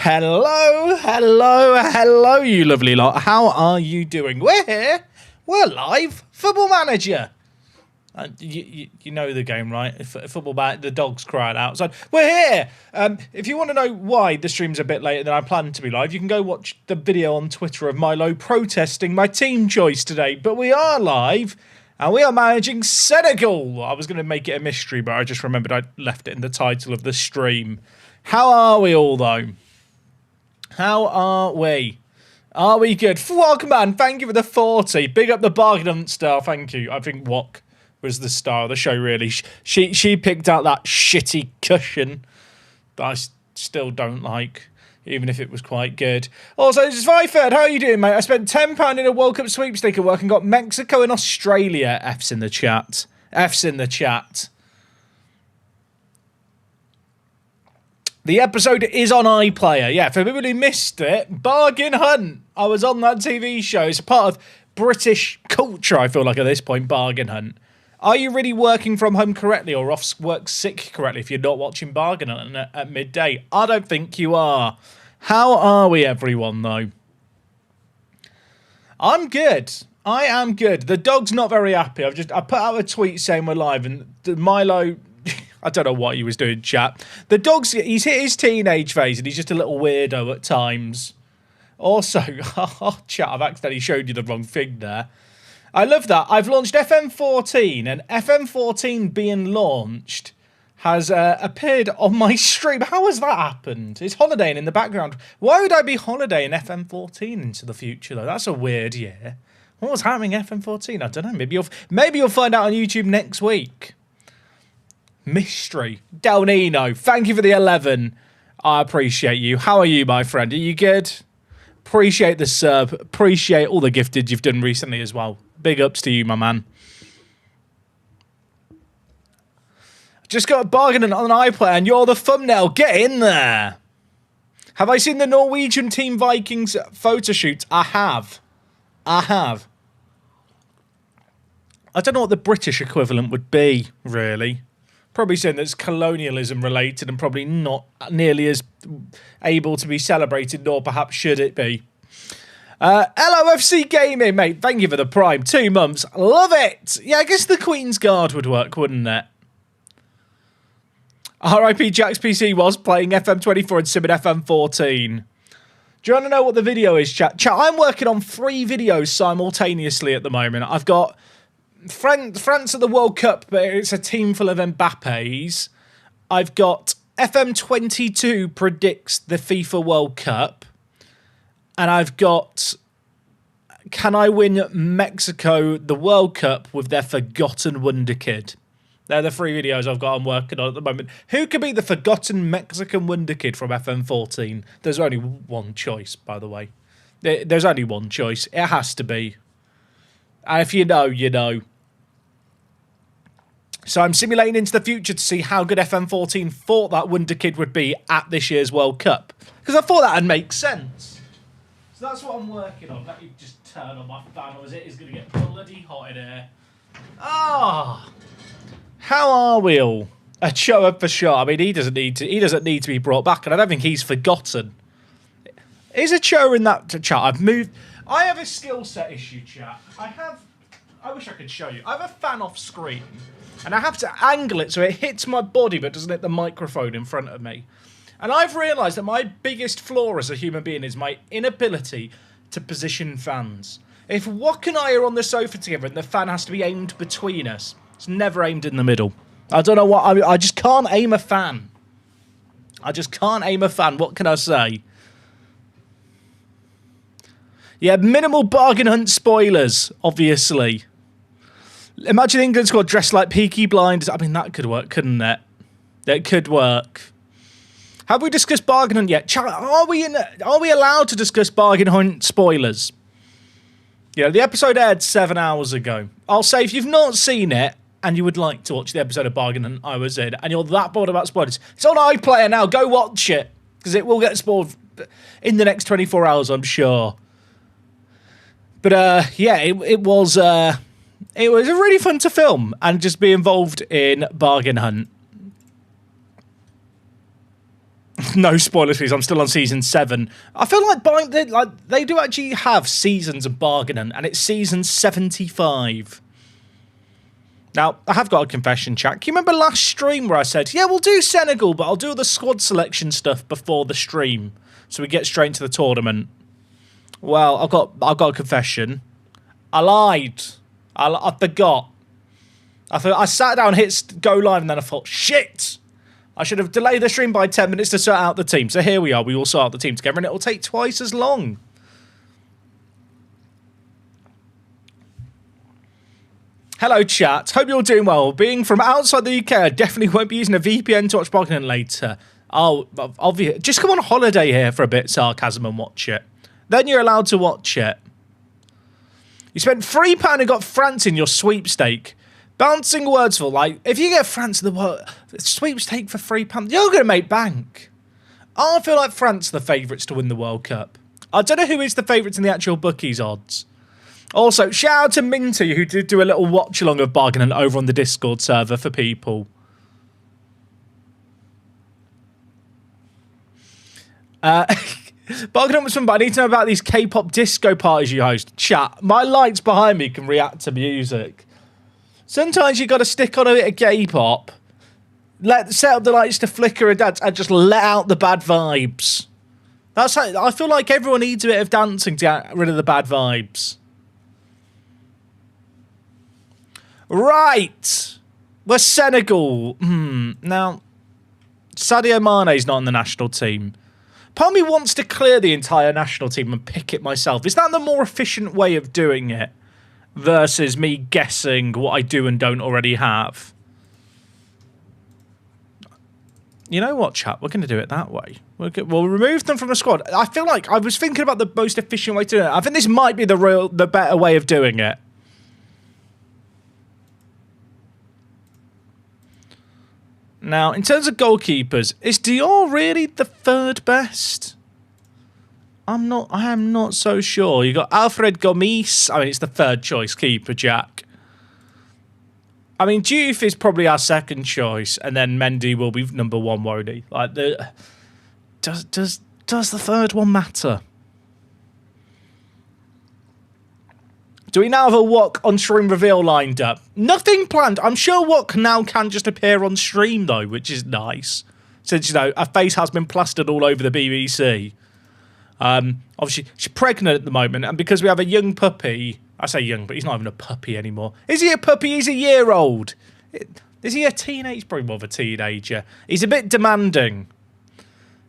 Hello, hello, hello, you lovely lot. How are you doing? We're here. We're live. Football Manager. You know the game, right? The dog's crying outside. We're here. If you want to know why the stream's a bit later than I planned to be live, you can go watch the video on Twitter of Milo protesting my team choice today. But we are live, and we are managing Senegal. I was going to make it a mystery, but I just remembered I left it in the title of the stream. How are we all, though? How are we? Are we good? Welcome, man. Thank you for the 40. Big up the bargain hunt star. Thank you. I think Wok was the star of the show, really. She picked out that shitty cushion that I still don't like, even if it was quite good. Also, Zvyford, how are you doing, mate? I spent £10 in a World Cup sweepstake at work and got Mexico and Australia. F's in the chat. F's in the chat. The episode is on iPlayer. Yeah, for people who missed it, Bargain Hunt. I was on that TV show. It's a part of British culture, I feel like, at this point, Bargain Hunt. Are you really working from home correctly or off work sick correctly if you're not watching Bargain Hunt at midday? I don't think you are. How are we, everyone, though? I'm good. I am good. The dog's not very happy. I put out a tweet saying we're live, and Milo... I don't know what he was doing, chat. The dog's... He's hit his teenage phase, and he's just a little weirdo at times. Also... Oh, chat, I've accidentally showed you the wrong thing there. I love that. I've launched FM14, and FM14 being launched has appeared on my stream. How has that happened? It's holidaying in the background. Why would I be holidaying FM14 into the future, though? That's a weird year. What was happening FM14? I don't know. Maybe you'll find out on YouTube next week. Mystery. Delnino, thank you for the 11. I appreciate you. How are you, my friend? Are you good? Appreciate the sub. Appreciate all the gifted you've done recently as well. Big ups to you, my man. Just got a bargain on iPlayer and you're the thumbnail. Get in there. Have I seen the Norwegian Team Vikings photo shoot? I have. I don't know what the British equivalent would be, really. Probably saying that's colonialism related and probably not nearly as able to be celebrated, nor perhaps should it be. LOFC Gaming, mate. Thank you for the Prime. 2 months. Love it. Yeah, I guess the Queen's Guard would work, wouldn't it? RIP Jack's PC was playing FM24 and simming FM14. Do you want to know what the video is, chat? Chat, I'm working on 3 videos simultaneously at the moment. I've got France at the World Cup, but it's a team full of Mbappes. I've got FM22 predicts the FIFA World Cup. And I've got Can I Win Mexico the World Cup with their Forgotten Wonder Kid? They're the 3 videos I've got I'm working on at the moment. Who could be the Forgotten Mexican Wonder Kid from FM14? There's only one choice, by the way. There's only one choice. It has to be. And if you know, you know. So I'm simulating into the future to see how good FM14 thought that Wonder Kid would be at this year's World Cup. Because I thought that would make sense. So that's what I'm working on. Let me just turn on my fan, or it is going to get bloody hot in here. Ah, how are we all? A show up for sure. I mean, he doesn't need to be brought back, and I don't think he's forgotten. Is a show in that chat? I've moved. I have a skill set issue, chat. I wish I could show you. I have a fan off screen, and I have to angle it so it hits my body but doesn't hit the microphone in front of me. And I've realised that my biggest flaw as a human being is my inability to position fans. If Wok and I are on the sofa together and the fan has to be aimed between us, it's never aimed in the middle. I don't know what... I just can't aim a fan. I just can't aim a fan. What can I say? Yeah, minimal bargain hunt spoilers, obviously. Imagine England squad dressed like Peaky Blinders. I mean, that could work, couldn't it? It could work. Have we discussed bargain hunt yet? Are we allowed to discuss bargain hunt spoilers? Yeah, the episode aired 7 hours ago. I'll say if you've not seen it and you would like to watch the episode of Bargain Hunt I was in, and you're that bored about spoilers, it's on iPlayer now. Go watch it, because it will get spoiled in the next 24 hours, I'm sure. But yeah, it was really fun to film and just be involved in Bargain Hunt. No spoilers, please. I'm still on season 7. I feel like they do actually have seasons of bargaining, and it's season 75. Now, I have got a confession, chat. Can you remember last stream where I said, yeah, we'll do Senegal, but I'll do the squad selection stuff before the stream, so we get straight into the tournament? Well, I've got a confession. I lied. I forgot. I sat down, hit go live, and then I thought, shit! I should have delayed the stream by 10 minutes to sort out the team. So here we are. We will sort out the team together, and it will take twice as long. Hello, chat. Hope you're doing well. Being from outside the UK, I definitely won't be using a VPN to watch Bargain later. Oh, obviously. Just come on holiday here for a bit, Sarcasm, and watch it. Then you're allowed to watch it. You spent £3 and got France in your sweepstake. Bouncing words for, like, if you get France in the world sweepstake for £3, you're going to make bank. I feel like France are the favourites to win the World Cup. I don't know who is the favourites in the actual bookies odds. Also, shout out to Minty, who did do a little watch-along of bargaining over on the Discord server for people. Bargaining was fun, but I need to know about these K-pop disco parties you host. Chat, my lights behind me can react to music. Sometimes you got to stick on a bit of K-pop, set up the lights to flicker and dance, and just let out the bad vibes. That's how, I feel like everyone needs a bit of dancing to get rid of the bad vibes. Right, we're Senegal. Now, Sadio Mane's not on the national team. Part of me wants to clear the entire national team and pick it myself. Is that the more efficient way of doing it? Versus me guessing what I do and don't already have. You know what, chat? We're going to do it that way. We'll remove them from the squad. I feel like I was thinking about the most efficient way to do it. I think this might be the better way of doing it. Now, in terms of goalkeepers, is Dior really the third best? I am not so sure. You got Alfred Gomis. I mean, it's the third choice keeper, Jack. I mean, Diouf is probably our second choice, and then Mendy will be number 1, won't he? Like, does the third one matter? Do we now have a Wok on stream reveal lined up? Nothing planned. I'm sure Wok now can just appear on stream, though, which is nice. Since, you know, her face has been plastered all over the BBC. Obviously, she's pregnant at the moment, and because we have a young puppy... I say young, but he's not even a puppy anymore. Is he a puppy? He's a year old. Is he a teenager? He's probably more of a teenager. He's a bit demanding.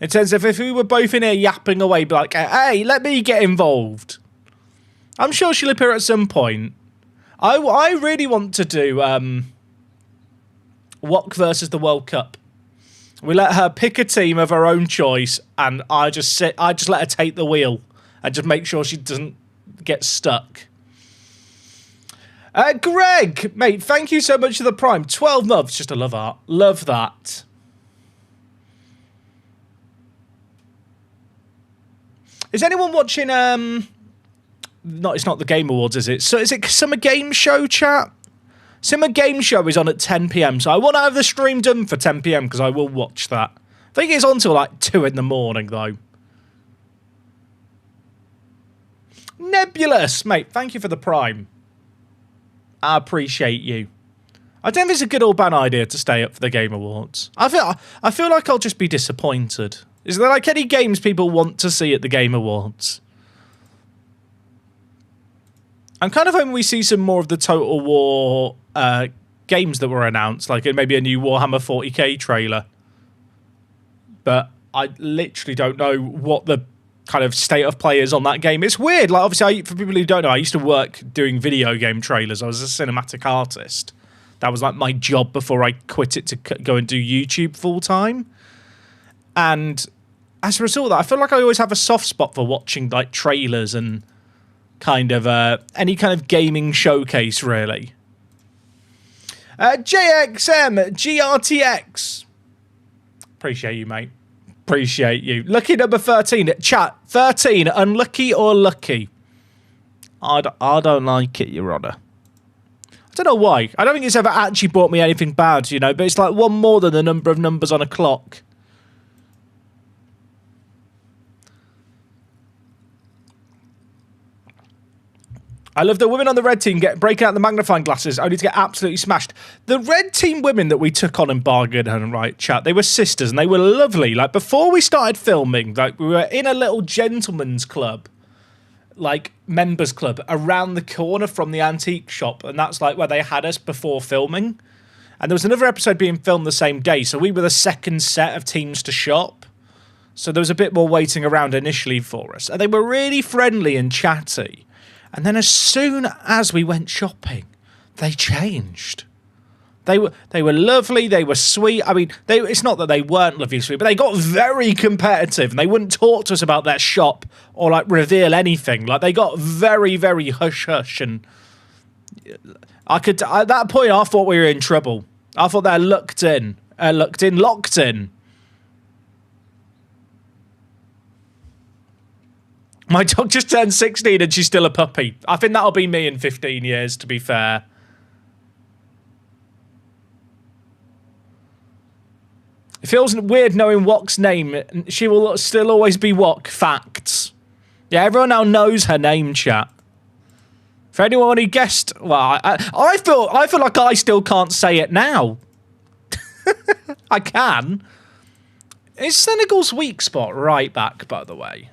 In terms of if we were both in here yapping away, be like, hey, let me get involved. I'm sure she'll appear at some point. I really want to do Wok versus the World Cup. We let her pick a team of her own choice, and I just let her take the wheel and just make sure she doesn't get stuck. Greg, mate, thank you so much for the Prime. 12 months, just a love art. Love that. Is anyone watching, no, it's not the Game Awards, is it? So is it Summer Game Show, chat? Summer Game Show is on at 10 PM, so I want to have the stream done for 10 PM because I will watch that. I think it's on till like 2 in the morning, though. Nebulous, mate, thank you for the Prime. I appreciate you. I don't think it's a good or bad idea to stay up for the Game Awards. I feel like I'll just be disappointed. Is there like any games people want to see at the Game Awards? I'm kind of hoping we see some more of the Total War games that were announced, like maybe a new Warhammer 40k trailer. But I literally don't know what the kind of state of play is on that game. It's weird. Like, obviously, for people who don't know, I used to work doing video game trailers. I was a cinematic artist. That was like my job before I quit it to go and do YouTube full time. And as a result of that, I feel like I always have a soft spot for watching like trailers and kind of any kind of gaming showcase, really. JXM GRTX. Appreciate you, mate. Appreciate you. Lucky number 13. Chat, 13, unlucky or lucky? I don't like it, Your Honour. I don't know why. I don't think it's ever actually brought me anything bad, you know, but it's like one more than the number of numbers on a clock. I love the women on the red team breaking out the magnifying glasses only to get absolutely smashed. The red team women that we took on in Bargain and Right chat, they were sisters and they were lovely. Like, before we started filming, like, we were in a little gentleman's club, like, members club, around the corner from the antique shop, and that's, like, where they had us before filming. And there was another episode being filmed the same day, so we were the second set of teams to shop. So there was a bit more waiting around initially for us. And they were really friendly and chatty. And then as soon as we went shopping, they changed. They were lovely, they were sweet. I mean, it's not that they weren't lovely and sweet, but they got very competitive and they wouldn't talk to us about their shop or, like, reveal anything. Like, they got very, very hush-hush, and at that point, I thought we were in trouble. I thought they're locked in. My dog just turned 16 and she's still a puppy. I think that'll be me in 15 years, to be fair. It feels weird knowing Wok's name. She will still always be Wok. Facts. Yeah, everyone now knows her name, chat. For anyone who guessed... Well, I feel like I still can't say it now. I can. Is Senegal's weak spot right back, by the way?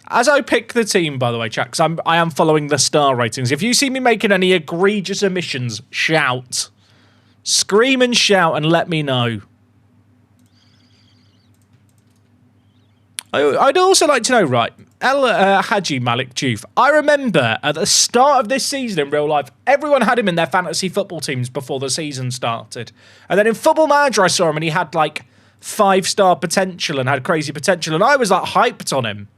As I pick the team, by the way, chat, because I am following the star ratings. If you see me making any egregious omissions, shout. Scream and shout and let me know. I'd also like to know, right, Haji Malik Juf. I remember at the start of this season in real life, everyone had him in their fantasy football teams before the season started. And then in Football Manager, I saw him and he had, like, 5-star potential and had crazy potential. And I was, like, hyped on him.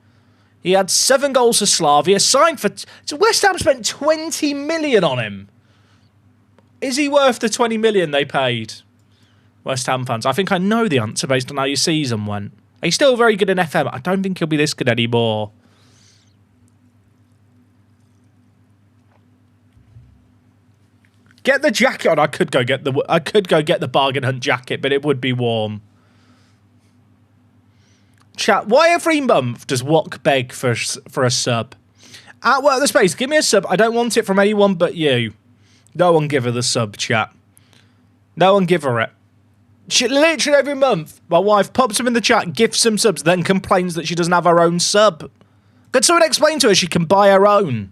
He had 7 goals for Slavia, signed for... So West Ham spent 20 million on him. Is he worth the 20 million they paid? West Ham fans. I think I know the answer based on how your season went. He's still very good in FM. I don't think he'll be this good anymore. Get the jacket on. I could go get the bargain hunt jacket, but it would be warm. Chat, why every month does Wok beg for a sub? At Work the Space, give me a sub. I don't want it from anyone but you. No one give her the sub, chat. No one give her it. She, literally every month, my wife pops them in the chat, gifts some subs, then complains that she doesn't have her own sub. Could someone explain to her she can buy her own?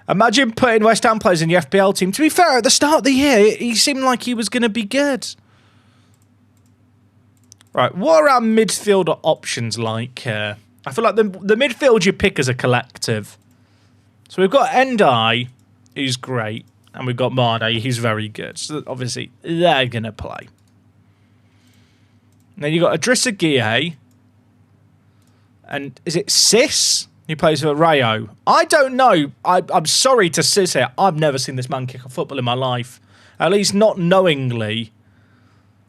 Imagine putting West Ham players in the FPL team. To be fair, at the start of the year, he seemed like he was going to be good. Right, what are our midfield options like here? I feel like the midfield you pick as a collective. So we've got Endai, who's great, and we've got Mane, who's very good. So obviously, they're going to play. And then you've got Idrissa Gueye, and is it Sis? He plays for Rayo. I don't know. I'm sorry to Sis here. I've never seen this man kick a football in my life. At least not knowingly.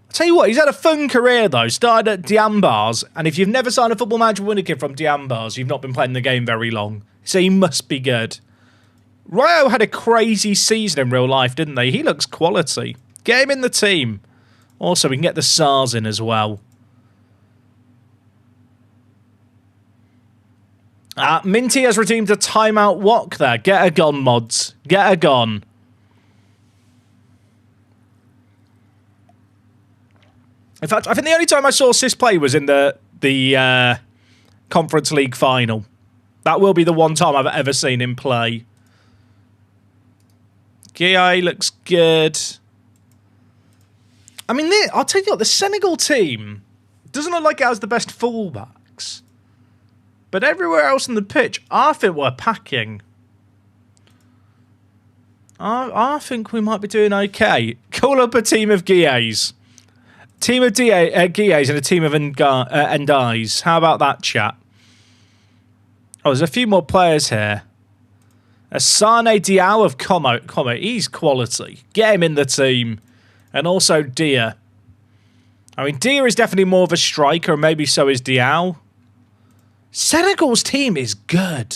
Tell you what, he's had a fun career though. Started at Diambars, and if you've never signed a Football Manager winner kid from Diambars, you've not been playing the game very long. So he must be good. Rayo had a crazy season in real life, didn't they? He looks quality. Get him in the team. Also, we can get the SARS in as well. Minty has redeemed a timeout walk there. Get her gone, mods. Get her gone. In fact, I think the only time I saw Sis play was in the Conference League final. That will be the one time I've ever seen him play. Gueye looks good. I mean, I'll tell you what, the Senegal team doesn't look like it has the best fullbacks. But everywhere else on the pitch, I think we're packing. I think we might be doing okay. Call up a team of Guies. Team of Guies and a team of Ndais. How about that, chat? Oh, there's a few more players here. Asane Diao of Como. He's quality. Get him in the team. And also Dia. I mean, Dia is definitely more of a striker, and maybe so is Diao. Senegal's team is good.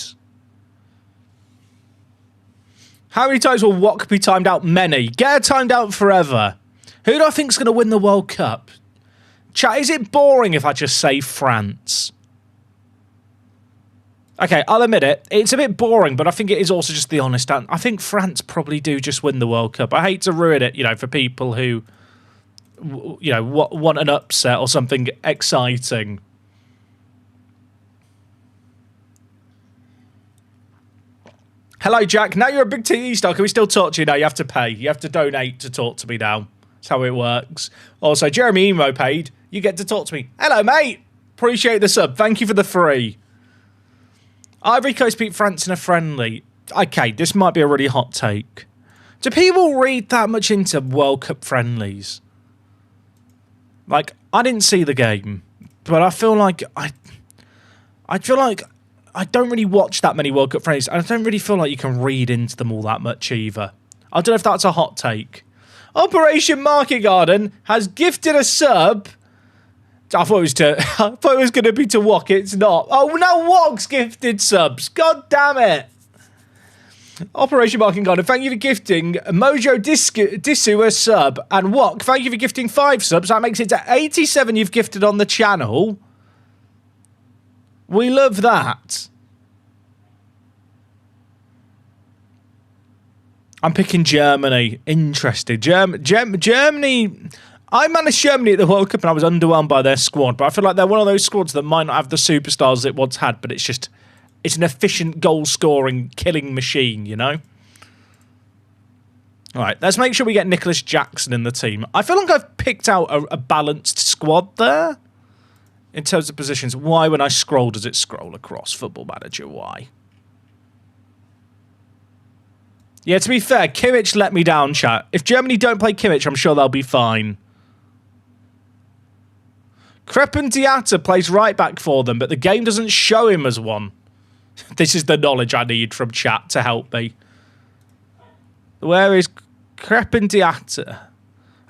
How many times will Wok be timed out? Many. Get her timed out forever. Who do I think is going to win the World Cup? Chat, is it boring if I just say France? Okay, I'll admit it. It's a bit boring, but I think it is also just the honest answer. I think France probably do just win the World Cup. I hate to ruin it, for people who, want an upset or something exciting. Hello, Jack. Now you're a big TV star. Can we still talk to you now? You have to pay. You have to donate to talk to me now. That's how it works. Also, Jeremy Emo paid. You get to talk to me. Hello, mate. Appreciate the sub. Thank you for the free. Ivory Coast beat France in a friendly. Okay, this might be a really hot take. Do people read that much into World Cup friendlies? Like, I didn't see the game, but I feel like I don't really watch that many World Cup friendlies, and I don't really feel like you can read into them all that much either. I don't know if that's a hot take. Operation Market Garden has gifted a sub. I thought it was going to be to Wok. It's not. Oh, no, Wok's gifted subs. God damn it. Operation Market Garden, thank you for gifting Mojo Disu a sub. And Wok, thank you for gifting 5 subs. That makes it to 87 you've gifted on the channel. We love that. I'm picking Germany. Interesting. Germany. I managed Germany at the World Cup and I was underwhelmed by their squad, but I feel like they're one of those squads that might not have the superstars it once had, but it's an efficient goal-scoring, killing machine, All right, let's make sure we get Nicholas Jackson in the team. I feel like I've picked out a balanced squad there in terms of positions. Why, when I scroll, does it scroll across Football Manager? Why? Yeah, to be fair, Kimmich let me down, chat. If Germany don't play Kimmich, I'm sure they'll be fine. Crepin Diatta plays right back for them, but the game doesn't show him as one. This is the knowledge I need from chat to help me. Where is Crepin Diatta?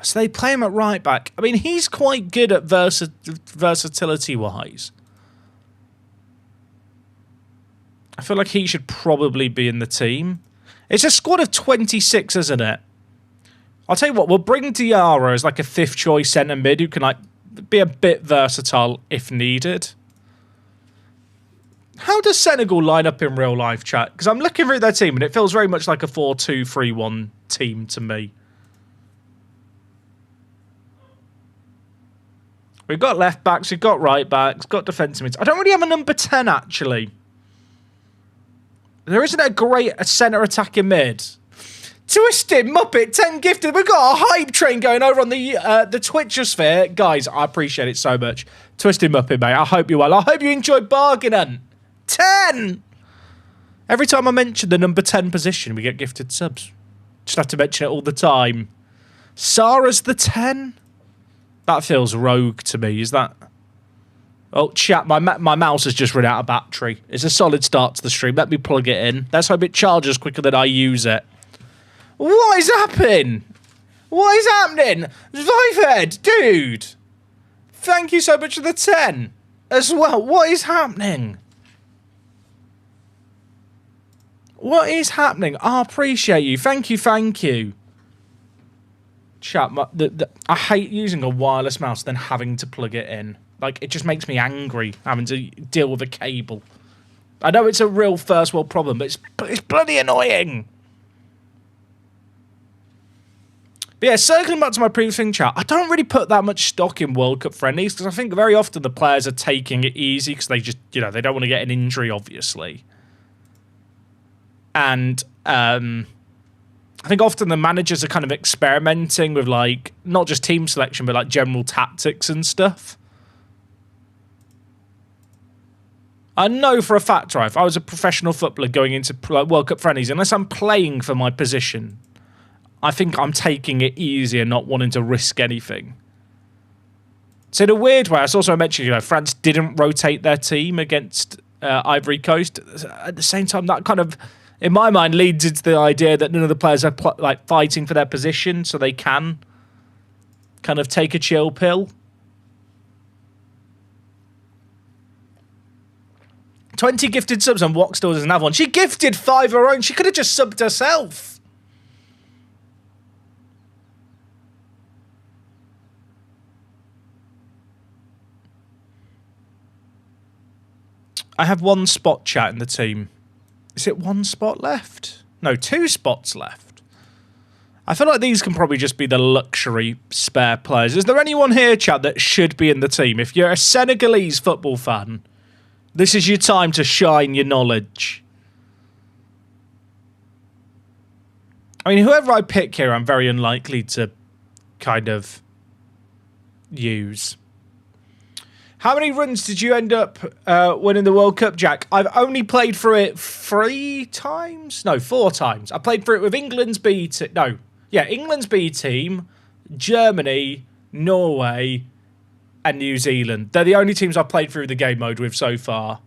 So they play him at right back. I mean, he's quite good at versatility-wise. I feel like he should probably be in the team. It's a squad of 26, isn't it? I'll tell you what, we'll bring Diarra as like a 5th choice centre mid who can like be a bit versatile if needed. How does Senegal line up in real life, chat? Because I'm looking through their team and it feels very much like a 4-2-3-1 team to me. We've got left backs, we've got right backs, got defensive mids. I don't really have a number 10 actually. There isn't a great centre attacking mid. Twisted Muppet 10 gifted. We've got a hype train going over on the Twitchosphere. Guys, I appreciate it so much. Twisted Muppet, mate. I hope you well. I hope you enjoyed bargaining. 10! Every time I mention the number 10 position, we get gifted subs. Just have to mention it all the time. Sarah's the 10? That feels rogue to me. Is that... Oh, chat, my mouse has just run out of battery. It's a solid start to the stream. Let me plug it in. Let's hope it charges quicker than I use it. What is happening? What is happening? Vivehead, dude. Thank you so much for the 10 as well. What is happening? What is happening? I appreciate you. Thank you, thank you. Chat, I hate using a wireless mouse then having to plug it in. Like, it just makes me angry having to deal with a cable. I know it's a real first world problem, but it's bloody annoying. But yeah, circling back to my previous thing, chat, I don't really put that much stock in World Cup friendlies because I think very often the players are taking it easy because they just, they don't want to get an injury, obviously. And I think often the managers are kind of experimenting with, like, not just team selection, but, like, general tactics and stuff. I know for a fact, right, if I was a professional footballer going into like, World Cup friendlies, unless I'm playing for my position, I think I'm taking it easy and not wanting to risk anything. So in a weird way, I also mentioned, France didn't rotate their team against Ivory Coast. At the same time, that kind of, in my mind, leads into the idea that none of the players are like fighting for their position, so they can kind of take a chill pill. 20 gifted subs and Wok still doesn't have one. She gifted 5 of her own. She could have just subbed herself. I have one spot, chat, in the team. Is it one spot left? No, 2 spots left. I feel like these can probably just be the luxury spare players. Is there anyone here, chat, that should be in the team? If you're a Senegalese football fan, this is your time to shine your knowledge. I mean, whoever I pick here, I'm very unlikely to kind of use. How many runs did you end up winning the World Cup, Jack? I've only played through it 3 times? No, 4 times. I played through it with England's B team. No. Yeah, England's B team, Germany, Norway, and New Zealand. They're the only teams I've played through the game mode with so far.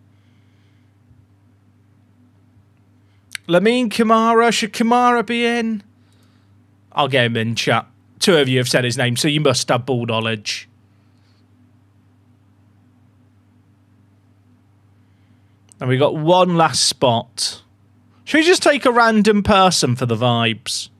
Lamine Kamara. Should Kamara be in? I'll get him in, chat. 2 of you have said his name, so you must have ball knowledge. And we got one last spot. Should we just take a random person for the vibes?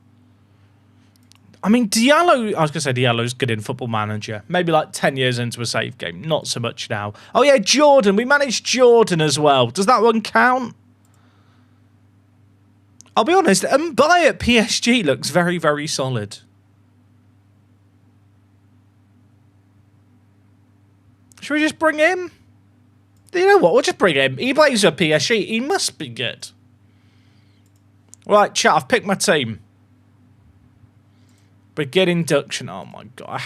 I mean, Diallo... I was going to say Diallo's good in Football Manager. Maybe like 10 years into a save game. Not so much now. Oh, yeah, Jordan. We managed Jordan as well. Does that one count? I'll be honest. Mbaye at PSG looks very, very solid. Should we just bring him? You know what? We'll just bring him. He plays at PSG. He must be good. Right, chat. I've picked my team. Begin induction. Oh, my God.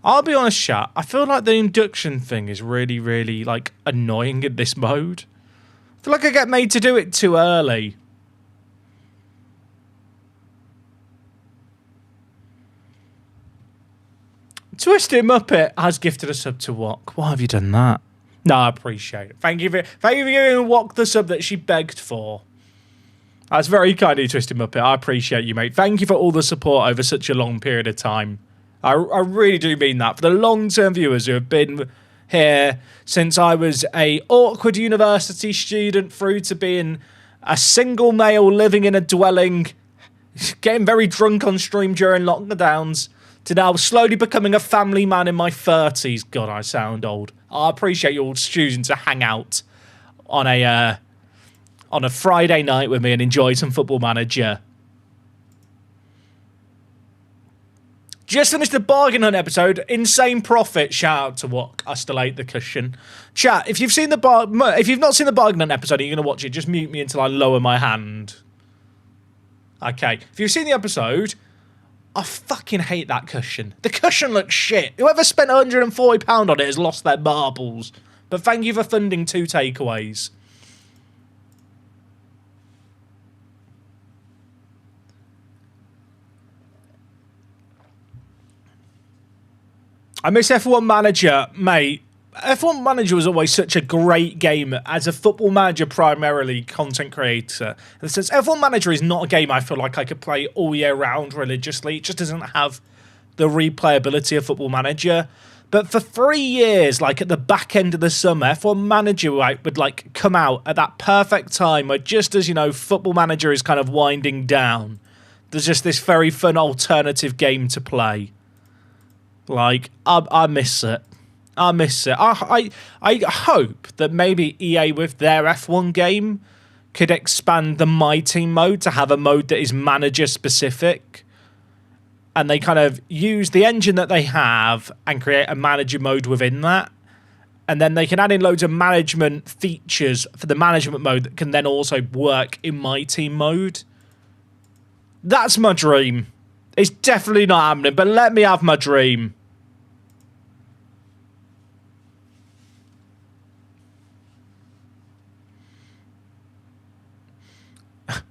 I'll be honest, chat. I feel like the induction thing is really, really, like, annoying in this mode. I feel like I get made to do it too early. Twisted Muppet has gifted a sub to Wok. Why have you done that? No, I appreciate it. Thank you for giving Wok the sub that she begged for. That's very kind of you, Twisted Muppet. I appreciate you, mate. Thank you for all the support over such a long period of time. I really do mean that. For the long-term viewers who have been here since I was a awkward university student through to being a single male living in a dwelling, getting very drunk on stream during lockdowns, to now slowly becoming a family man in my 30s. God, I sound old. I appreciate you all choosing to hang out on a Friday night with me and enjoy some Football Manager. Just finished the Bargain Hunt episode. Insane profit. Shout out to Wok. I still ate the cushion. Chat, if you've not seen the Bargain Hunt episode and you're going to watch it, just mute me until I lower my hand. Okay. If you've seen the episode... I fucking hate that cushion. The cushion looks shit. Whoever spent £140 on it has lost their marbles. But thank you for funding 2 takeaways. I miss F1 Manager, mate. F1 Manager was always such a great game as a Football Manager primarily content creator. And since F1 Manager is not a game I feel like I could play all year round religiously, it just doesn't have the replayability of Football Manager. But for 3 years, like at the back end of the summer, F1 Manager would like come out at that perfect time where just as, you know, Football Manager is kind of winding down, there's just this very fun alternative game to play. Like, I miss it. I miss it. I hope that maybe EA with their F1 game could expand the My Team mode to have a mode that is manager specific. And they kind of use the engine that they have and create a manager mode within that. And then they can add in loads of management features for the management mode that can then also work in My Team mode. That's my dream. It's definitely not happening, but let me have my dream.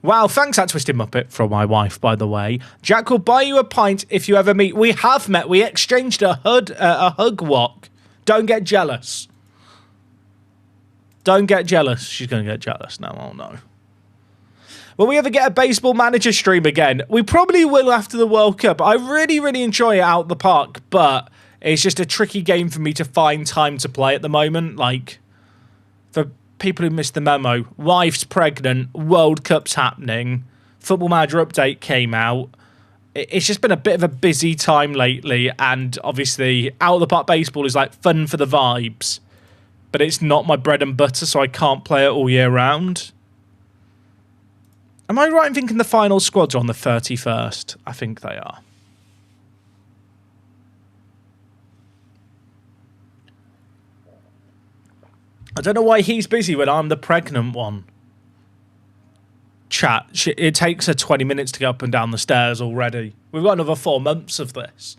Wow, thanks that Twisted Muppet from my wife, by the way. Jack will buy you a pint if you ever meet. We have met. We exchanged a hug Wok. Don't get jealous. Don't get jealous. She's going to get jealous now. Oh, no. Will we ever get a Baseball Manager stream again? We probably will after the World Cup. I really, really enjoy it out the park, but it's just a tricky game for me to find time to play at the moment. Like, for people who missed the memo, wife's pregnant, World Cup's happening, Football Manager update came out. It's just been a bit of a busy time lately, and obviously out of the park baseball is like fun for the vibes. but it's not my bread and butter, so I can't play it all year round. Am I right in thinking the final squads are on the 31st? I think they are. I don't know why he's busy when I'm the pregnant one. Chat, it takes her 20 minutes to get up and down the stairs already. We've got another 4 months of this.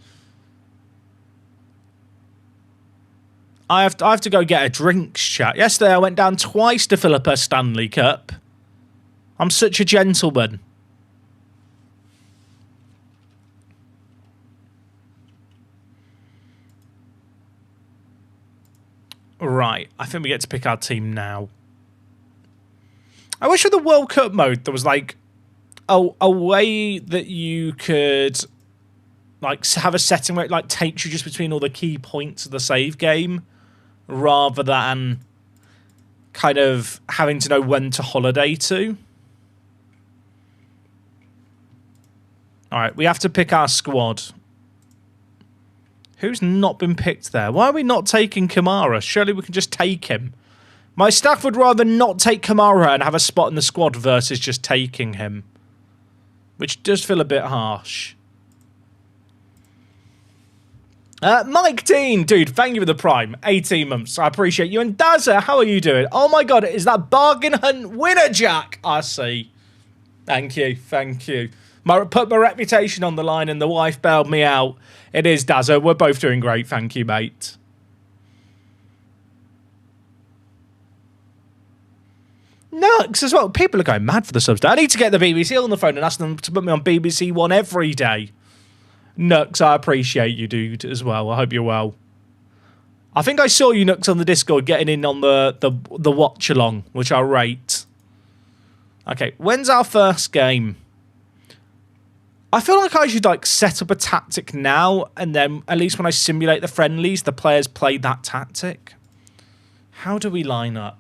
I have to go get a drinks, chat. Yesterday I went down twice to fill up her Stanley Cup. I'm such a gentleman. Right, I think we get to pick our team now. I wish with the World Cup mode there was like a way that you could like have a setting where it like takes you just between all the key points of the save game, rather than kind of having to know when to holiday to. All right, we have to pick our squad. Who's not been picked there? Why are we not taking Kamara? Surely we can just take him. My staff would rather not take Kamara and have a spot in the squad versus just taking him, which does feel a bit harsh. Mike Dean, dude, thank you for the Prime. 18 months. I appreciate you. And Dazza, how are you doing? Oh my God, is that Bargain Hunt winner, Jack? I see. Thank you. Thank you. Put my reputation on the line and the wife bailed me out. It is, Dazza. We're both doing great. Thank you, mate. Nux as well. People are going mad for the subs. I need to get the BBC on the phone and ask them to put me on BBC One every day. Nux, I appreciate you, dude, as well. I hope you're well. I think I saw you, Nux, on the Discord getting in on the watch along, which I rate. Okay, when's our first game? I feel like I should like set up a tactic now, and then at least when I simulate the friendlies, the players play that tactic. How do we line up?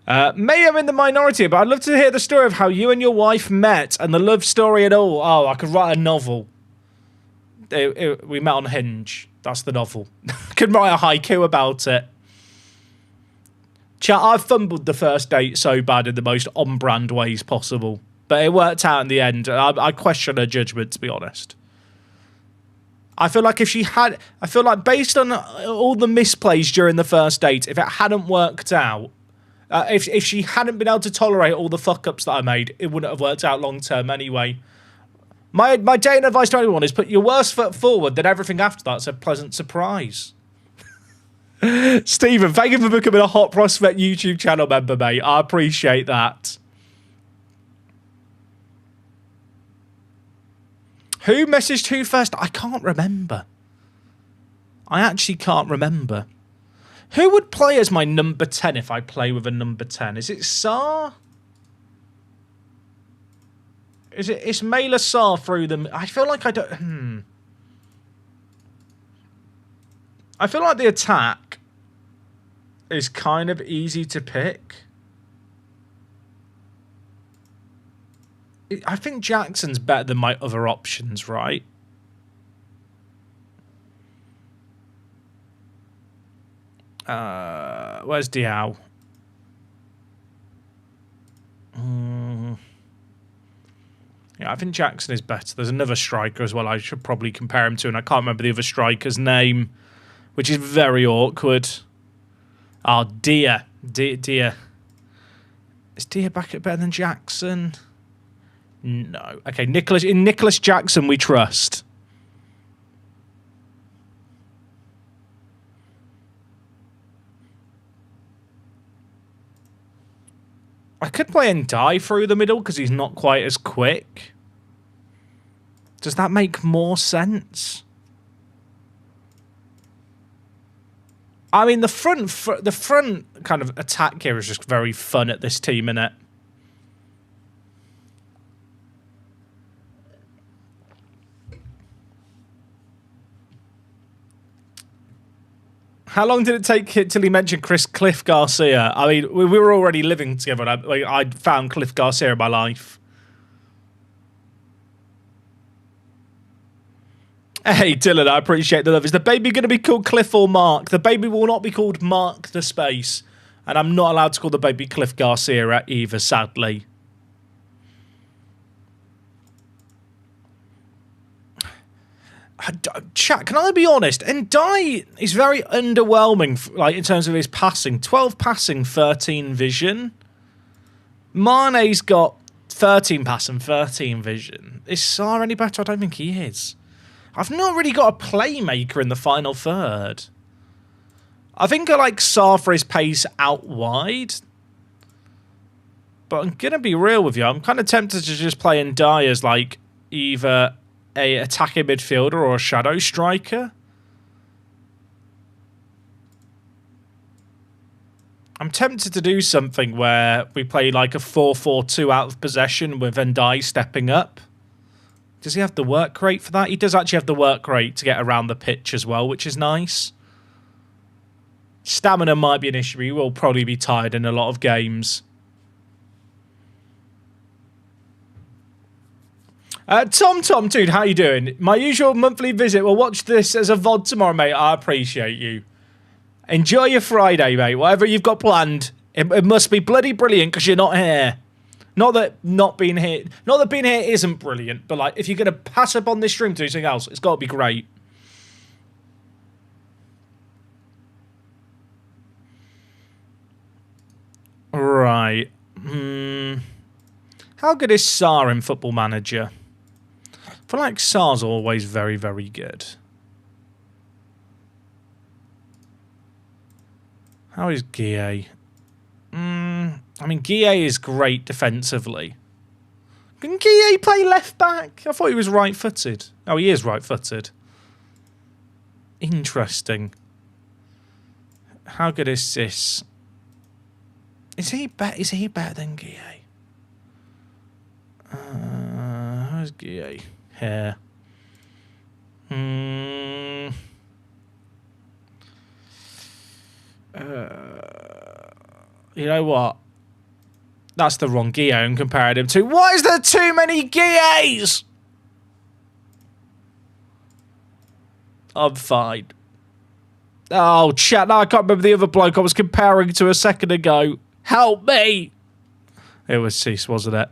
May I'm in the minority, but I'd love to hear the story of how you and your wife met and the love story and all. Oh, I could write a novel. We met on Hinge. That's the novel. Could write a haiku about it. Chat, I fumbled the first date so bad in the most on-brand ways possible. But it worked out in the end. I question her judgment, to be honest. I feel like based on all the misplays during the first date, if it hadn't worked out, if she hadn't been able to tolerate all the fuck-ups that I made, it wouldn't have worked out long-term anyway. My dating advice to anyone is put your worst foot forward, then everything after that's a pleasant surprise. Stephen, thank you for becoming a Hot Prospect YouTube channel member, mate. I appreciate that. Who messaged who first? I can't remember. I actually can't remember. Who would play as my number 10 if I play with a number 10? Is it Saar? Is it Ismaila Saar through them? I feel like I don't... I feel like the attack is kind of easy to pick. I think Jackson's better than my other options, right? Where's Diao? Yeah, I think Jackson is better. There's another striker as well I should probably compare him to, and I can't remember the other striker's name, which is very awkward. Oh, Dia. Dia. Is Dia back at better than Jackson? No. Okay, in Nicholas Jackson we trust. I could play Ndai through the middle because he's not quite as quick. Does that make more sense? I mean, the front kind of attack here is just very fun at this team, innit? How long did it take till he mentioned Cliff Garcia? I mean, we were already living together, and I'd found Cliff Garcia in my life. Hey, Dylan, I appreciate the love. Is the baby going to be called Cliff or Mark? The baby will not be called Mark the Space. And I'm not allowed to call the baby Cliff Garcia either, sadly. Chat, can I be honest? Ndai is very underwhelming, like in terms of his passing. 12 passing, 13 vision. Mane's got 13 passing, 13 vision. Is Sarr any better? I don't think he is. I've not really got a playmaker in the final third. I think I like Sarr for his pace out wide. But I'm going to be real with you. I'm kind of tempted to just play Ndai as like either a attacking midfielder or a shadow striker. I'm tempted to do something where we play like a 4-4-2 out of possession with Ndai stepping up. Does he have the work rate for that? He does actually have the work rate to get around the pitch as well, which is nice. Stamina might be an issue. He will probably be tired in a lot of games. Tom, dude, how you doing? My usual monthly visit. We'll watch this as a VOD tomorrow, mate. I appreciate you. Enjoy your Friday, mate. Whatever you've got planned. It must be bloody brilliant because you're not here. Not that being here isn't brilliant, but like if you're going to pass up on this stream to do something else, it's got to be great. Right. How good is Sarr in Football Manager? I feel like Sarr's always very, very good. How is Guille? I mean, Guille is great defensively. Can Guille play left back? I thought he was right-footed. Oh, he is right-footed. Interesting. How good is this? Is he better than Guille? How's Guille? Here. You know what? That's the wrong Guille I'm comparing him to. Why is there too many Guilles? I'm fine. Oh, chat. No, I can't remember the other bloke I was comparing to a second ago. Help me! It was Sis, wasn't it?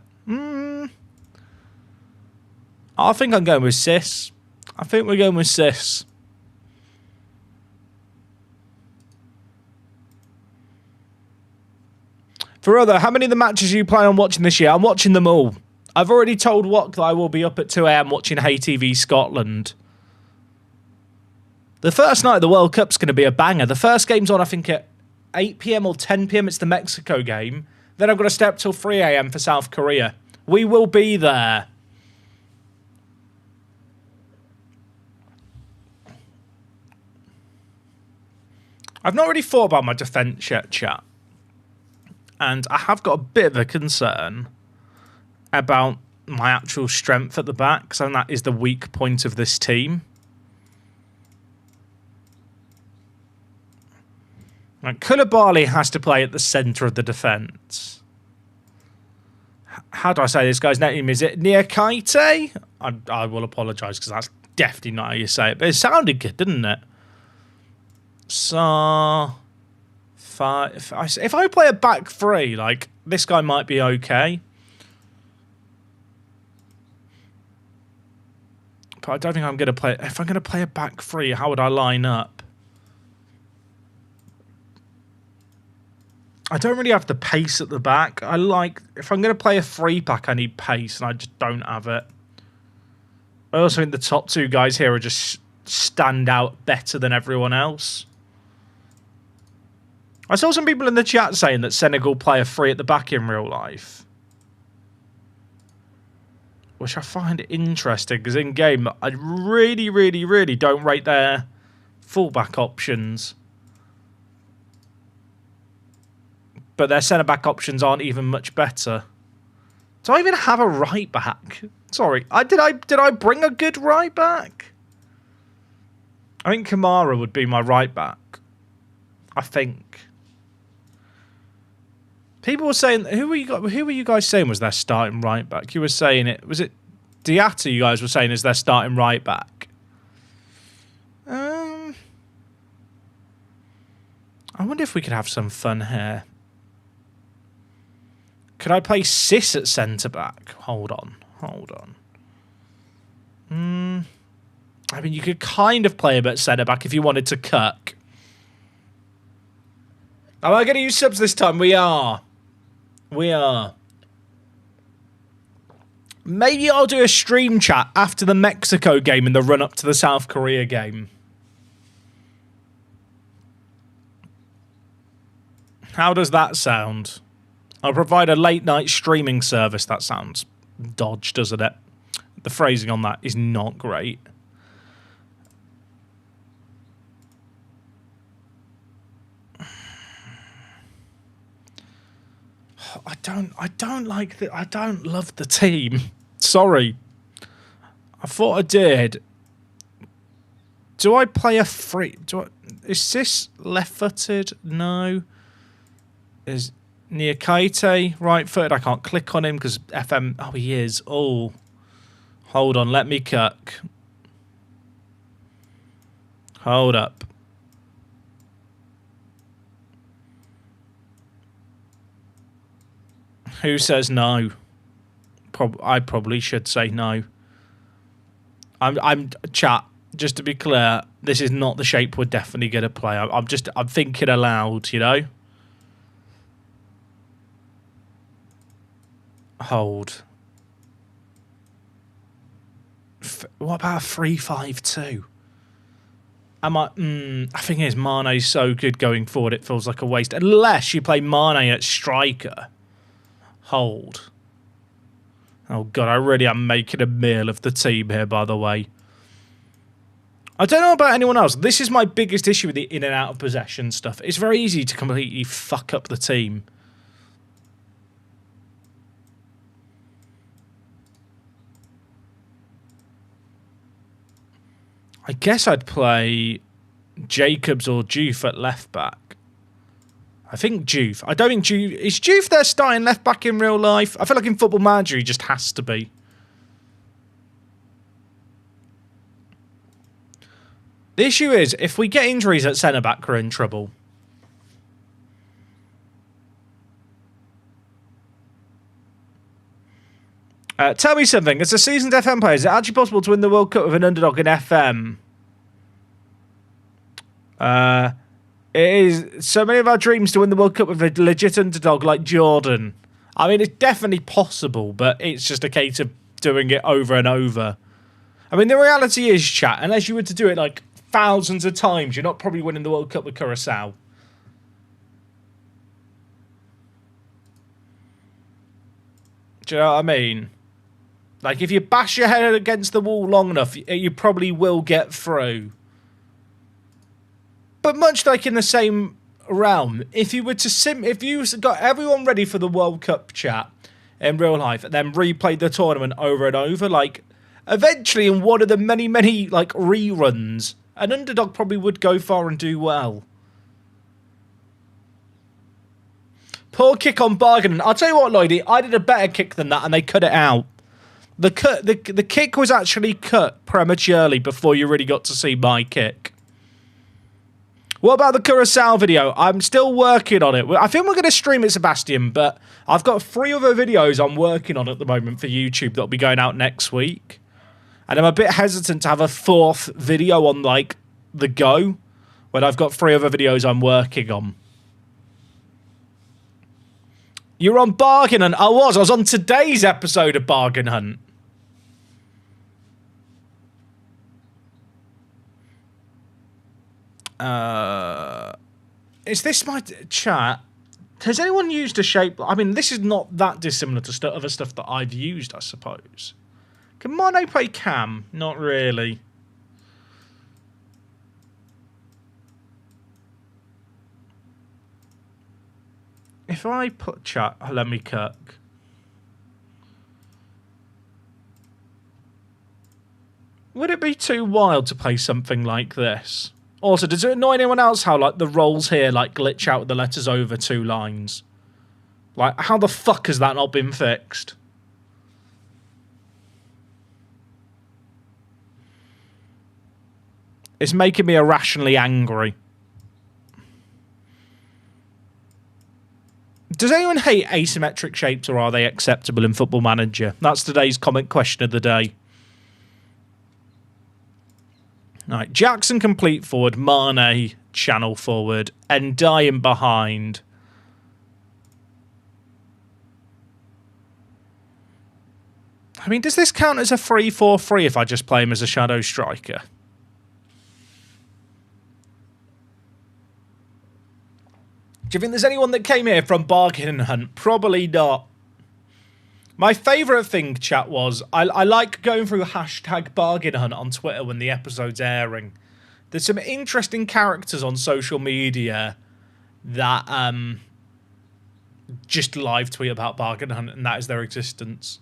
I think I'm going with Sis. I think we're going with Sis. For other, how many of the matches are you plan on watching this year? I'm watching them all. I've already told Wok that I will be up at 2 AM watching Hey TV Scotland. The first night of the World Cup's going to be a banger. The first game's on, I think, at 8 PM or 10 PM. It's the Mexico game. Then I've got to stay up till 3 AM for South Korea. We will be there. I've not really thought about my defence yet, chat. And I have got a bit of a concern about my actual strength at the back, because that is the weak point of this team. Like, Koulibaly has to play at the centre of the defence. How do I say this guy's name? Is it Niakite? I will apologise, because that's definitely not how you say it. But it sounded good, didn't it? So... If I play a back three, like, this guy might be okay. But I don't think I'm going to play... If I'm going to play a back three, how would I line up? I don't really have the pace at the back. If I'm going to play a three-pack, I need pace, and I just don't have it. I also think the top two guys here are just stand out better than everyone else. I saw some people in the chat saying that Senegal play a three at the back in real life. Which I find interesting, because in game, I really, really, really don't rate their fullback options. But their centre-back options aren't even much better. Do I even have a right back? Sorry, did I bring a good right back? I think Kamara would be my right back. I think. People were saying, who were you guys saying was their starting right back? You were saying was it Diatta you guys were saying is their starting right back? I wonder if we could have some fun here. Could I play Sis at centre-back? Hold on. I mean, you could kind of play him at centre-back if you wanted to Kirk. Am I going to use subs this time? We are. Maybe I'll do a stream chat after the Mexico game in the run-up to the South Korea game. How does that sound? I'll provide a late-night streaming service. That sounds dodge, doesn't it? The phrasing on that is not great. I don't love the team. Sorry. I thought I did. Do I play a free... Is this left-footed? No. Is Niakite right-footed? I can't click on him because FM... Oh, he is. Oh. Hold on. Let me cook. Hold up. Who says no? I probably should say no. I'm chat. Just to be clear, this is not the shape we're definitely going to play. I'm thinking aloud, you know. Hold. What about a 3-5-2? I think his Mane's so good going forward. It feels like a waste unless you play Mane at striker. Hold. Oh, God, I really am making a meal of the team here, by the way. I don't know about anyone else. This is my biggest issue with the in and out of possession stuff. It's very easy to completely fuck up the team. I guess I'd play Jacobs or Juve at left back. I think Juve. I don't think Juve... Is Juve their starting left back in real life? I feel like in Football Manager he just has to be. The issue is, if we get injuries at centre-back, we're in trouble. Tell me something. As a seasoned FM player, is it actually possible to win the World Cup with an underdog in FM? It is so many of our dreams to win the World Cup with a legit underdog like Jordan. I mean, it's definitely possible, but it's just a case of doing it over and over. I mean, the reality is, chat, unless you were to do it like thousands of times, you're not probably winning the World Cup with Curacao. Do you know what I mean? Like, if you bash your head against the wall long enough, you probably will get through. But much like in the same realm, if you were to if you got everyone ready for the World Cup chat in real life and then replayed the tournament over and over, like, eventually in one of the many, many, like, reruns, an underdog probably would go far and do well. Poor kick on bargaining. I'll tell you what, Lloydie, I did a better kick than that and they cut it out. The kick was actually cut prematurely before you really got to see my kick. What about the Curacao video? I'm still working on it. I think we're going to stream it, Sebastian, but I've got 3 other videos I'm working on at the moment for YouTube that'll be going out next week. And I'm a bit hesitant to have a 4th video on, like, the go when I've got 3 other videos I'm working on. You're on Bargain Hunt. I was on today's episode of Bargain Hunt. Is this my chat? Has anyone used a shape? I mean, this is not that dissimilar to other stuff that I've used, I suppose. Can Mane play cam? Not really. If I put chat, let me cook. Would it be too wild to play something like this? Also, does it annoy anyone else how, like, the rolls here, like, glitch out with the letters over 2 lines? Like, how the fuck has that not been fixed? It's making me irrationally angry. Does anyone hate asymmetric shapes, or are they acceptable in Football Manager? That's today's comment question of the day. All right, Jackson complete forward, Mane channel forward, and Dying behind. I mean, does this count as a 3-4-3 if I just play him as a shadow striker? Do you think there's anyone that came here from Bargain Hunt? Probably not. My favourite thing, chat, was I like going through hashtag Bargain Hunt on Twitter when the episode's airing. There's some interesting characters on social media that just live tweet about Bargain Hunt, and that is their existence.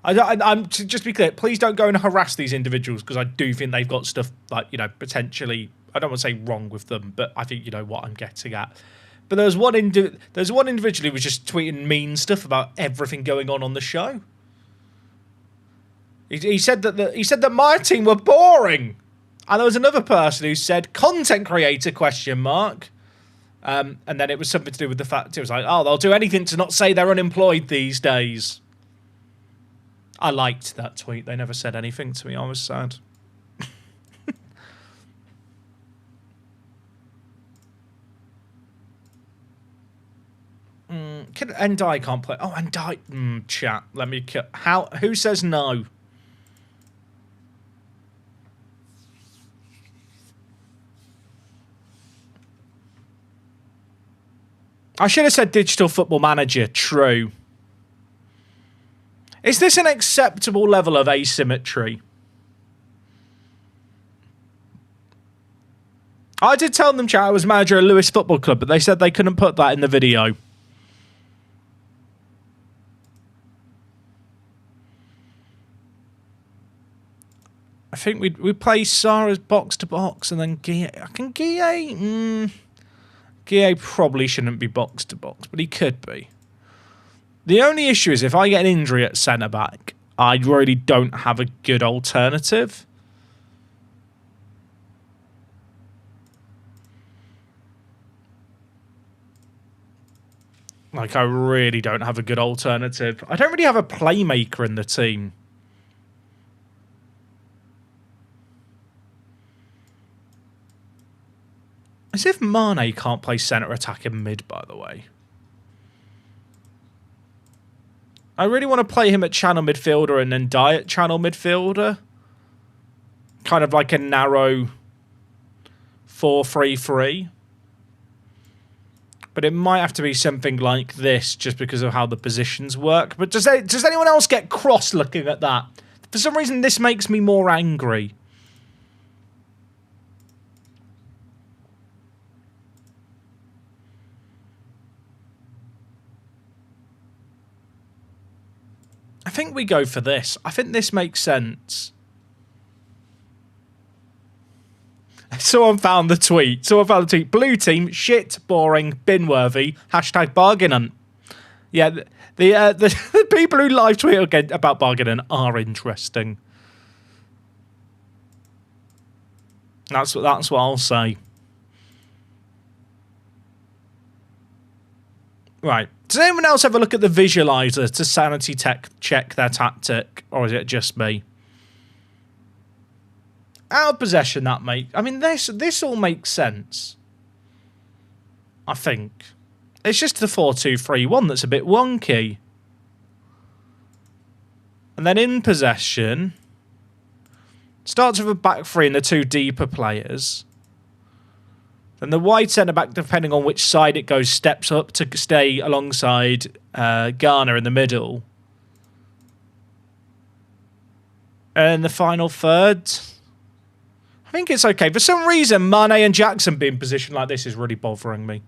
I'm just be clear, please don't go and harass these individuals, because I do think they've got stuff, like, you know, potentially, I don't want to say wrong with them, but I think you know what I'm getting at. But there's one individual who was just tweeting mean stuff about everything going on the show. He said that my team were boring, and there was another person who said content creator ? And then it was something to do with the fact it was like, oh, they'll do anything to not say they're unemployed these days. I liked that tweet. They never said anything to me. I was sad. Ndai can't play. Oh, Ndai. Chat. Let me. Who says no? I should have said Digital Football Manager. True. Is this an acceptable level of asymmetry? I did tell them, chat, I was manager of Lewis Football Club, but they said they couldn't put that in the video. I think we play Sarah's box to box, and then Guille. Guille probably shouldn't be box to box, but he could be. The only issue is if I get an injury at centre back, I really don't have a good alternative. Like, I really don't have a good alternative. I don't really have a playmaker in the team. As if Mane can't play centre attack in mid, by the way. I really want to play him at channel midfielder and then die at channel midfielder. Kind of like a narrow 4-3-3. But it might have to be something like this just because of how the positions work. But does anyone else get cross looking at that? For some reason, this makes me more angry. I think we go for this. I think this makes sense. Someone found the tweet. Blue team, shit, boring, bin-worthy, hashtag bargain hunt. Yeah, the people who live tweet again about bargain hunt are interesting. That's what I'll say. Right. Does anyone else have a look at the visualizer to sanity check their tactic? Or is it just me? Out of possession, that mate. I mean, this all makes sense. I think. It's just the 4-2-3-1 that's a bit wonky. And then in possession, starts with a back three and the two deeper players. Then the wide centre-back, depending on which side it goes, steps up to stay alongside Garner in the middle. And the final third, I think it's okay. For some reason, Mane and Jackson being positioned like this is really bothering me.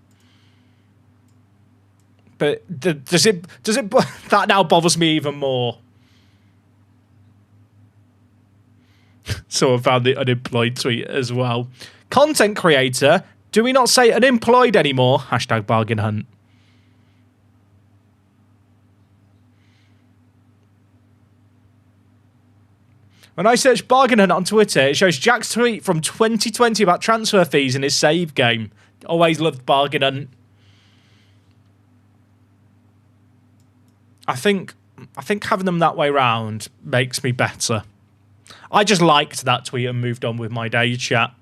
But does it that now bothers me even more. Someone found the unemployed tweet as well. Content creator, do we not say unemployed anymore? Hashtag bargain hunt. When I search bargain hunt on Twitter, it shows Jack's tweet from 2020 about transfer fees in his save game. Always loved bargain hunt. I think having them that way round makes me better. I just liked that tweet and moved on with my day, chat.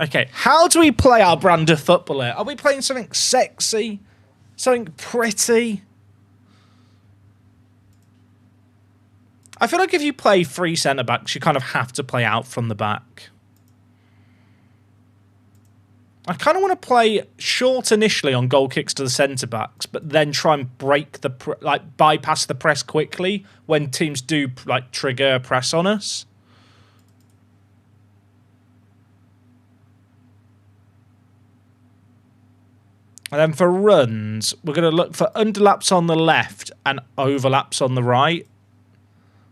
Okay, how do we play our brand of football here? Are we playing something sexy? Something pretty? I feel like if you play 3 centre-backs, you kind of have to play out from the back. I kind of want to play short initially on goal kicks to the centre-backs, but then try and break the bypass the press quickly when teams do trigger a press on us. And then for runs, we're going to look for underlaps on the left and overlaps on the right.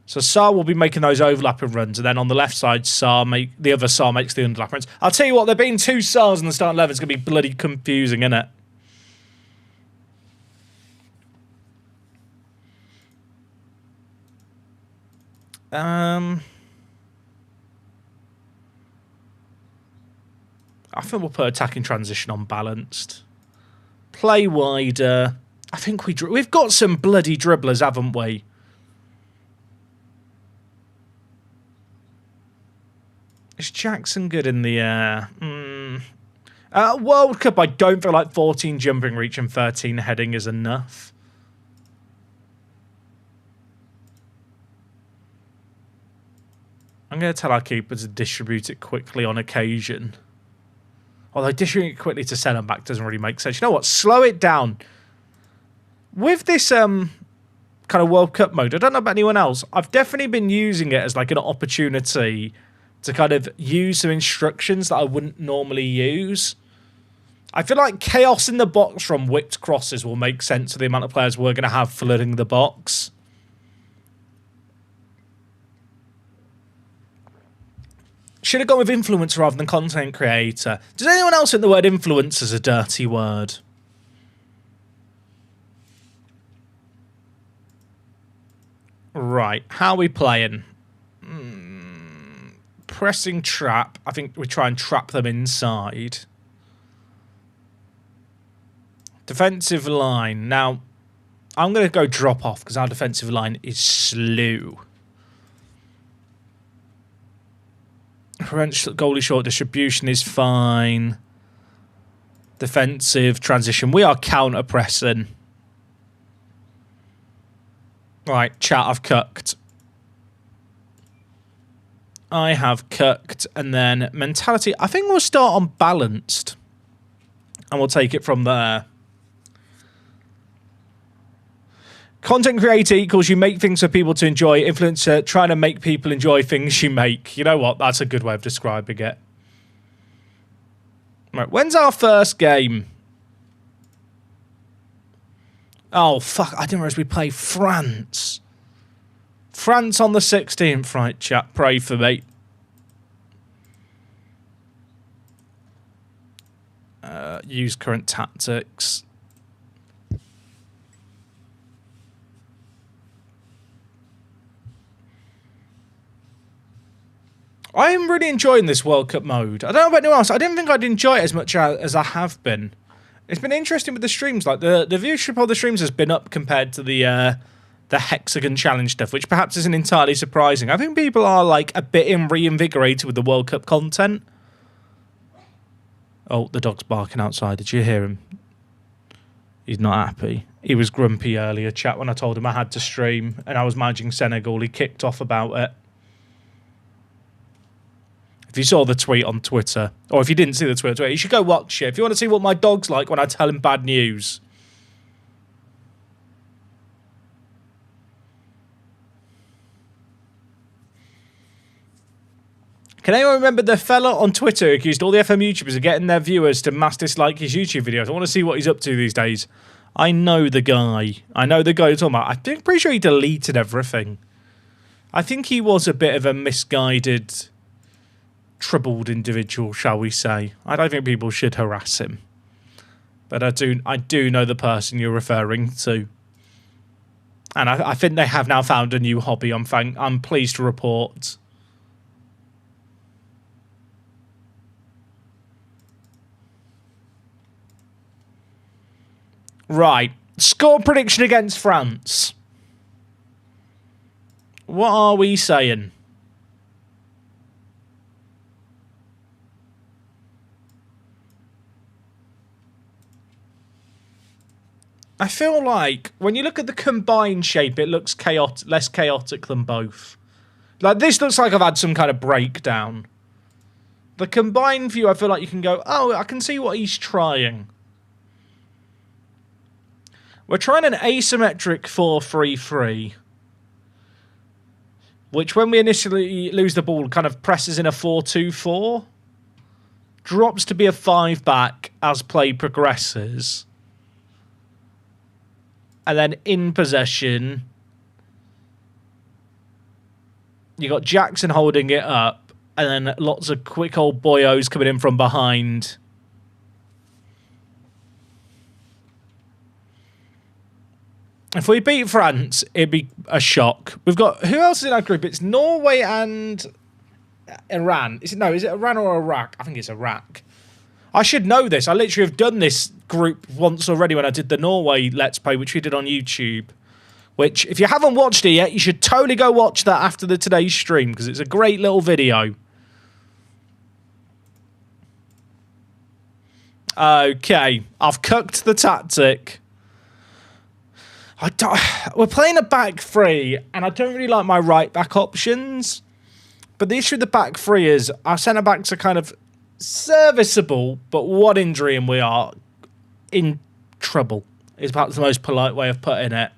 So Saar will be making those overlapping runs, and then on the left side, the other Saar makes the underlap runs. I'll tell you what, there being 2 Saars in the starting 11 is going to be bloody confusing, isn't it? I think we'll put attacking transition on balanced. Play wider. I think we've got some bloody dribblers, haven't we? Is Jackson good in the air? World Cup, I don't feel like 14 jumping reach and 13 heading is enough. I'm going to tell our keeper to distribute it quickly on occasion. Although distributing it quickly to centre-back doesn't really make sense. You know what? Slow it down. With this kind of World Cup mode, I don't know about anyone else, I've definitely been using it as like an opportunity to kind of use some instructions that I wouldn't normally use. I feel like chaos in the box from whipped crosses will make sense of the amount of players we're going to have flooding the box. Should have gone with influencer rather than content creator. Does anyone else think the word influencer is a dirty word? Right, how are we playing? Pressing trap. I think we try and trap them inside. Defensive line. Now, I'm going to go drop off because our defensive line is slow. Goalie short distribution is fine. Defensive transition. We are counter pressing. Right, chat, I've cucked. I have cooked, and then mentality. I think we'll start on balanced, and we'll take it from there. Content creator equals you make things for people to enjoy. Influencer, trying to make people enjoy things you make. You know what? That's a good way of describing it. Right, when's our first game? Oh, fuck. I didn't realize we play France. France on the 16th, right, chat? Pray for me. Use current tactics. I am really enjoying this World Cup mode. I don't know about anyone else. I didn't think I'd enjoy it as much as I have been. It's been interesting with the streams. Like the viewership of the streams has been up compared to the Hexagon Challenge stuff, which perhaps isn't entirely surprising. I think people are like a bit reinvigorated with the World Cup content. Oh, the dog's barking outside. Did you hear him? He's not happy. He was grumpy earlier, chat, when I told him I had to stream and I was managing Senegal. He kicked off about it. If you saw the tweet on Twitter, or if you didn't see the tweet, you should go watch it. If you want to see what my dog's like when I tell him bad news. Can anyone remember the fella on Twitter who accused all the FM YouTubers of getting their viewers to mass dislike his YouTube videos? I want to see what he's up to these days. I know the guy. I know the guy you're talking about. I'm pretty sure he deleted everything. I think he was a bit of a misguided, troubled individual, shall we say. I don't think people should harass him. But I do know the person you're referring to. And I think they have now found a new hobby, I'm pleased to report. Right. Score prediction against France. What are we saying? I feel like when you look at the combined shape, it looks less chaotic than both. Like, this looks like I've had some kind of breakdown. The combined view, I feel like you can go, oh, I can see what he's trying. We're trying an asymmetric 4-3-3. Which, when we initially lose the ball, kind of presses in a 4-2-4. Drops to be a 5-back as play progresses. And then in possession, you got Jackson holding it up, and then lots of quick old boyos coming in from behind. If we beat France, it'd be a shock. We've got, who else is in our group? It's Norway and Iran. Is it Iran or Iraq? I think it's Iraq. I should know this. I literally have done this group once already when I did the Norway Let's Play, which we did on YouTube. Which, if you haven't watched it yet, you should totally go watch that after today's stream, because it's a great little video. Okay, I've cooked the tactic. We're playing a back three, and I don't really like my right back options. But the issue with the back three is our centre backs are kind of serviceable, but one injury and we are in trouble, is perhaps the most polite way of putting it.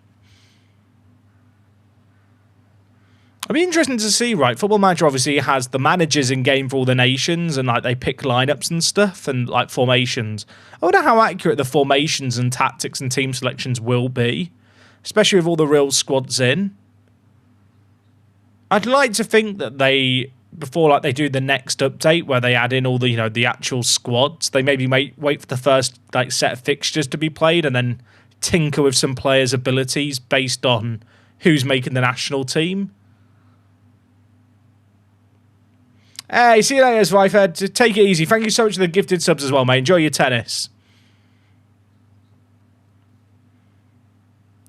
It'd be interesting to see, right? Football Manager obviously has the managers in game for all the nations, and like they pick lineups and stuff and like formations. I wonder how accurate the formations and tactics and team selections will be, especially with all the real squads in. I'd like to think that they, before like they do the next update where they add in all the, the actual squads, they maybe wait for the first like set of fixtures to be played and then tinker with some players' abilities based on who's making the national team. Hey, see you later, Zwifed. Take it easy. Thank you so much for the gifted subs as well, mate. Enjoy your tennis.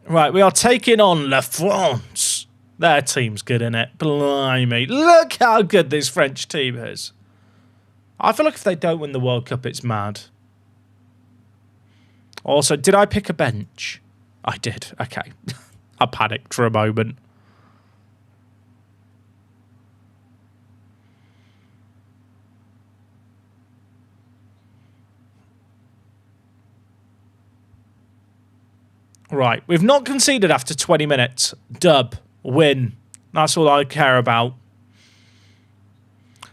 Right, we are taking on La France. Their team's good, innit? Blimey. Look how good this French team is. I feel like if they don't win the World Cup, it's mad. Also, did I pick a bench? I did. Okay. I panicked for a moment. Right, we've not conceded after 20 minutes. Dub. Win. That's all I care about.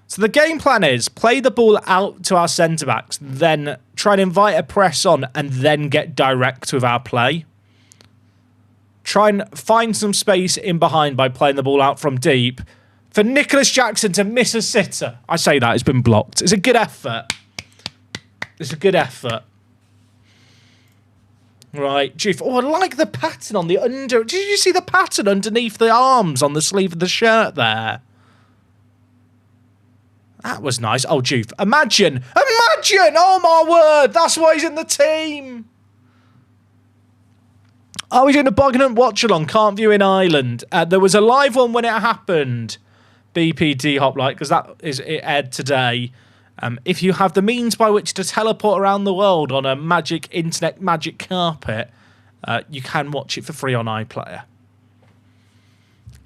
So the game plan is play the ball out to our centre-backs, then try and invite a press on, and then get direct with our play. Try and find some space in behind by playing the ball out from deep. For Nicholas Jackson to miss a sitter. I say that, it's been blocked. It's a good effort. It's a good effort. Right, Juve. Oh, I like the pattern on the under. Did you see the pattern underneath the arms on the sleeve of the shirt there? That was nice. Oh, Juve. Imagine. Oh, my word. That's why he's in the team. Oh, he's in a Bognant watch-along. Can't view in Ireland. There was a live one when it happened. BPD Hoplite, because it aired today. If you have the means by which to teleport around the world on a internet magic carpet, you can watch it for free on iPlayer.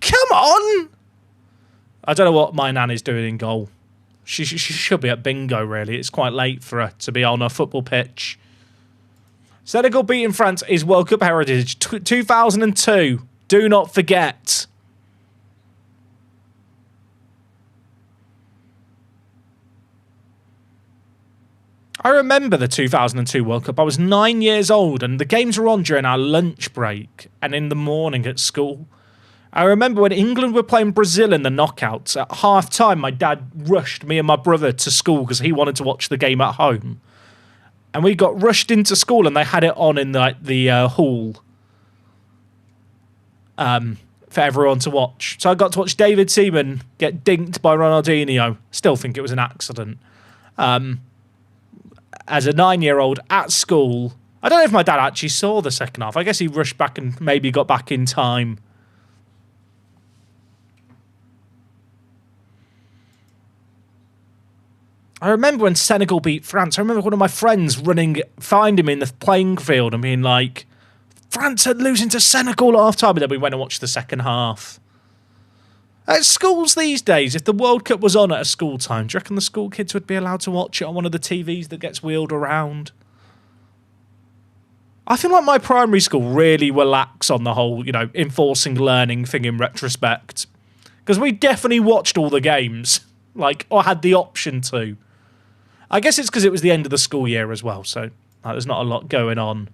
Come on! I don't know what my nan is doing in goal. She should be at bingo, really. It's quite late for her to be on a football pitch. Senegal beating France is World Cup heritage. 2002. Do not forget. I remember the 2002 World Cup. I was 9 years old and the games were on during our lunch break and in the morning at school. I remember when England were playing Brazil in the knockouts, at half-time my dad rushed me and my brother to school because he wanted to watch the game at home. And we got rushed into school and they had it on in the hall for everyone to watch. So I got to watch David Seaman get dinked by Ronaldinho. Still think it was an accident. As a 9-year-old at school I don't know if my dad actually saw the second half. I guess he rushed back and maybe got back in time. I remember when Senegal beat France. I remember one of my friends finding me in the playing field and being like, France are losing to Senegal at half time. And then we went and watched the second half. At schools these days, if the World Cup was on at a school time, do you reckon the school kids would be allowed to watch it on one of the TVs that gets wheeled around? I feel like my primary school really were lax on the whole, enforcing learning thing in retrospect. Because we definitely watched all the games, or had the option to. I guess it's because it was the end of the school year as well, so there's not a lot going on.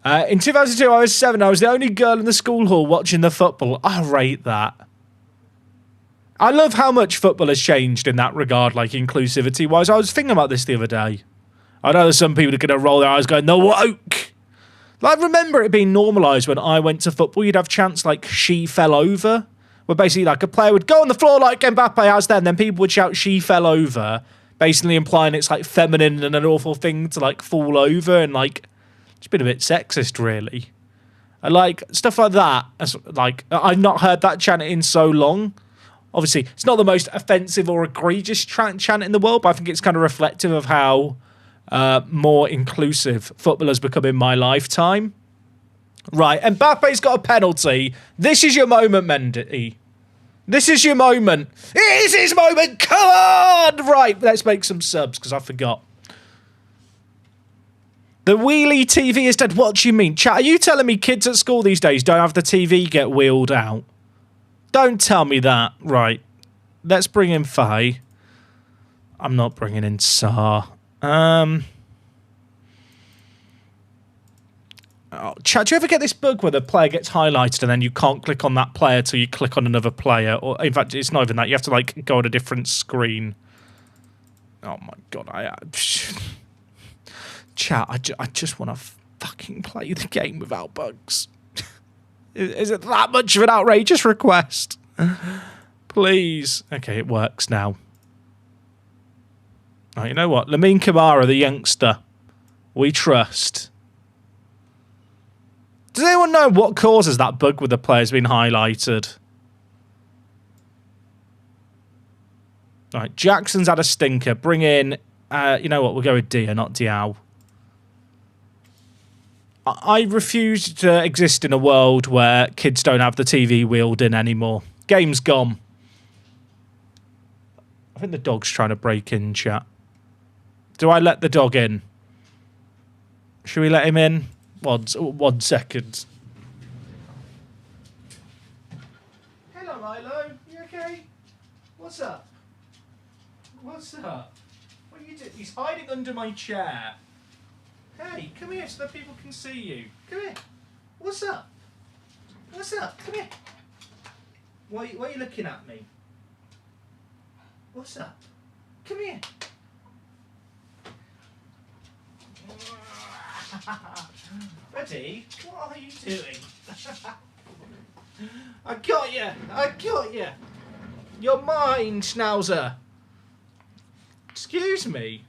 In 2002, I was 7. I was the only girl in the school hall watching the football. I rate that. I love how much football has changed in that regard, inclusivity-wise. I was thinking about this the other day. I know there's some people are going to roll their eyes going, no woke. I remember it being normalised when I went to football. You'd have chants like she fell over, where basically a player would go on the floor like Mbappe has then people would shout she fell over, basically implying it's feminine and an awful thing to fall over and it's been a bit sexist really. I like stuff like that. I've not heard that chant in so long. Obviously, it's not the most offensive or egregious chant in the world, but I think it's kind of reflective of how more inclusive football has become in my lifetime. Right, Mbappe's got a penalty. This is your moment, Mendy. This is your moment. It is his moment. Come on! Right, let's make some subs, because I forgot. The wheelie TV is dead. What do you mean? Chat, are you telling me kids at school these days don't have the TV get wheeled out? Don't tell me that. Right. Let's bring in Faye. I'm not bringing in Sar. Chat, do you ever get this bug where the player gets highlighted and then you can't click on that player till you click on another player? Or in fact, it's not even that. You have to go on a different screen. Oh my god, Chat, I just want to fucking play the game without bugs. Is it that much of an outrageous request? Please. Okay, it works now. Oh, you know what? Lamine Camara, the youngster. We trust. Does anyone know what causes that bug with the players being highlighted? Right, Jackson's had a stinker. Bring in... you know what? We'll go with Dia, not Diao. I refuse to exist in a world where kids don't have the TV wheeled in anymore. Game's gone. I think the dog's trying to break in, chat. Do I let the dog in? Should we let him in? 1 second. Hello, Milo. You okay? What's up? What's up? What are you doing? He's hiding under my chair. Hey, come here so that people can see you. Come here. What's up? What's up? Come here. Why are you looking at me? What's up? Come here. Buddy, what are you doing? I got you. I got you. You're mine, Schnauzer. Excuse me.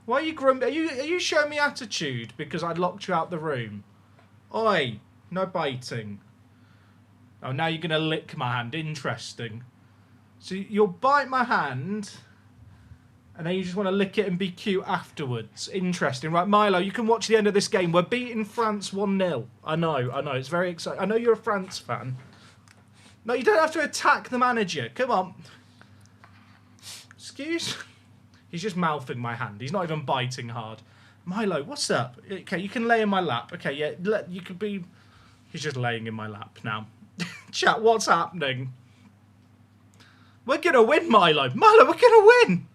Why are you grumpy? Are you showing me attitude because I locked you out the room? Oi, no biting. Oh, now you're going to lick my hand. Interesting. So you'll bite my hand, and then you just want to lick it and be cute afterwards. Interesting. Right, Milo, you can watch the end of this game. We're beating France 1-0. I know. It's very exciting. I know you're a France fan. No, you don't have to attack the manager. Come on. Excuse? He's just mouthing my hand. He's not even biting hard. Milo, what's up? Okay, you can lay in my lap. Okay, yeah, you could be... He's just laying in my lap now. Chat, what's happening? We're going to win, Milo. Milo, we're going to win.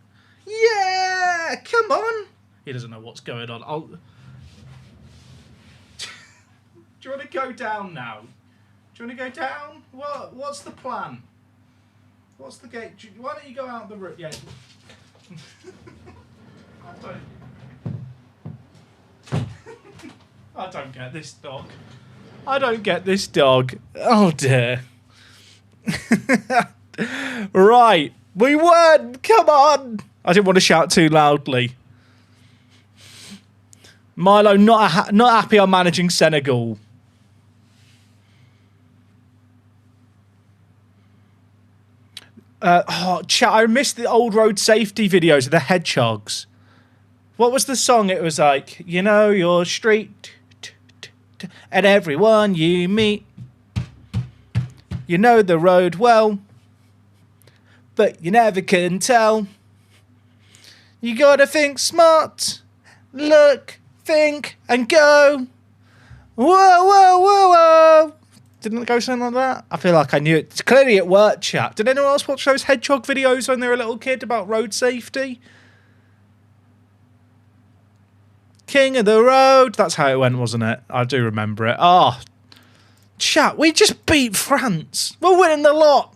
Yeah, come on. He doesn't know what's going on. Do you want to go down now? Do you want to go down? What's the plan? What's the gate? Why don't you go out the room? Yeah. I don't get this dog. I don't get this dog. Oh dear. Right. We won. Come on. I didn't want to shout too loudly. Milo, not happy I'm managing Senegal. Chat, I missed the old road safety videos of the hedgehogs. What was the song? It was like, you know your street and everyone you meet. You know the road well, but you never can tell. You gotta think smart, look, think, and go. Whoa, whoa, whoa, whoa. Didn't it go something like that? I feel like I knew it. Clearly it worked, chat. Did anyone else watch those hedgehog videos when they were a little kid about road safety? King of the road. That's how it went, wasn't it? I do remember it. Oh, chat, we just beat France. We're winning the lot.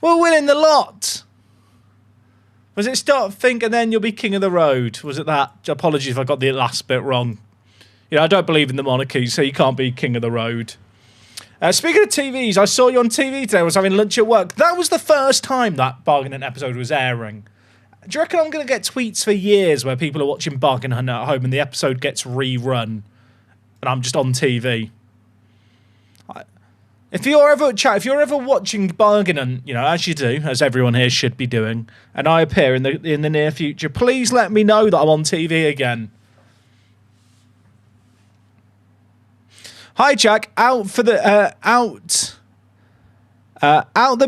We're winning the lot. Was it start, think, and then you'll be king of the road? Was it that? Apologies if I got the last bit wrong. I don't believe in the monarchy, so you can't be king of the road. Speaking of TVs, I saw you on TV today. I was having lunch at work. That was the first time that Bargain Hunt episode was airing. Do you reckon I'm going to get tweets for years where people are watching Bargain Hunt at home and the episode gets rerun and I'm just on TV? If you're ever watching Bargain Hunt, as you do, as everyone here should be doing, and I appear in the near future, please let me know that I'm on TV again. Hi, Jack. Out the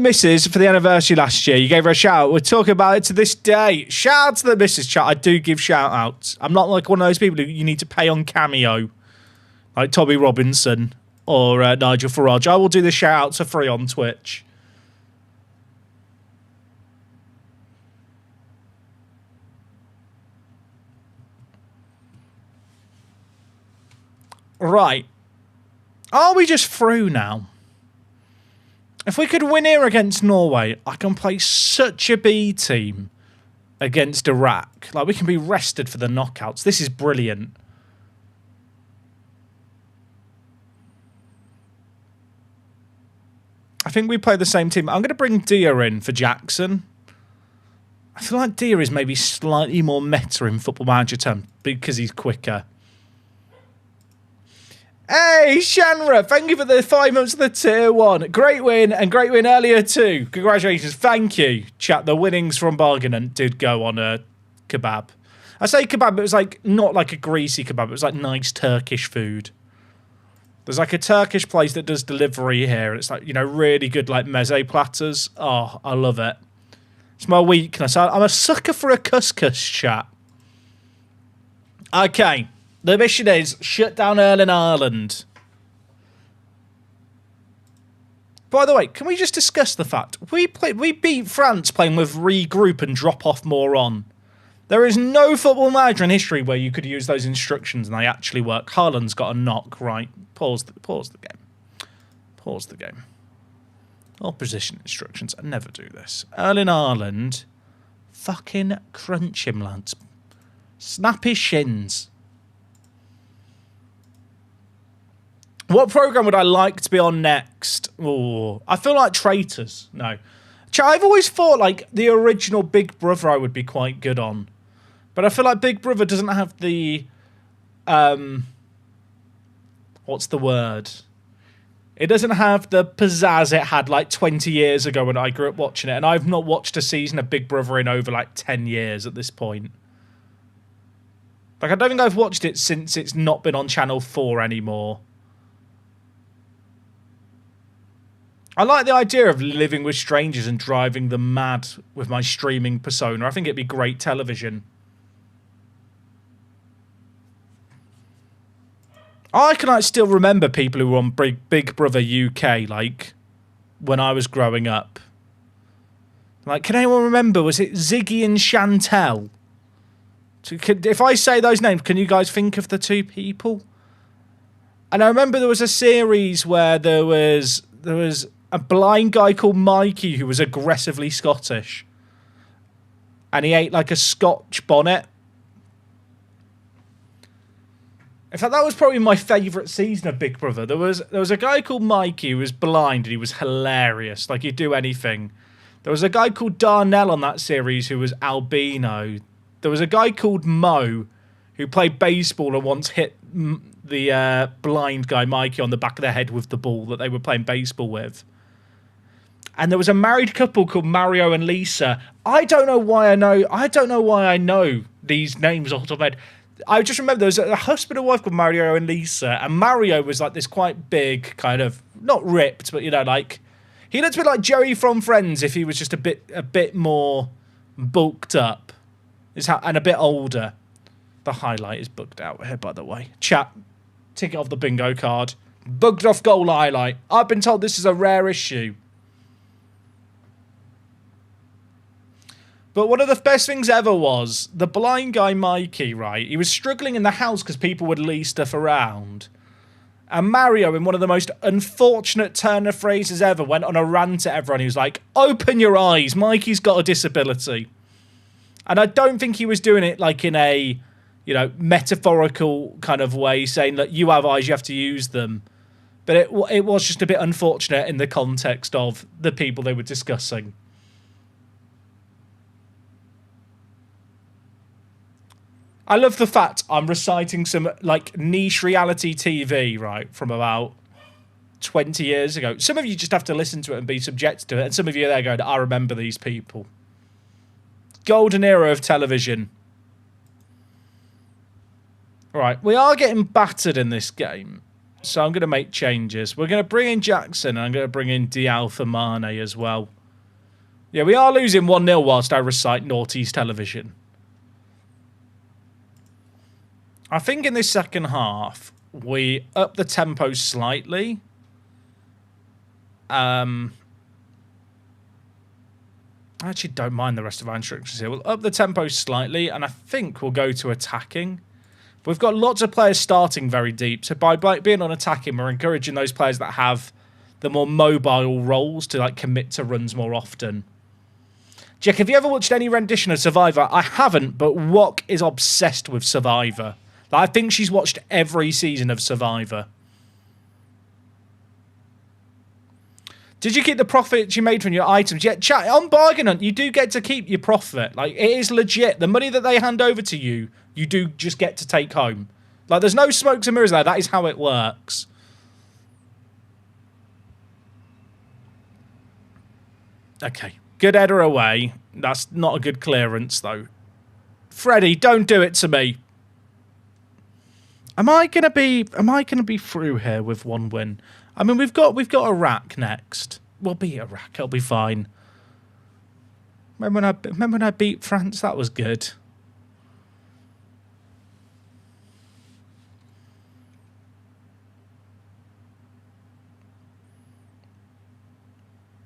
missus for the anniversary last year. You gave her a shout out. We're talking about it to this day. Shout out to the missus, chat. I do give shout outs. I'm not like one of those people who you need to pay on Cameo, like Tommy Robinson or Nigel Farage. I will do the shout outs for free on Twitch. Right. Are we just through now? If we could win here against Norway, I can play such a B team against Iraq. Like, we can be rested for the knockouts. This is brilliant. I think we play the same team. I'm going to bring Dia in for Jackson. I feel like Dia is maybe slightly more meta in Football Manager terms because he's quicker. Hey, Shanra, thank you for the 5 months of the tier 1. Great win, and great win earlier too. Congratulations, thank you. Chat, the winnings from Bargain Hunt did go on a kebab. I say kebab, it was like not like a greasy kebab, it was like nice Turkish food. There's like a Turkish place that does delivery here. It's like, really good like meze platters. Oh, I love it. It's my weakness. I'm a sucker for a couscous, chat. Okay. The mission is shut down Erling Haaland. By the way, can we just discuss the fact we beat France playing with regroup and drop off more on? There is no Football Manager in history where you could use those instructions and they actually work. Haaland's got a knock, right? Pause the game. Pause the game. All position instructions. I never do this. Erling Haaland, fucking crunch him, lads. Snap his shins. What program would I like to be on next? Oh, I feel like Traitors. No. I've always thought like the original Big Brother I would be quite good on. But I feel like Big Brother doesn't have the... what's the word? It doesn't have the pizzazz it had like 20 years ago when I grew up watching it. And I've not watched a season of Big Brother in over like 10 years at this point. Like, I don't think I've watched it since it's not been on Channel 4 anymore. I like the idea of living with strangers and driving them mad with my streaming persona. I think it'd be great television. I can still remember people who were on Big Brother UK, like, when I was growing up. Like, can anyone remember? Was it Ziggy and Chantel? If I say those names, can you guys think of the two people? And I remember there was a series where there was a blind guy called Mikey who was aggressively Scottish. And he ate like a Scotch bonnet. In fact, that was probably my favourite season of Big Brother. There was a guy called Mikey who was blind and he was hilarious. Like, he'd do anything. There was a guy called Darnell on that series who was albino. There was a guy called Mo who played baseball and once hit the blind guy Mikey on the back of the head with the ball that they were playing baseball with. And there was a married couple called Mario and Lisa. I don't know why I know these names off the top of my head. I just remember there was a husband and wife called Mario and Lisa, and Mario was like this quite big, kind of not ripped, but like he looked a bit like Jerry from Friends if he was just a bit more bulked up, and a bit older. The highlight is bugged out here, by the way. Chat, tick it off the bingo card. Bugged off goal highlight. I've been told this is a rare issue. But one of the best things ever was the blind guy Mikey, right? He was struggling in the house because people would leave stuff around. And Mario, in one of the most unfortunate turn of phrases ever, went on a rant at everyone. He was like, open your eyes, Mikey's got a disability. And I don't think he was doing it like in a, metaphorical kind of way, saying that you have eyes, you have to use them. But it was just a bit unfortunate in the context of the people they were discussing. I love the fact I'm reciting some like niche reality TV, right, from about 20 years ago. Some of you just have to listen to it and be subjected to it, and some of you are there going, I remember these people. Golden era of television. Right, we are getting battered in this game, so I'm going to make changes. We're going to bring in Jackson, and I'm going to bring in Dialpha Mane as well. Yeah, we are losing 1-0 whilst I recite Naughty's television. I think in this second half, we up the tempo slightly. I actually don't mind the rest of our instructions here. We'll up the tempo slightly, and I think we'll go to attacking. We've got lots of players starting very deep, so by being on attacking, we're encouraging those players that have the more mobile roles to like commit to runs more often. Jack, have you ever watched any rendition of Survivor? I haven't, but Wok is obsessed with Survivor. I think she's watched every season of Survivor. Did you keep the profits you made from your items? Yeah, chat, on Bargain Hunt, you do get to keep your profit. Like, it is legit. The money that they hand over to you, you do just get to take home. Like, there's no smokes and mirrors there. That is how it works. Okay. Good header away. That's not a good clearance, though. Freddie, don't do it to me. Am I gonna be through here with one win? I mean, we've got Iraq next. We'll beat Iraq. It'll be fine. Remember when I beat France? That was good.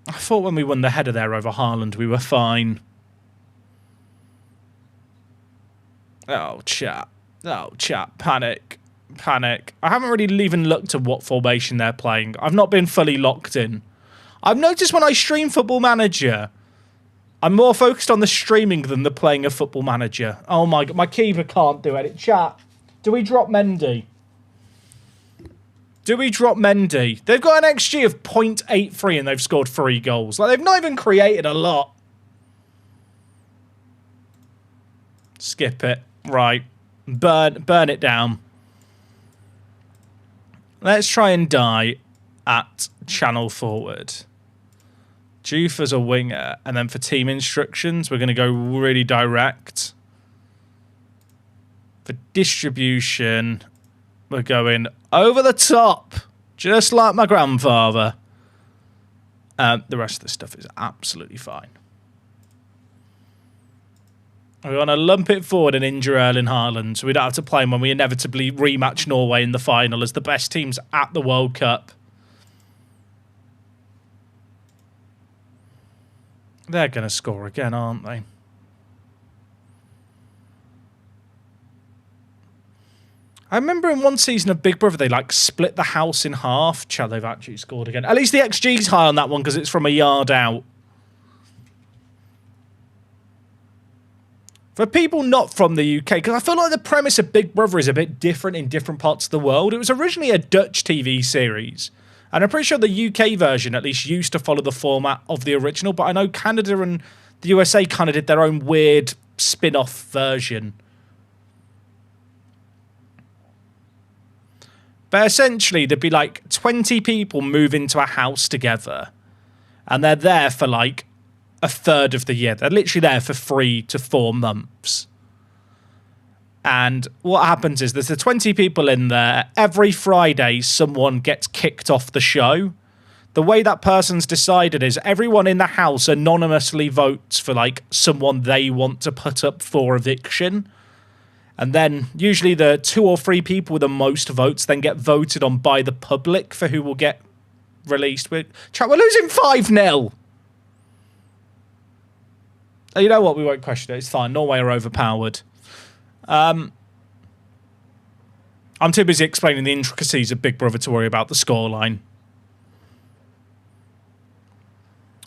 I thought when we won the header there over Haaland, we were fine. Oh, chat. Oh, chat. Panic. Panic. I haven't really even looked at what formation they're playing. I've not been fully locked in. I've noticed when I stream Football Manager, I'm more focused on the streaming than the playing of Football Manager. Oh my God, my keeper can't do it. Chat, do we drop Mendy? Do we drop Mendy? They've got an XG of 0.83 and they've scored 3 goals. Like, they've not even created a lot. Skip it. Right. Burn it down. Let's try and die at channel forward. Juve as a winger. And then for team instructions, we're going to go really direct. For distribution, we're going over the top. Just like my grandfather. The rest of the stuff is absolutely fine. We're going to lump it forward and injure Erling Haaland, so we don't have to play him when we inevitably rematch Norway in the final as the best teams at the World Cup. They're going to score again, aren't they? I remember in one season of Big Brother, they like split the house in half. Chad, they've actually scored again. At least the XG's high on that one because it's from a yard out. For people not from the UK, because I feel like the premise of Big Brother is a bit different in different parts of the world. It was originally a Dutch TV series. And I'm pretty sure the UK version at least used to follow the format of the original. But I know Canada and the USA kind of did their own weird spin-off version. But essentially, there'd be like 20 people move into a house together. And they're there for like a third of the year. They're literally there for 3 to 4 months. And what happens is there's the 20 people in there. Every Friday, someone gets kicked off the show. The way that person's decided is everyone in the house anonymously votes for like someone they want to put up for eviction. And then usually the 2 or 3 people with the most votes then get voted on by the public for who will get released. We're losing 5-0. You know what? We won't question it. It's fine. Norway are overpowered. I'm too busy explaining the intricacies of Big Brother to worry about the scoreline.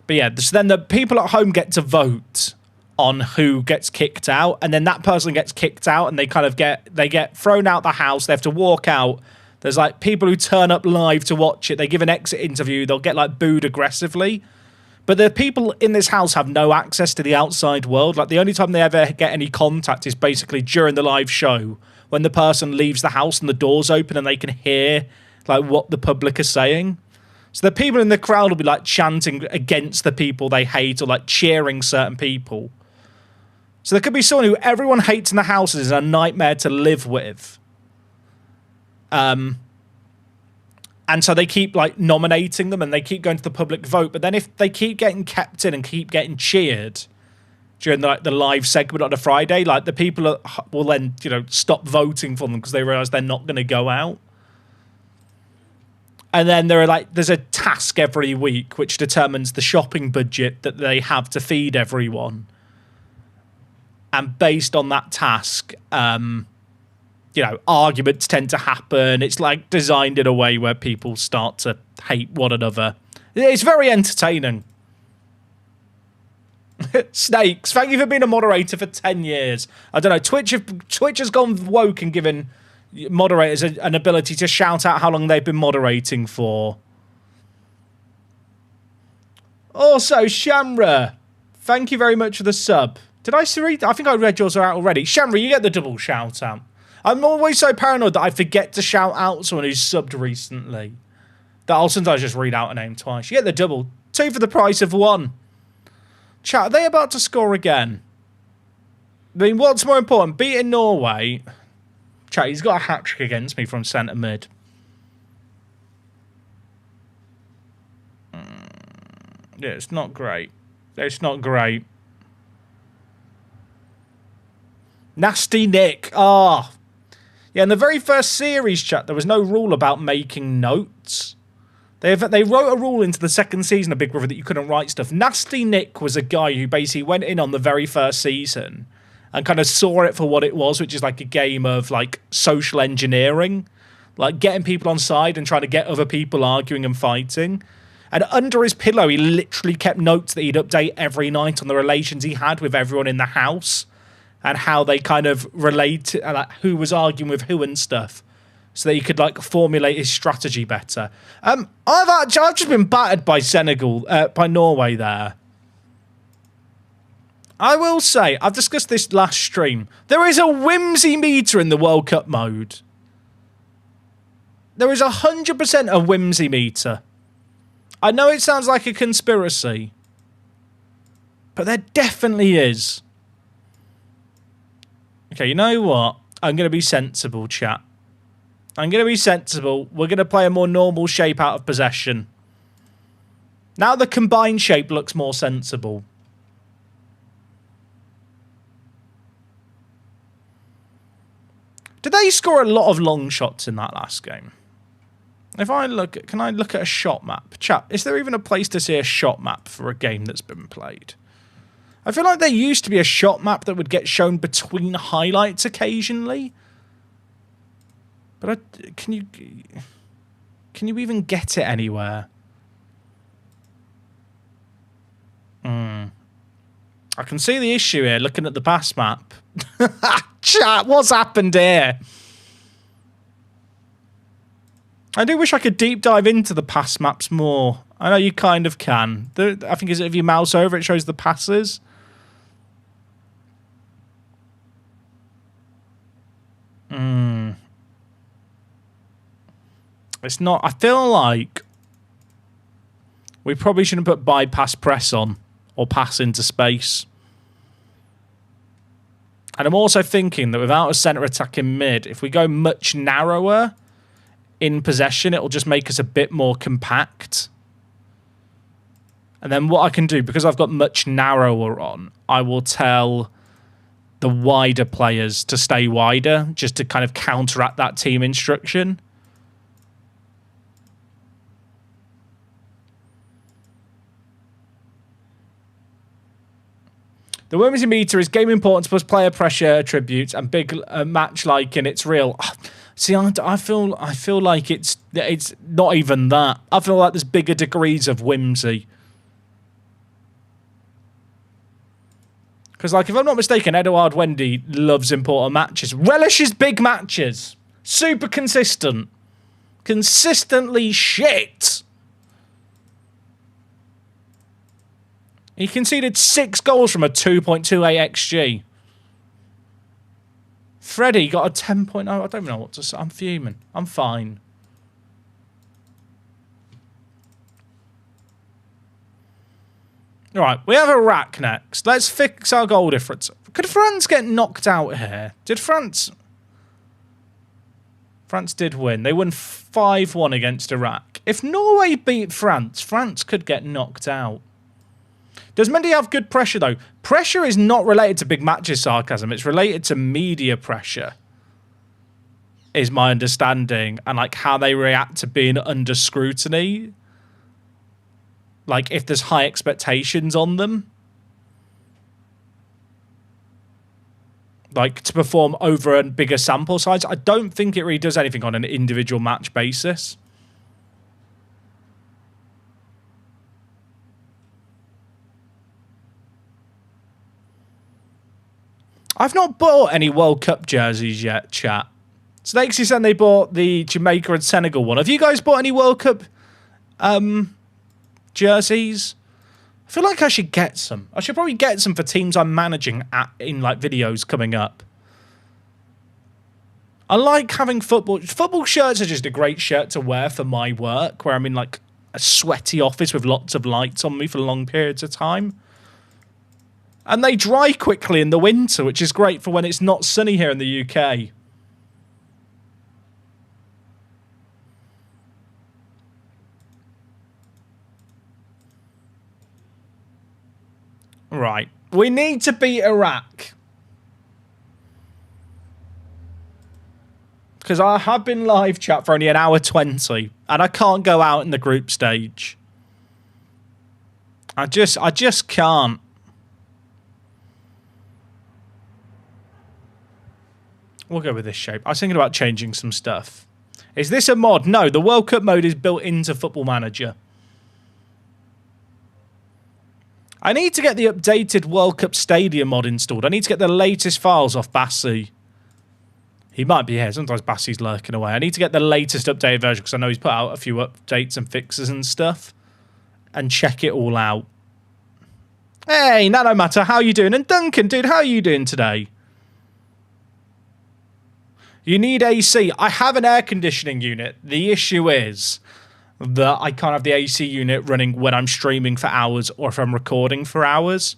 But yeah, so then the people at home get to vote on who gets kicked out, and then that person gets kicked out, and they get thrown out the house. They have to walk out. There's like people who turn up live to watch it. They give an exit interview. They'll get like booed aggressively. But the people in this house have no access to the outside world. Like the only time they ever get any contact is basically during the live show when the person leaves the house and the doors open and they can hear like what the public are saying. So the people in the crowd will be like chanting against the people they hate or like cheering certain people. So there could be someone who everyone hates in the house and is a nightmare to live with. And so they keep like nominating them and they keep going to the public vote. But then if they keep getting kept in and keep getting cheered during the live segment on a Friday, like the people will then, stop voting for them because they realize they're not going to go out. And then there's a task every week which determines the shopping budget that they have to feed everyone. And based on that task, arguments tend to happen. It's like designed in a way where people start to hate one another. It's very entertaining. Snakes, thank you for being a moderator for 10 years. I don't know, Twitch has gone woke and given moderators an ability to shout out how long they've been moderating for. Also, Shamra, thank you very much for the sub. Did I read? I think I read yours out already. Shamra, you get the double shout out. I'm always so paranoid that I forget to shout out someone who's subbed recently. That I'll sometimes just read out a name twice. You get the double. 2 for the price of 1. Chat, are they about to score again? I mean, what's more important? Beating Norway. Chat, he's got a hat-trick against me from centre mid. Yeah, it's not great. It's not great. Nasty Nick. Ah. Yeah, in the very first series, chat, there was no rule about making notes. They wrote a rule into the second season of Big Brother that you couldn't write stuff. Nasty Nick was a guy who basically went in on the very first season and kind of saw it for what it was, which is like a game of like social engineering, like getting people on side and trying to get other people arguing and fighting. And under his pillow, he literally kept notes that he'd update every night on the relations he had with everyone in the house and how they kind of relate to like, who was arguing with who and stuff, so that he could like formulate his strategy better. I've just been battered by Senegal, by Norway there. I will say, I've discussed this last stream. There is a whimsy meter in the World Cup mode. There is 100% a whimsy meter. I know it sounds like a conspiracy, but there definitely is. Okay, you know what? I'm going to be sensible, chat. I'm going to be sensible. We're going to play a more normal shape out of possession. Now the combined shape looks more sensible. Did they score a lot of long shots in that last game? If I look at, can I look at a shot map? Chat, is there even a place to see a shot map for a game that's been played? I feel like there used to be a shot map that would get shown between highlights occasionally. But can you even get it anywhere? I I can see the issue here looking at the pass map. Chat, what's happened here? I do wish I could deep dive into the pass maps more. I know you kind of can. I think is it if you mouse over it shows the passes. It's not. I feel like we probably shouldn't put bypass press on or pass into space. And I'm also thinking that without a centre attack in mid, if we go much narrower in possession, it'll just make us a bit more compact. And then what I can do, because I've got much narrower on, I will tell the wider players to stay wider, just to kind of counteract that team instruction. The Wormsy meter is game importance plus player pressure attributes and big match like, and it's real. See, I feel like it's not even that. I feel like there's bigger degrees of whimsy. Because, like, if I'm not mistaken, Edouard Wendy loves important matches. Relishes big matches. Super consistent. Consistently shit. He conceded 6 goals from a 2.28 XG. Freddie got a 10.0. I don't know what to say. I'm fuming. I'm fine. All right, we have Iraq next. Let's fix our goal difference. Could France get knocked out here? Did France... France did win. They won 5-1 against Iraq. If Norway beat France, France could get knocked out. Does Mendy have good pressure, though? Pressure is not related to big matches, sarcasm. It's related to media pressure, is my understanding, and like how they react to being under scrutiny. Like if there's high expectations on them. Like to perform over a bigger sample size. I don't think it really does anything on an individual match basis. I've not bought any World Cup jerseys yet, chat. Snakesy said they bought the Jamaica and Senegal one. Have you guys bought any World Cup jerseys? I feel like I should get some. I should probably get some for teams I'm managing in like videos coming up. I like having football. Football shirts are just a great shirt to wear for my work, where I'm in like a sweaty office with lots of lights on me for long periods of time. And they dry quickly in the winter, which is great for when it's not sunny here in the UK. Right. We need to beat Iraq. Because I have been live chat for only an hour 20, and I can't go out in the group stage. I just can't. We'll go with this shape. I was thinking about changing some stuff. Is this a mod? No, the World Cup mode is built into Football Manager. I need to get the updated World Cup Stadium mod installed. I need to get the latest files off Bassi. He might be here. Sometimes Bassi's lurking away. I need to get the latest updated version because I know he's put out a few updates and fixes and stuff. And check it all out. Hey, no matter how you doing? And Duncan, dude, how are you doing today? You need AC. I have an air conditioning unit. The issue is that I can't have the AC unit running when I'm streaming for hours or if I'm recording for hours.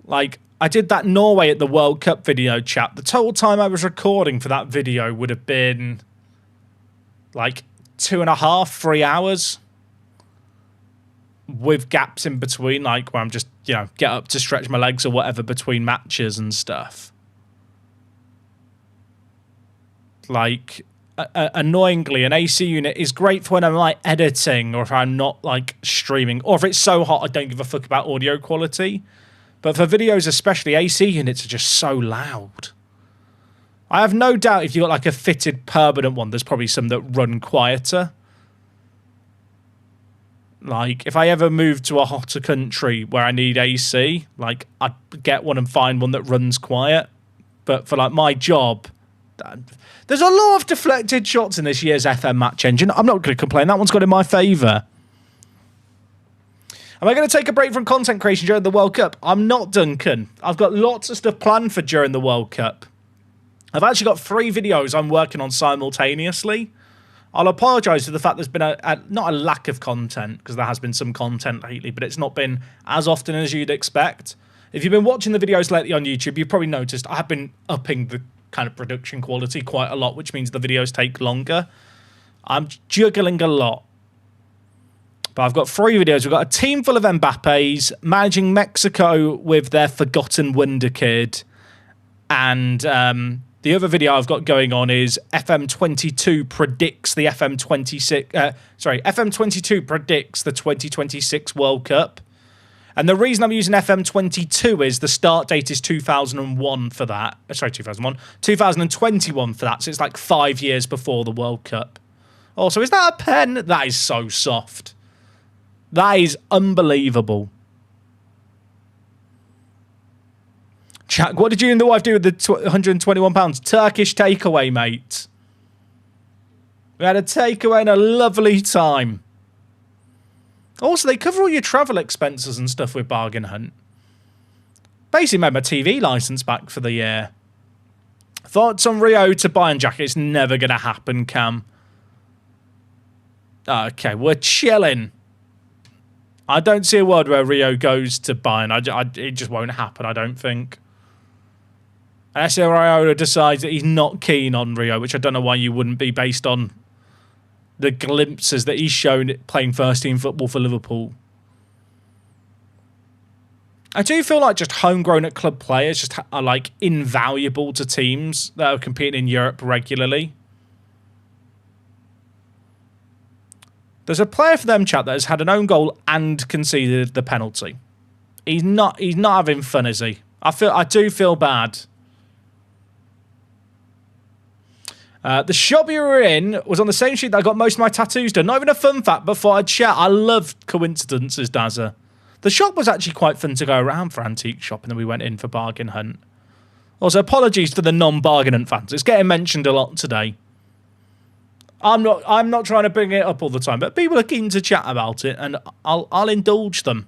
Like, I did that Norway at the World Cup video chat. The total time I was recording for that video would have been like 2.5, 3 hours. With gaps in between, like where I'm just, you know, get up to stretch my legs or whatever between matches and stuff. Like, annoyingly, an AC unit is great for when I'm like editing or if I'm not like streaming or if it's so hot I don't give a fuck about audio quality. But for videos especially, AC units are just so loud. I have no doubt if you've got like a fitted permanent one, there's probably some that run quieter. Like, if I ever move to a hotter country where I need AC, like, I'd get one and find one that runs quiet. But for, like, my job, there's a lot of deflected shots in this year's FM match engine. I'm not going to complain. That one's got in my favour. Am I going to take a break from content creation during the World Cup? I'm not, Duncan. I've got lots of stuff planned for during the World Cup. I've actually got 3 videos I'm working on simultaneously. I'll apologise for the fact there's been not a lack of content, because there has been some content lately, but it's not been as often as you'd expect. If you've been watching the videos lately on YouTube, you've probably noticed I have been upping the kind of production quality quite a lot, which means the videos take longer. I'm juggling a lot. But I've got 3 videos. We've got a team full of Mbappes, managing Mexico with their forgotten wonder kid, and the other video I've got going on is FM22 predicts the FM22 predicts the 2026 World Cup. And the reason I'm using FM22 is the start date is 2001 for that. Sorry, 2021 for that. So it's like 5 years before the World Cup. Also, is that a pen? That is so soft. That is unbelievable. Jack, what did you and the wife do with the £121? Turkish takeaway, mate. We had a takeaway and a lovely time. Also, they cover all your travel expenses and stuff with Bargain Hunt. Basically made my TV licence back for the year. Thoughts on Rio to Bayern, Jack? It's never going to happen, Cam. Okay, we're chilling. I don't see a world where Rio goes to Bayern. It just won't happen, I don't think. Unless Iraola decides that he's not keen on Rio, which I don't know why you wouldn't be based on the glimpses that he's shown playing first-team football for Liverpool. I do feel like just homegrown at club players just are like invaluable to teams that are competing in Europe regularly. There's a player for them, chat, that has had an own goal and conceded the penalty. He's not having fun, is he? I do feel bad. The shop you were in was on the same street that I got most of my tattoos done. Not even a fun fact, but thought I'd chat. I love coincidences, Dazza. The shop was actually quite fun to go around for antique shopping, and then we went in for Bargain Hunt. Also, apologies to the non-Bargain Hunt fans. It's getting mentioned a lot today. I'm not trying to bring it up all the time, but people are keen to chat about it, and I'll indulge them.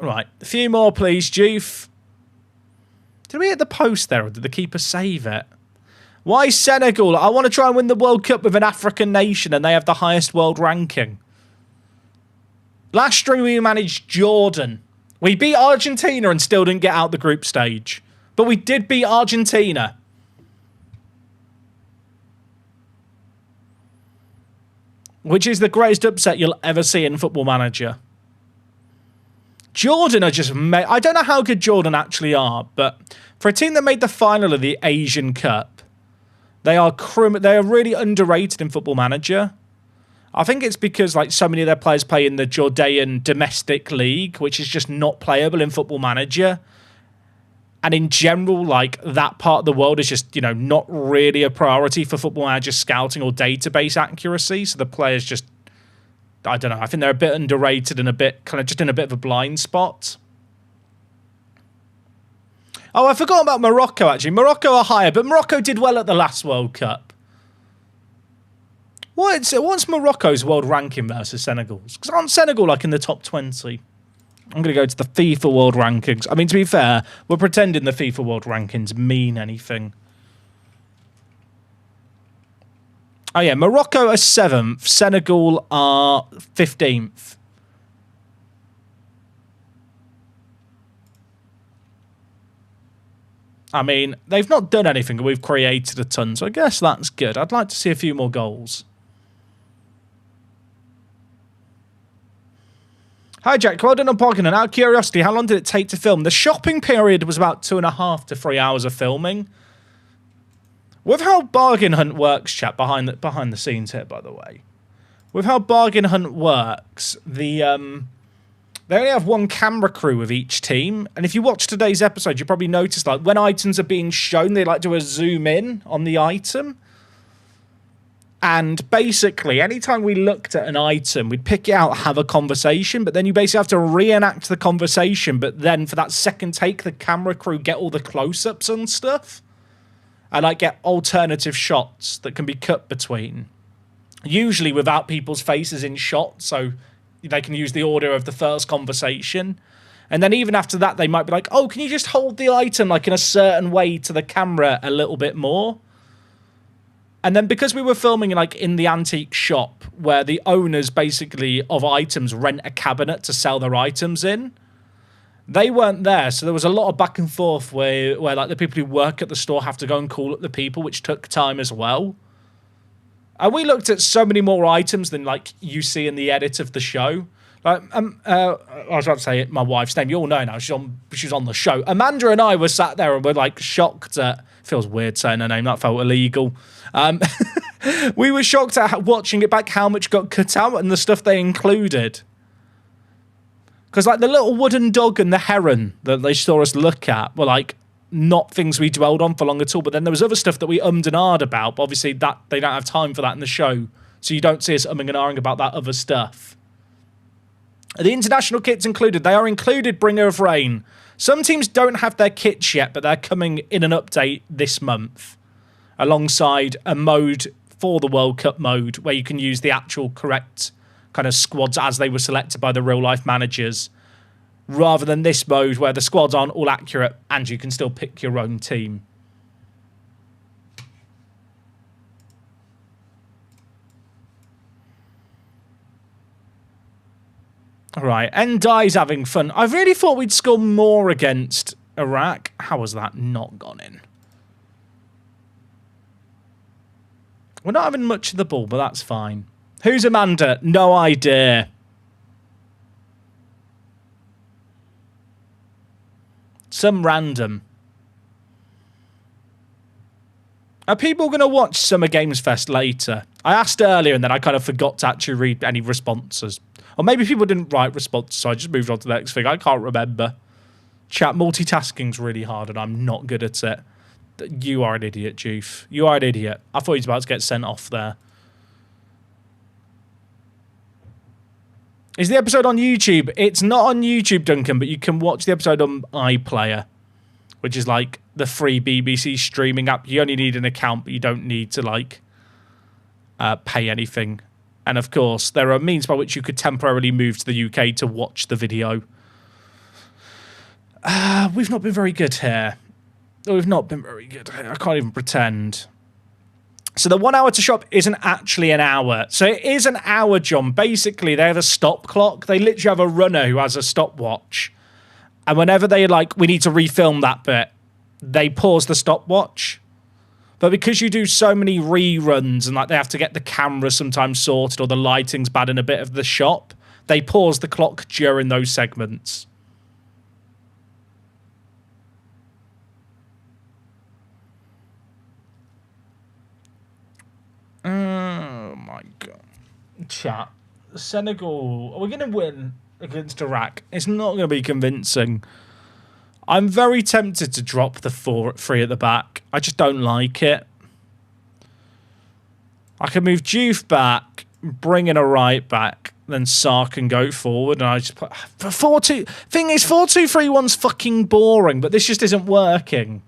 Right, a few more, please, Juve. Did we hit the post there, or did the keeper save it? Why Senegal? I want to try and win the World Cup with an African nation, and they have the highest world ranking. Last stream we managed Jordan. We beat Argentina and still didn't get out the group stage. But we did beat Argentina. Which is the greatest upset you'll ever see in Football Manager. Jordan are just... I don't know how good Jordan actually are, but for a team that made the final of the Asian Cup, they are really underrated in Football Manager. I think it's because like so many of their players play in the Jordanian domestic league, which is just not playable in Football Manager. And in general, like that part of the world is just, not really a priority for Football Manager scouting or database accuracy. So the players just, I don't know, I think they're a bit underrated and a bit kind of just in a bit of a blind spot. Oh, I forgot about Morocco, actually. Morocco are higher, but Morocco did well at the last World Cup. What's Morocco's world ranking versus Senegal's? Because aren't Senegal like in the top 20? I'm going to go to the FIFA World Rankings. I mean, to be fair, we're pretending the FIFA World Rankings mean anything. Oh, yeah, Morocco are 7th. Senegal are 15th. I mean, they've not done anything, and we've created a ton, so I guess that's good. I'd like to see a few more goals. Hi, Jack. Well done on Bargain Hunt. Out of curiosity, how long did it take to film? The shopping period was about 2.5 to 3 hours of filming. With how Bargain Hunt works, chat, behind the scenes here, by the way. With how Bargain Hunt works, they only have one camera crew with each team. And if you watch today's episode, you probably noticed, like, when items are being shown, they like do a zoom in on the item. And basically, anytime we looked at an item, we'd pick it out, have a conversation, but then you basically have to reenact the conversation. But then for that second take, the camera crew get all the close-ups and stuff. And like get alternative shots that can be cut between. Usually without people's faces in shot, so they can use the order of the first conversation. And then even after that, they might be like, oh, can you just hold the item like in a certain way to the camera a little bit more? And then because we were filming like in the antique shop where the owners basically of items rent a cabinet to sell their items in, they weren't there. So there was a lot of back and forth where like the people who work at the store have to go and call up the people, which took time as well. And we looked at so many more items than like you see in the edit of the show. Like, I was about to say my wife's name. You all know now. She's on the show. Amanda and I were sat there and were like shocked at. Feels weird saying her name. That felt illegal. We were shocked at watching it back how much got cut out and the stuff they included. Because like the little wooden dog and the heron that they saw us look at were like not things we dwelled on for long at all. But then there was other stuff that we ummed and ahed about. But obviously that they don't have time for that in the show, so you don't see us umming and ahhing about that other stuff. The international kits included. They are included Bringer of Rain. Some teams don't have their kits yet, but they're coming in an update this month alongside a mode for the World Cup mode where you can use the actual correct kind of squads as they were selected by the real-life managers rather than this mode where the squads aren't all accurate and you can still pick your own team. Right, Ndai's having fun. I really thought we'd score more against Iraq. How has that not gone in? We're not having much of the ball, but that's fine. Who's Amanda? No idea. Some random. Are people going to watch Summer Games Fest later? I asked earlier and then I kind of forgot to actually read any responses. Or maybe people didn't write responses, so I just moved on to the next thing. I can't remember. Chat, multitasking's really hard and I'm not good at it. You are an idiot, Chief. You are an idiot. I thought he was about to get sent off there. Is the episode on YouTube? It's not on YouTube, Duncan, but you can watch the episode on iPlayer, which is like the free BBC streaming app. You only need an account, but you don't need to like pay anything. And of course, there are means by which you could temporarily move to the UK to watch the video. We've not been very good here. We've not been very good here. I can't even pretend. So the 1 hour to shop isn't actually an hour. So it is an hour, John. Basically, they have a stop clock. They literally have a runner who has a stopwatch. And whenever they like, we need to refilm that bit, they pause the stopwatch. But because you do so many reruns and like they have to get the camera sometimes sorted or the lighting's bad in a bit of the shop, they pause the clock during those segments. Oh my god. Chat. Senegal, are we going to win against Iraq? It's not going to be convincing. I'm very tempted to drop the 4-3 at the back. I just don't like it. I can move Juve back, bring in a right back, then Sarr can go forward, and I just put 4-2. Thing is, 4-2-3-1's fucking boring, but this just isn't working.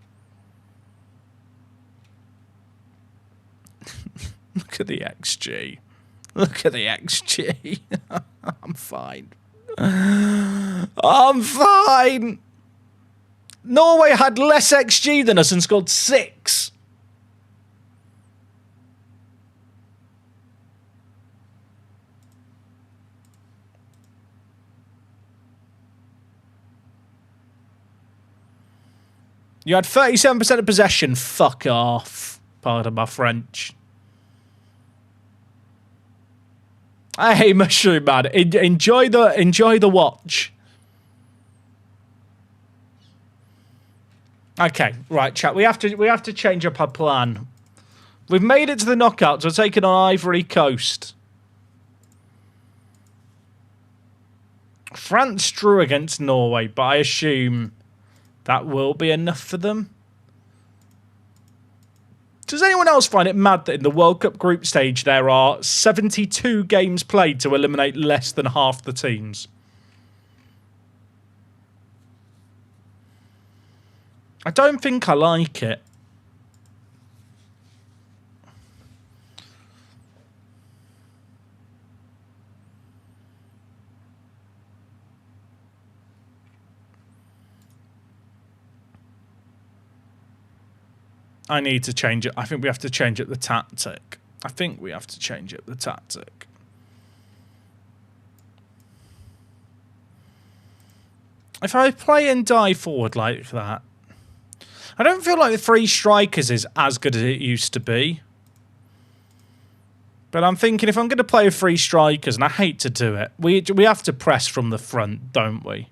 Look at the XG. Look at the XG. I'm fine. I'm fine. Norway had less XG than us and scored 6. You had 37% of possession. Fuck off. Pardon my French. Hey, Mushroom Man. Enjoy the watch. Okay, right, chat. We have to change up our plan. We've made it to the knockouts. We're taking on Ivory Coast. France drew against Norway, but I assume that will be enough for them. Does anyone else find it mad that in the World Cup group stage there are 72 games played to eliminate less than half the teams? I don't think I like it. I need to change it. I think we have to change up the tactic. If I play and die forward like that, I don't feel like the 3 strikers is as good as it used to be. But I'm thinking if I'm going to play with 3 strikers, and I hate to do it, we have to press from the front, don't we?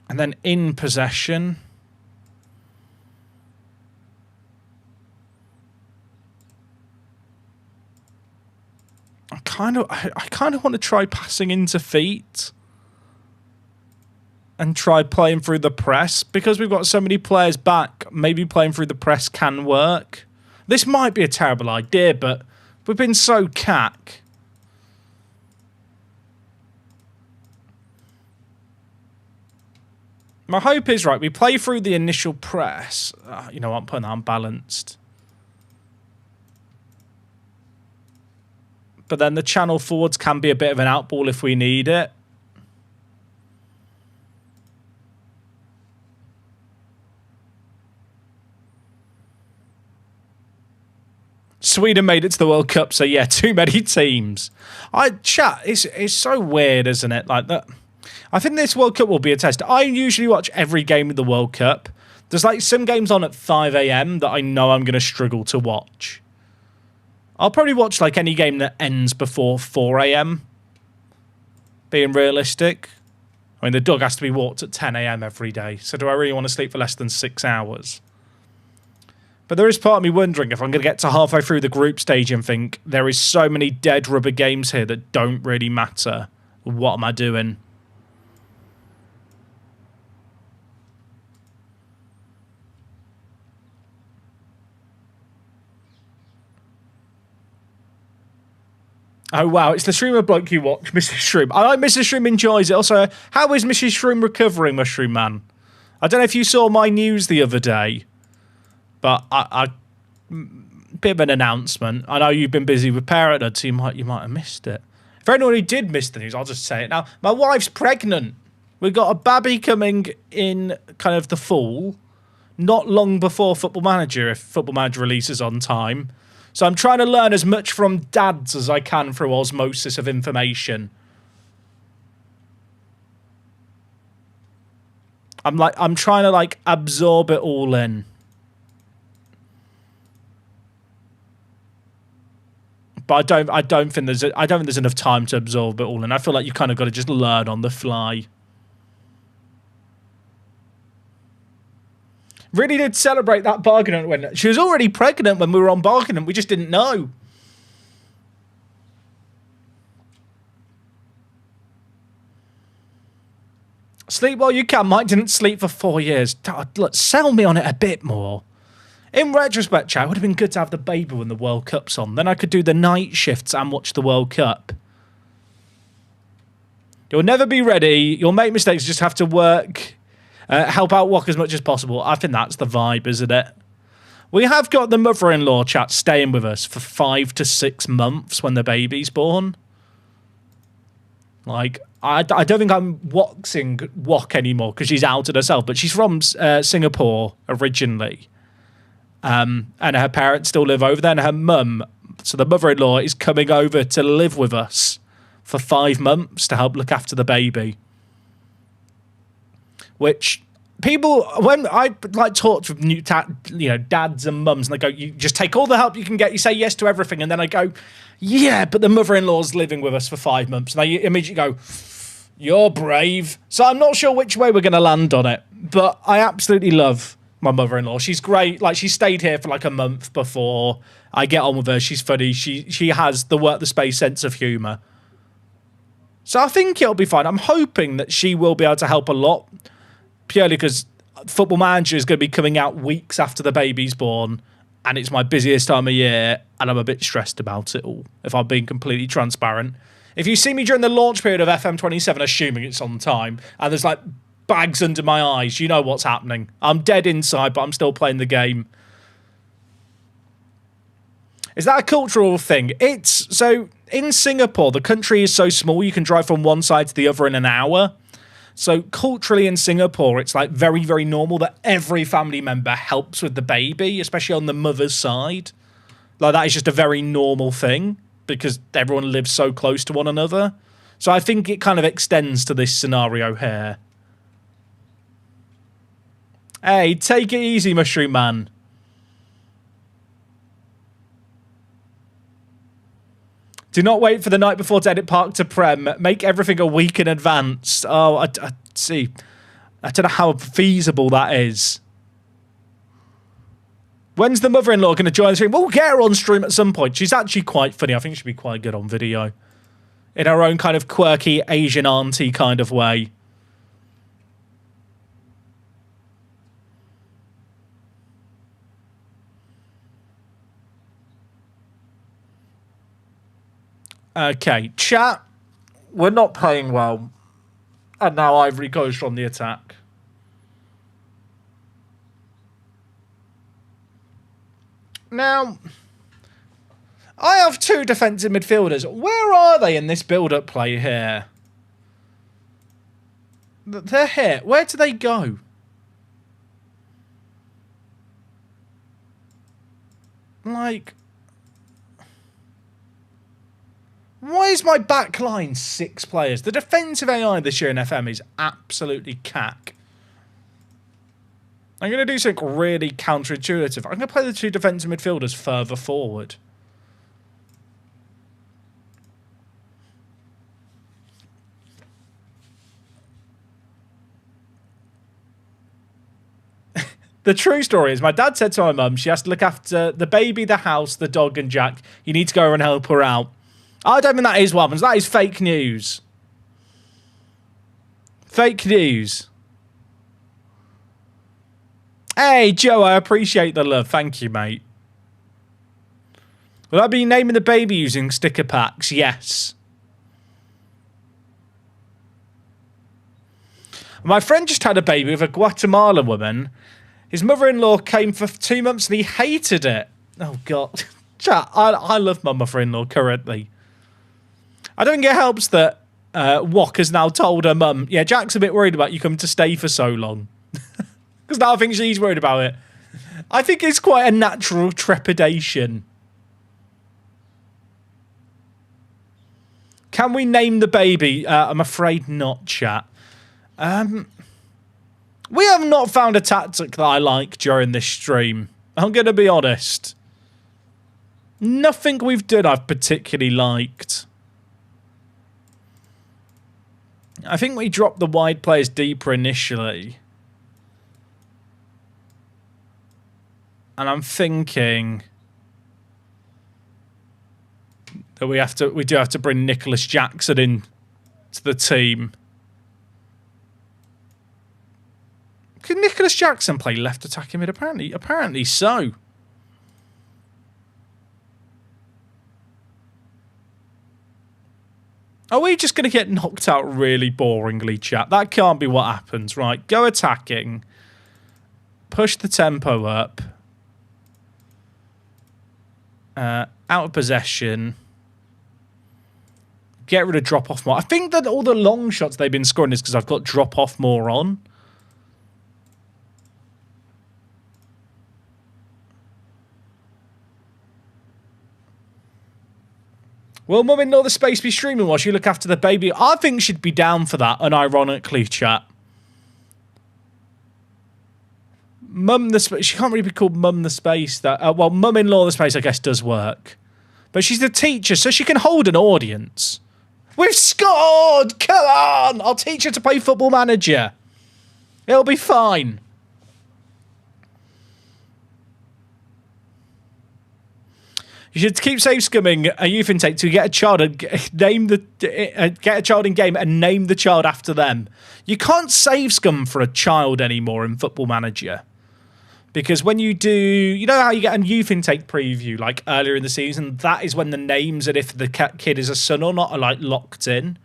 And then in possession. I kind of want to try passing into feet and try playing through the press because we've got so many players back. Maybe playing through the press can work. This might be a terrible idea, but we've been so cack. My hope is, right, we play through the initial press. You know what, I'm putting that unbalanced. But then the channel forwards can be a bit of an outball if we need it. Sweden made it to the World Cup, so yeah, too many teams. It's so weird, isn't it? Like that. I think this World Cup will be a test. I usually watch every game of the World Cup. There's like some games on at 5 a.m. that I know I'm going to struggle to watch. I'll probably watch like any game that ends before 4 a.m. Being realistic. I mean, the dog has to be walked at 10 a.m. every day. So do I really want to sleep for less than 6 hours? But there is part of me wondering if I'm going to get to halfway through the group stage and think there is so many dead rubber games here that don't really matter. What am I doing? Oh, wow. It's the streamer bloke you watch, Mrs. Shroom. I like Mrs. Shroom enjoys it. Also, how is Mrs. Shroom recovering, Mushroom Man? I don't know if you saw my news the other day, but bit of an announcement. I know you've been busy with parenthood, so you might have missed it. For anyone who did miss the news, I'll just say it now. My wife's pregnant. We've got a baby coming in kind of the fall, not long before Football Manager, if Football Manager releases on time. So I'm trying to learn as much from dads as I can through osmosis of information. I'm trying to like absorb it all in. But I don't think there's enough time to absorb it all in. I feel like you kind of got to just learn on the fly. Really did celebrate that bargain when she was already pregnant when we were on bargain and we just didn't know. Sleep while you can. Mike didn't sleep for 4 years. Look, sell me on it a bit more. In retrospect, chat, it would have been good to have the baby when the World Cup's on. Then I could do the night shifts and watch the World Cup. You'll never be ready. You'll make mistakes. You just have to work. Help out Wok as much as possible. I think that's the vibe, isn't it? We have got the mother-in-law chat staying with us for 5 to 6 months when the baby's born. Like, I don't think I'm watching Wok anymore because she's outed herself, but she's from Singapore originally. And her parents still live over there, and her mum, so the mother-in-law, is coming over to live with us for 5 months to help look after the baby. Which people, when I like talk with new dads and mums, and they go, you just take all the help you can get, you say yes to everything, and then I go, yeah, but the mother-in-law's living with us for 5 months. And they immediately go, you're brave. So I'm not sure which way we're going to land on it, but I absolutely love my mother-in-law. She's great. Like, she stayed here for like a month before. I get on with her. She's funny. She has the work the space sense of humour. So I think it'll be fine. I'm hoping that she will be able to help a lot, purely because Football Manager is going to be coming out weeks after the baby's born, and it's my busiest time of year, and I'm a bit stressed about it all, if I'm being completely transparent. If you see me during the launch period of FM27, assuming it's on time, and there's like bags under my eyes, you know what's happening. I'm dead inside, but I'm still playing the game. Is that a cultural thing? So in Singapore, the country is so small you can drive from one side to the other in an hour. So culturally in Singapore, it's like very, very normal that every family member helps with the baby, especially on the mother's side. Like that is just a very normal thing because everyone lives so close to one another. So I think it kind of extends to this scenario here. Hey, take it easy, Mushroom Man. Do not wait for the night before to edit Park to Prem. Make everything a week in advance. Oh, I see. I don't know how feasible that is. When's the mother-in-law going to join the stream? We'll get her on stream at some point. She's actually quite funny. I think she'd be quite good on video. In her own kind of quirky Asian auntie kind of way. Okay, chat. We're not playing well. And now Ivory Coast on the attack. Now, I have two defensive midfielders. Where are they in this build-up play here? They're here. Where do they go? Like... Why is my back line 6 players? The defensive AI this year in FM is absolutely cack. I'm going to do something really counterintuitive. I'm going to play the two defensive midfielders further forward. The true story is my dad said to my mum she has to look after the baby, the house, the dog and Jack. You need to go and help her out. I don't think that is what happens. That is fake news. Fake news. Hey, Joe, I appreciate the love. Thank you, mate. Will I be naming the baby using sticker packs? Yes. My friend just had a baby with a Guatemalan woman. His mother-in-law came for 2 months and he hated it. Oh, God. Chat, I love my mother-in-law currently. I don't think it helps that Wok has now told her mum, yeah, Jack's a bit worried about you coming to stay for so long. Because now I think she's worried about it. I think it's quite a natural trepidation. Can we name the baby? I'm afraid not, chat. We have not found a tactic that I like during this stream. I'm going to be honest. Nothing we've done I've particularly liked. I think we dropped the wide players deeper initially. And I'm thinking that we do have to bring Nicholas Jackson in to the team. Can Nicholas Jackson play left attacking mid? Apparently so. Are we just going to get knocked out really boringly, chat? That can't be what happens, right? Go attacking. Push the tempo up. Out of possession. Get rid of drop-off more. I think that all the long shots they've been scoring is because I've got drop-off more on. Will mum-in-law the space be streaming while she look after the baby? I think she'd be down for that, unironically, chat. Mum the space. She can't really be called Mum the space. Well, mum-in-law the space, I guess, does work. But she's the teacher, so she can hold an audience. We've scored! Come on! I'll teach her to play Football Manager. It'll be fine. You should keep save scumming a youth intake to get a child and get a child in game and name the child after them. You can't save scum for a child anymore in Football Manager. Because when you do, you know how you get a youth intake preview like earlier in the season? That is when the names and if the kid is a son or not are like locked in.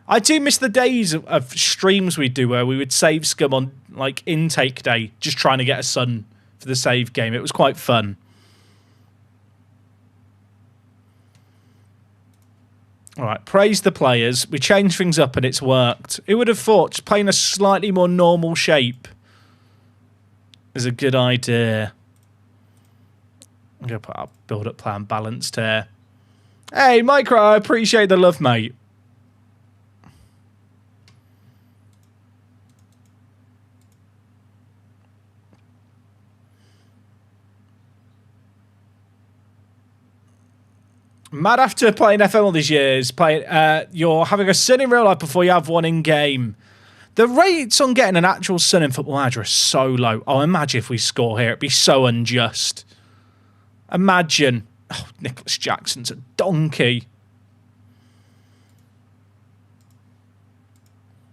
I do miss the days of streams we do where we would save scum on like intake day, just trying to get a son for the save game. It was quite fun. All right, praise the players. We changed things up and it's worked. Who would have thought just playing a slightly more normal shape is a good idea. I'm going to put our build-up plan balanced here. Hey, Micro, I appreciate the love, mate. Mad after playing FM all these years, you're having a son in real life before you have one in game. The rates on getting an actual son in Football Manager are so low. Oh, imagine if we score here. It'd be so unjust. Imagine. Oh, Nicholas Jackson's a donkey.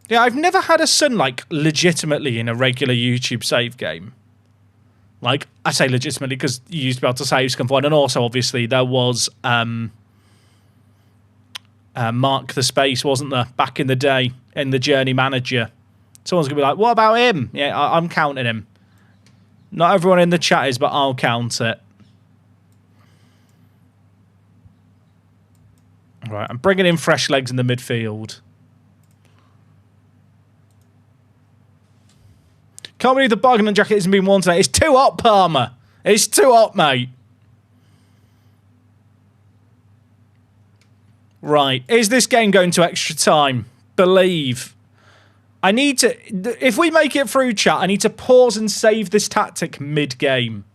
Yeah, I've never had a son, like, legitimately in a regular YouTube save game. Like, I say legitimately because you used to be able to save scum point, and also, obviously, there was Mark the Space, wasn't there, back in the day in the Journey Manager. Someone's going to be like, what about him? Yeah, I'm counting him. Not everyone in the chat is, but I'll count it. Right, I'm bringing in fresh legs in the midfield. Can't believe the bargain and jacket isn't being worn today. It's too hot, Palmer. It's too hot, mate. Right. Is this game going to extra time? Believe. I need to... If we make it through, chat, I need to pause and save this tactic mid-game.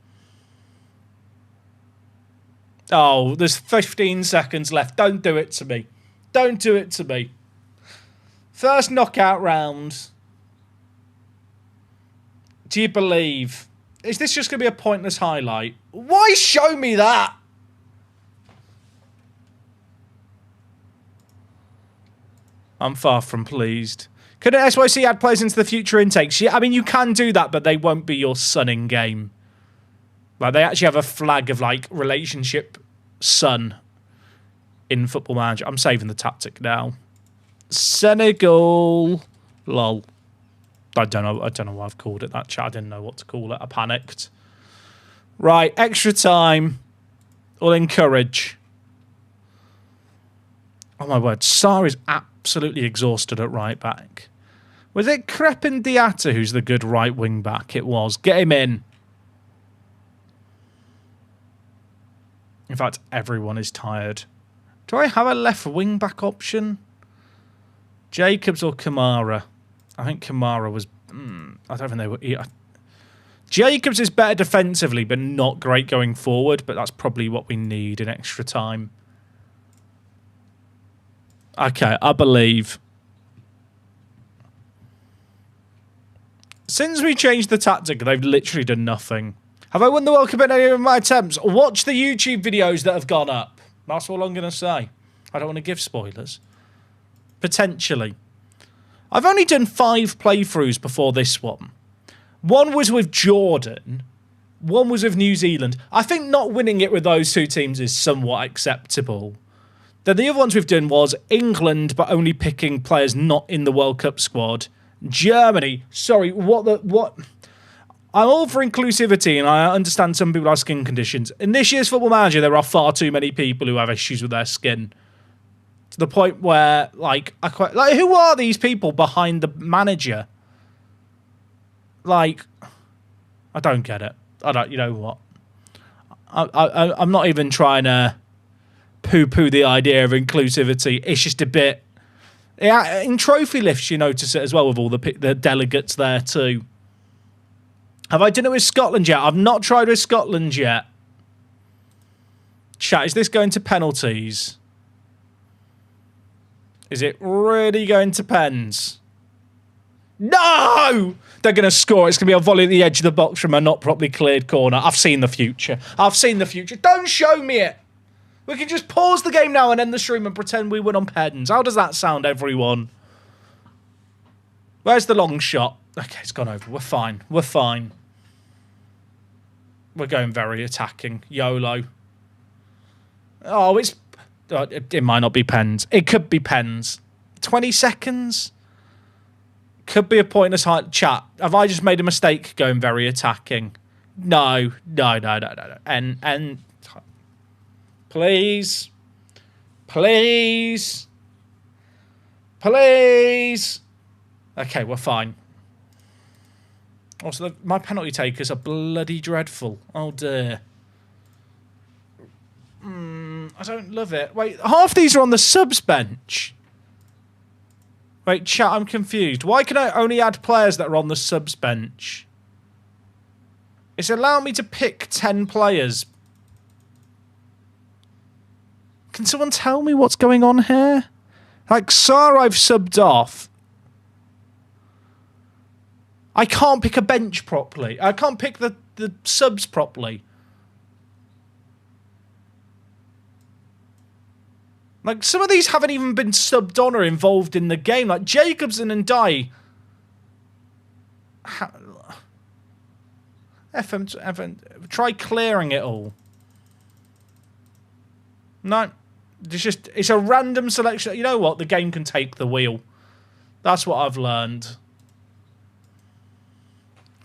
Oh, there's 15 seconds left. Don't do it to me. Don't do it to me. First knockout round. Do you believe? Is this just going to be a pointless highlight? Why show me that? I'm far from pleased. Could an SYC add players into the future intakes? Yeah, I mean, you can do that, but they won't be your son in game. Like, they actually have a flag of, like, relationship son in Football Manager. I'm saving the tactic now. Senegal. Lol. I don't know why I've called it that, chat. I didn't know what to call it. I panicked. Right, extra time. We'll encourage. Oh my word, Sarr is absolutely exhausted at right back. Was it Crepin Diatta who's the good right wing back? It was. Get him in. In fact, everyone is tired. Do I have a left wing back option? Jacobs or Kamara? I think Kamara was... I don't think they were... Jacobs is better defensively, but not great going forward. But that's probably what we need in extra time. Okay, I believe. Since we changed the tactic, they've literally done nothing. Have I won the World Cup in any of my attempts? Watch the YouTube videos that have gone up. That's all I'm going to say. I don't want to give spoilers. Potentially. I've only done 5 playthroughs before this one. One was with Jordan. One was with New Zealand. I think not winning it with those 2 teams is somewhat acceptable. Then the other ones we've done was England, but only picking players not in the World Cup squad. Germany. Sorry, what? I'm all for inclusivity, and I understand some people have skin conditions. In this year's Football Manager, there are far too many people who have issues with their skin. To the point where, who are these people behind the manager? Like, I don't get it. I don't. You know what? I'm not even trying to poo-poo the idea of inclusivity. It's just a bit. Yeah, in trophy lifts, you notice it as well with all the delegates there too. Have I done it with Scotland yet? I've not tried with Scotland yet. Chat, is this going to penalties? Is it really going to pens? No! They're going to score. It's going to be a volley at the edge of the box from a not properly cleared corner. I've seen the future. I've seen the future. Don't show me it. We can just pause the game now and end the stream and pretend we win on pens. How does that sound, everyone? Where's the long shot? Okay, it's gone over. We're fine. We're fine. We're going very attacking. YOLO. Oh, it might not be pens. It could be pens. 20 seconds? Could be a pointless height. Chat, have I just made a mistake going very attacking? No. And please. Please. Please. Okay, we're fine. Also, my penalty takers are bloody dreadful. Oh, dear. I don't love it. Wait, half these are on the subs bench. Wait, chat, I'm confused. Why can I only add players that are on the subs bench? It's allowing me to pick 10 players. Can someone tell me what's going on here? Like, Sarr I've subbed off. I can't pick a bench properly. I can't pick the subs properly. Like, some of these haven't even been subbed on or involved in the game. Like, Jacobson and Dye. FM, try clearing it all. No. It's a random selection. You know what? The game can take the wheel. That's what I've learned.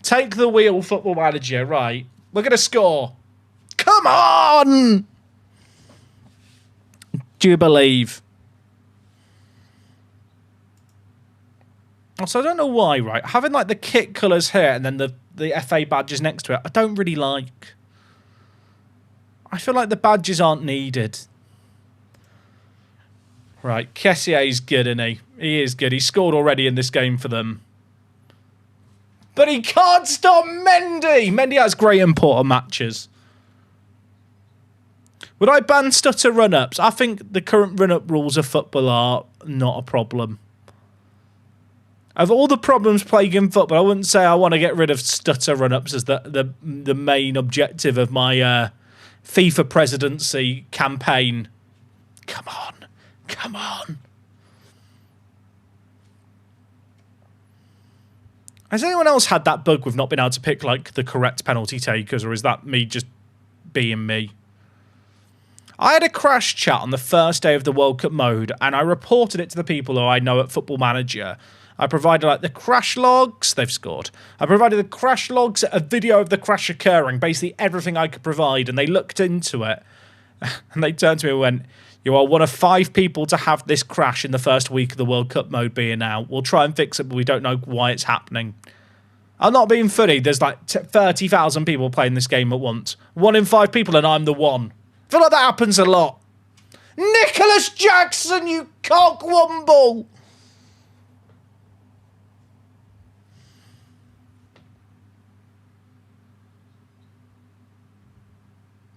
Take the wheel, Football Manager. Right. We're going to score. Come on! Do you believe? Also, I don't know why, right? Having, like, the kit colours here and then the FA badges next to it, I don't really like. I feel like the badges aren't needed. Right, Kessier's good, isn't he? He is good. He scored already in this game for them. But he can't stop Mendy! Mendy has great important matches. Would I ban stutter run-ups? I think the current run-up rules of football are not a problem. Of all the problems plaguing football, I wouldn't say I want to get rid of stutter run-ups as the main objective of my FIFA presidency campaign. Come on. Come on. Has anyone else had that bug with not being able to pick, like, the correct penalty takers, or is that me just being me? I had a crash chat on the first day of the World Cup mode, and I reported it to the people who I know at Football Manager. I provided, like, the crash logs. They've scored. I provided the crash logs, a video of the crash occurring, basically everything I could provide, and they looked into it. And they turned to me and went, "You are one of 5 people to have this crash in the first week of the World Cup mode being out. We'll try and fix it, but we don't know why it's happening." I'm not being funny. There's, like, 30,000 people playing this game at once. 1 in 5 people, and I'm the one. I feel like that happens a lot. Nicholas Jackson, you cockwomble!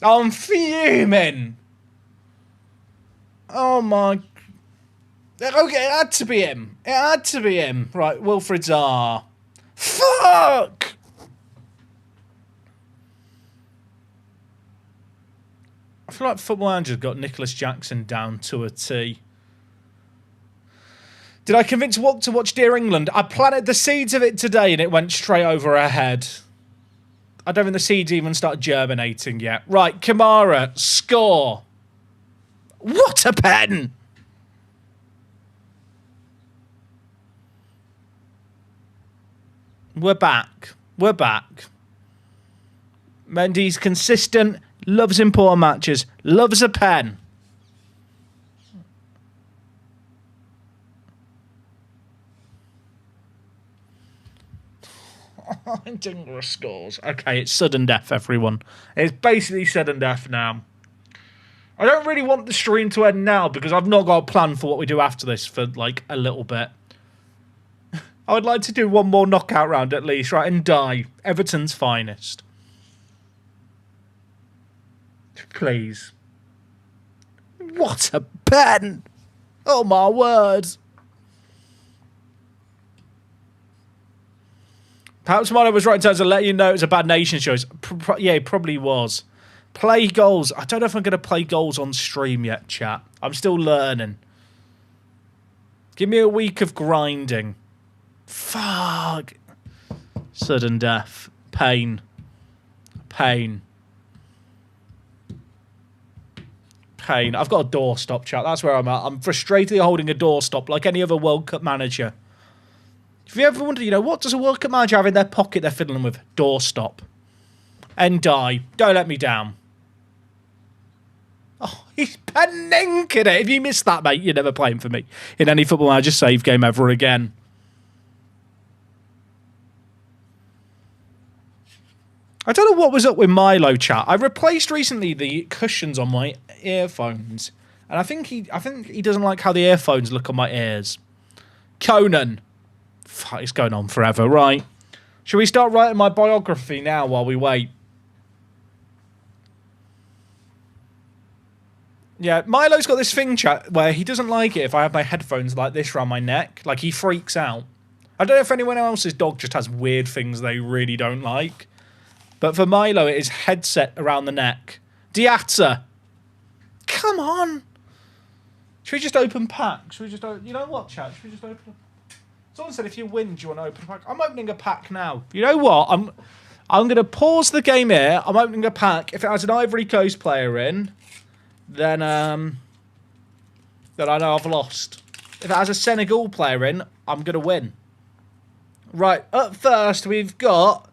I'm fuming. Oh my. Okay, it had to be him. It had to be him. Right, Wilfred Zaha. Fuck! I feel like Football Manager's got Nicholas Jackson down to a T. Did I convince Walt to watch Dear England? I planted the seeds of it today and it went straight over her head. I don't think the seeds even started germinating yet. Right, Kamara, score. What a pen! We're back. We're back. Mendy's consistent, loves important matches, loves a pen. Dingra scores. Okay, it's sudden death, everyone. It's basically sudden death now. I don't really want the stream to end now because I've not got a plan for what we do after this for, like, a little bit. I would like to do one more knockout round at least, right, and die. Everton's finest. Please. What a pen! Oh, my word. Perhaps Mono was right in terms of letting you know it was a bad Nations choice. Yeah, it probably was. Play goals. I don't know if I'm going to play goals on stream yet, chat. I'm still learning. Give me a week of grinding. Fuck. Sudden death. Pain. Pain. Pain. I've got a doorstop, chat. That's where I'm at. I'm frustratedly holding a doorstop like any other World Cup manager. If you ever wondered, what does a World Cup manager have in their pocket they're fiddling with? Doorstop. And die. Don't let me down. Oh, he's paninking it. If you missed that, mate, you're never playing for me in any Football Manager save game ever again. I don't know what was up with Milo, chat. I replaced recently the cushions on my earphones, and I think he doesn't like how the earphones look on my ears. Conan. Fuck, it's going on forever, right? Shall we start writing my biography now while we wait? Yeah, Milo's got this thing, chat, where he doesn't like it if I have my headphones like this around my neck. Like, he freaks out. I don't know if anyone else's dog just has weird things they really don't like. But for Milo, it is headset around the neck. Diatta! Come on! Should we just open pack? Should we just open... You know what, chat? Should we just open... Someone said if you win, do you want to open a pack? I'm opening a pack now. You know what? I'm going to pause the game here. I'm opening a pack. If it has an Ivory Coast player in... Then I know I've lost. If it has a Senegal player in, I'm going to win. Right, up first, we've got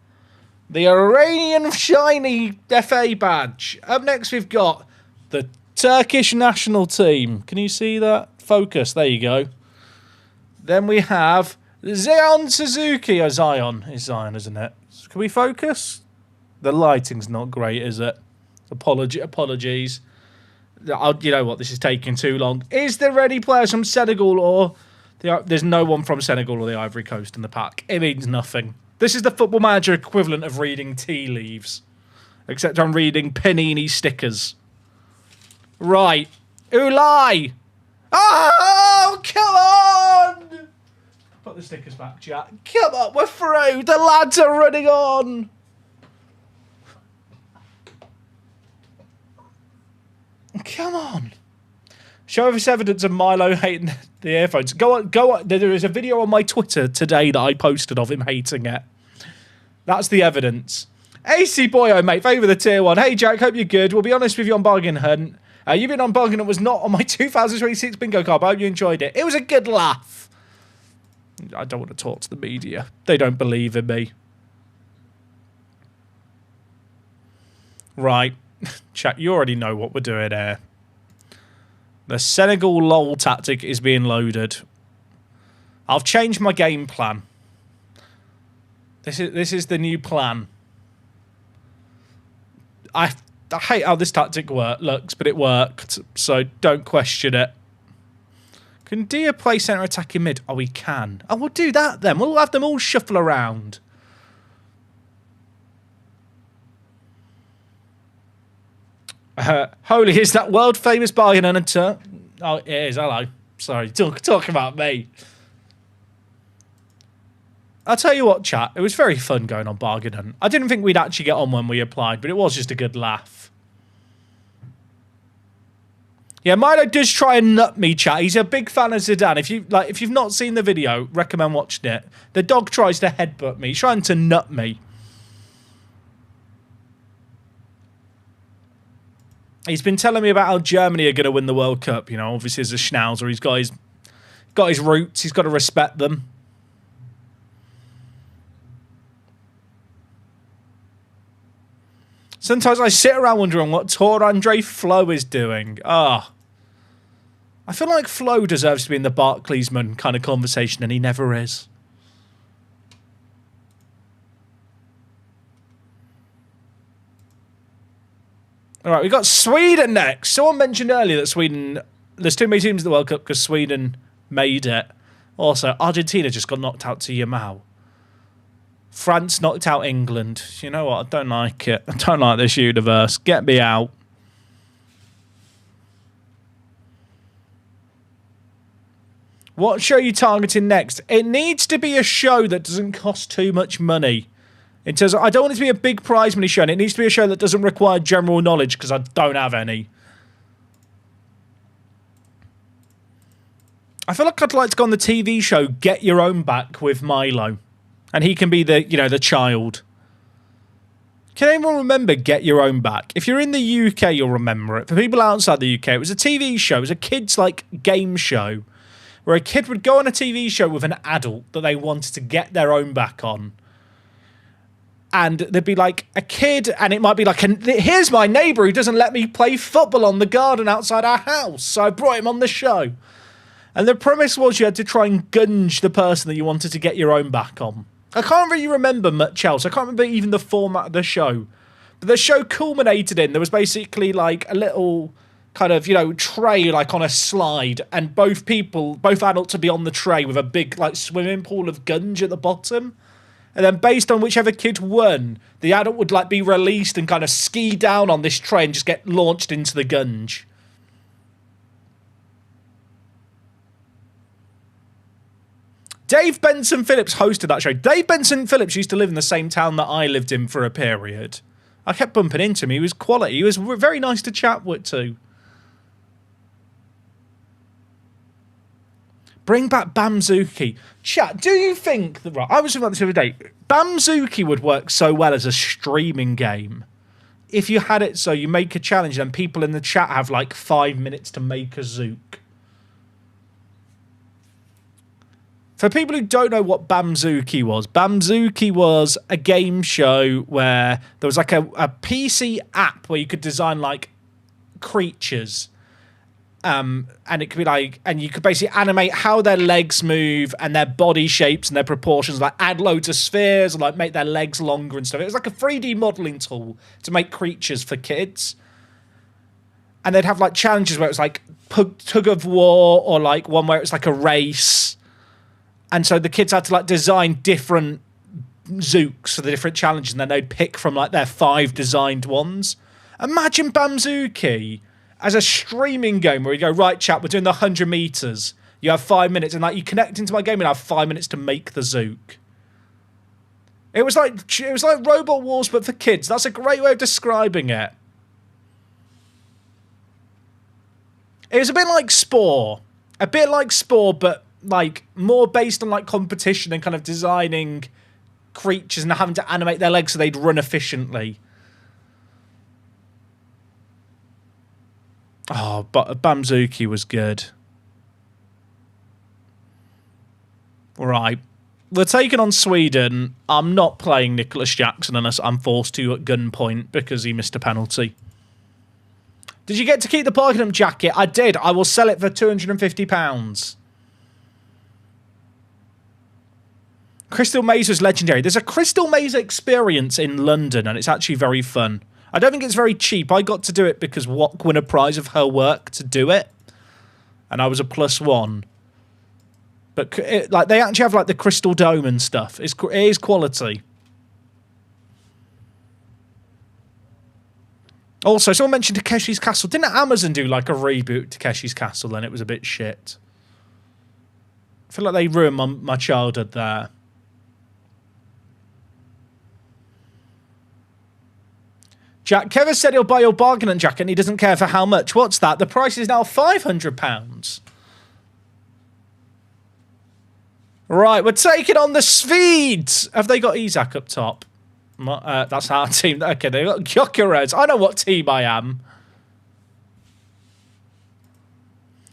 the Iranian shiny FA badge. Up next, we've got the Turkish national team. Can you see that? Focus, there you go. Then we have Zion Suzuki. Oh, Zion. It's Zion, isn't it? Can we focus? The lighting's not great, is it? Apologies. You know what? This is taking too long. Is there any players from Senegal or... There's no one from Senegal or the Ivory Coast in the pack. It means nothing. This is the Football Manager equivalent of reading tea leaves. Except I'm reading Panini stickers. Right. Ulai! Oh, come on! Put the stickers back, Jack. Come on, we're through. The lads are running on. Come on. Show us evidence of Milo hating the earphones. Go on. There is a video on my Twitter today that I posted of him hating it. That's the evidence. AC Boyo, mate, favour the tier 1. Hey, Jack, hope you're good. We'll be honest with you on Bargain Hunt. You've been on Bargain Hunt was not on my 2026 bingo card, but I hope you enjoyed it. It was a good laugh. I don't want to talk to the media. They don't believe in me. Right. Chat, you already know what we're doing here. The Senegal LOL tactic is being loaded. I've changed my game plan. This is the new plan. I hate how this tactic looks, but it worked, so don't question it. Can Dia play centre attacking mid? Oh, we can. Oh, we'll do that then. We'll have them all shuffle around. Holy, is that world famous bargain hunter? Oh, it is. Hello. Sorry, talk about me. I'll tell you what, chat. It was very fun going on Bargain Hunt. I didn't think we'd actually get on when we applied, but it was just a good laugh. Yeah, Milo does try and nut me, chat. He's a big fan of Zidane. If you've not seen the video, recommend watching it. The dog tries to headbutt me. He's trying to nut me. He's been telling me about how Germany are going to win the World Cup. You know, obviously as a Schnauzer, he's got his roots. He's got to respect them. Sometimes I sit around wondering what Tor Andre Flo is doing. I feel like Flo deserves to be in the Barclaysman kind of conversation, and he never is. All right, we've got Sweden next. Someone mentioned earlier that Sweden... There's too many teams at the World Cup because Sweden made it. Also, Argentina just got knocked out to Yamal. France knocked out England. You know what? I don't like it. I don't like this universe. Get me out. What show are you targeting next? It needs to be a show that doesn't cost too much money. In terms of, I don't want it to be a big prize money show, and it needs to be a show that doesn't require general knowledge, because I don't have any. I feel like I'd like to go on the TV show Get Your Own Back with Milo. And he can be the, you know, the child. Can anyone remember Get Your Own Back? If you're in the UK, you'll remember it. For people outside the UK, it was a TV show. It was a kids, like, game show. Where a kid would go on a TV show with an adult that they wanted to get their own back on. And there'd be, like, a kid, and it might be like, here's my neighbour who doesn't let me play football on the garden outside our house. So I brought him on the show. And the premise was you had to try and gunge the person that you wanted to get your own back on. I can't really remember much else. I can't remember even the format of the show. But the show culminated in, there was basically like a little kind of, you know, tray like on a slide, and both adults would be on the tray with a big like swimming pool of gunge at the bottom. And then based on whichever kid won, the adult would like be released and kind of ski down on this tray and just get launched into the gunge. Dave Benson Phillips hosted that show. Dave Benson Phillips used to live in the same town that I lived in for a period. I kept bumping into him. He was quality. He was very nice to chat with too. Bring back Bamzuki. Chat, do you think that... Right, I was talking about this the other day. Bamzuki would work so well as a streaming game. If you had it so you make a challenge and people in the chat have like 5 minutes to make a Zook. For people who don't know what Bamzuki was a game show where there was like a PC app where you could design like creatures. And it could be like, and you could basically animate how their legs move and their body shapes and their proportions, like add loads of spheres and like make their legs longer and stuff. It was like a 3D modeling tool to make creatures for kids. And they'd have like challenges where it was like tug of war, or like one where it was like a race. And so the kids had to like design different Zooks for the different challenges, and then they'd pick from like their 5 designed ones. Imagine Bamzuki as a streaming game where you go, right, chat, we're doing the 100 meters. You have 5 minutes, and like you connect into my game and have 5 minutes to make the Zook. It was like Robot Wars, but for kids. That's a great way of describing it. It was a bit like Spore, but like more based on like competition and kind of designing creatures and having to animate their legs so they'd run efficiently. Oh, but Bamzuki was good. Right. We're taking on Sweden. I'm not playing Nicholas Jackson unless I'm forced to at gunpoint because he missed a penalty. Did you get to keep the Parkinum jacket? I did. I will sell it for £250. Crystal Maze was legendary. There's a Crystal Maze experience in London, and it's actually very fun. I don't think it's very cheap. I got to do it because Wok won a prize of her work to do it, and I was a +1. But like they actually have like the Crystal Dome and stuff. It is quality. Also, someone mentioned Takeshi's Castle. Didn't Amazon do like a reboot to Takeshi's Castle, and it was a bit shit? I feel like they ruined my childhood there. Jack, Kevin said he'll buy your bargain jacket and he doesn't care for how much. What's that? The price is now £500. Right, we're taking on the Swedes. Have they got Isak up top? That's our team. Okay, they've got Gyökeres. I know what team I am.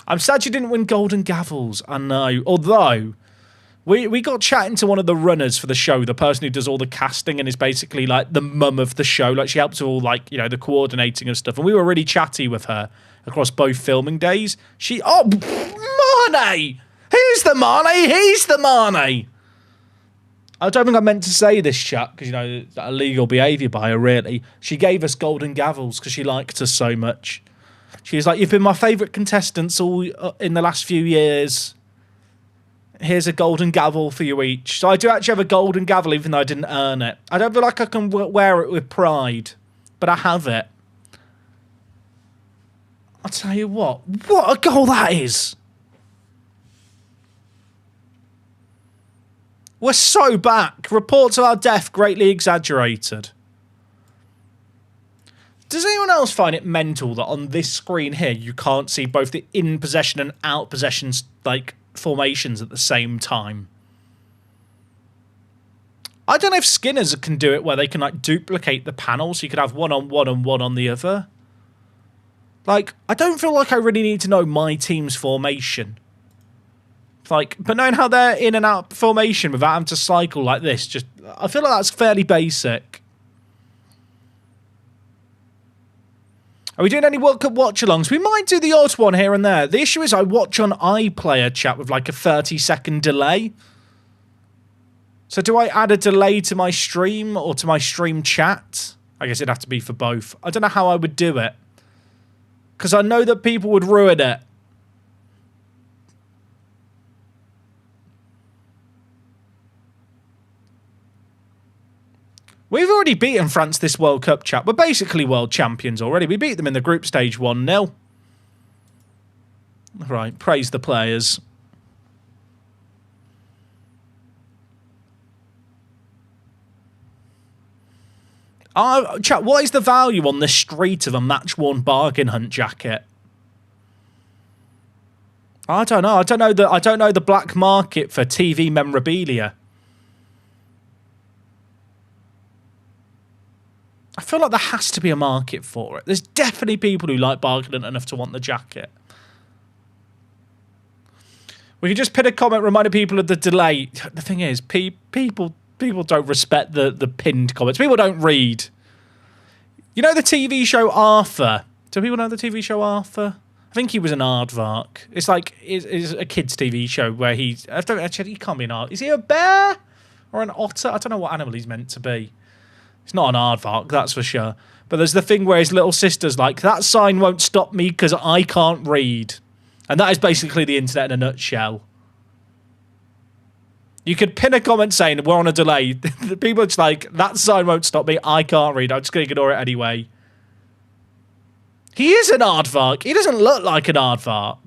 I'm sad you didn't win Golden Gavels. I know. Although, we got chatting to one of the runners for the show, the person who does all the casting and is basically like the mum of the show. Like she helps with all like, you know, the coordinating of stuff. And we were really chatty with her across both filming days. Marnie! Who's the Marnie? He's the Marnie! I don't think I meant to say this, chat, because, you know, illegal behaviour by her, really. She gave us Golden Gavels because she liked us so much. She was like, you've been my favourite contestants all in the last few years. Here's a Golden Gavel for you each. So I do actually have a Golden Gavel, even though I didn't earn it. I don't feel like I can wear it with pride, but I have it. I'll tell you what a goal that is. We're so back. Reports of our death greatly exaggerated. Does anyone else find it mental that on this screen here you can't see both the in possession and out possessions like formations at the same time? I don't know if Skinners can do it where they can like duplicate the panel so you could have one on one and one on the other. Like, I don't feel like I really need to know my team's formation. Like, but knowing how they're in and out formation without having to cycle like this, just I feel like that's fairly basic. Are we doing any World Cup watch-alongs? We might do the odd one here and there. The issue is I watch on iPlayer chat with like a 30-second delay. So do I add a delay to my stream or to my stream chat? I guess it'd have to be for both. I don't know how I would do it. Because I know that people would ruin it. We've already beaten France this World Cup, chat. We're basically world champions already. We beat them in the group stage 1-0. Right, praise the players. Chat, what is the value on the street of a match-worn bargain hunt jacket? I don't know. I don't know the black market for TV memorabilia. I feel like there has to be a market for it. There's definitely people who like bargaining enough to want the jacket. We can just pin a comment reminding people of the delay. The thing is, people don't respect the pinned comments. People don't read. You know the TV show Arthur? Do people know the TV show Arthur? I think he was an aardvark. It's like it's a kids' TV show where he can't be an aardvark. Is he a bear or an otter? I don't know what animal he's meant to be. It's not an aardvark, that's for sure. But there's the thing where his little sister's like, that sign won't stop me because I can't read. And that is basically the internet in a nutshell. You could pin a comment saying, we're on a delay. The people are just like, that sign won't stop me, I can't read. I'm just going to ignore it anyway. He is an aardvark. He doesn't look like an aardvark.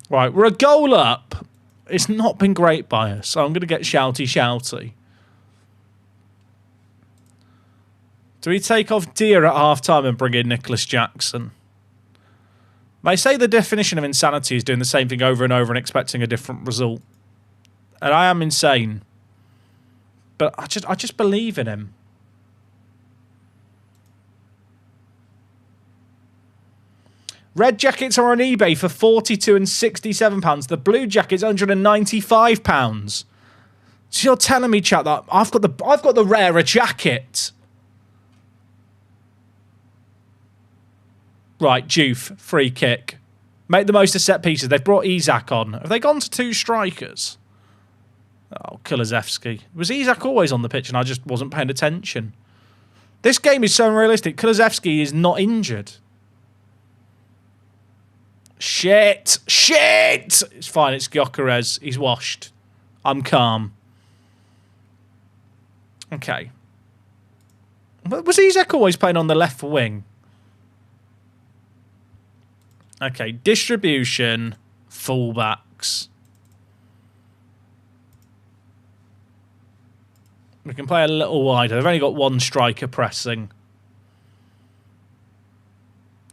Right, we're a goal up. It's not been great by us, so I'm going to get shouty. Do we take off Deer at half-time and bring in Nicholas Jackson? They say the definition of insanity is doing the same thing over and over and expecting a different result. And I am insane. But I just believe in him. Red jackets are on eBay for £42 and £67. The blue jacket's £195. So you're telling me, chat, that I've got the rarer jacket. Right, Juve, free kick. Make the most of set pieces. They've brought Isak on. Have they gone to two strikers? Oh, Kulusevski. Was Isak always on the pitch and I just wasn't paying attention? This game is so unrealistic. Kulusevski is not injured. Shit! It's fine, it's Gyökeres. He's washed. I'm calm. Okay. Was Isak always playing on the left wing? Okay, distribution, fullbacks. We can play a little wider. They've only got one striker pressing.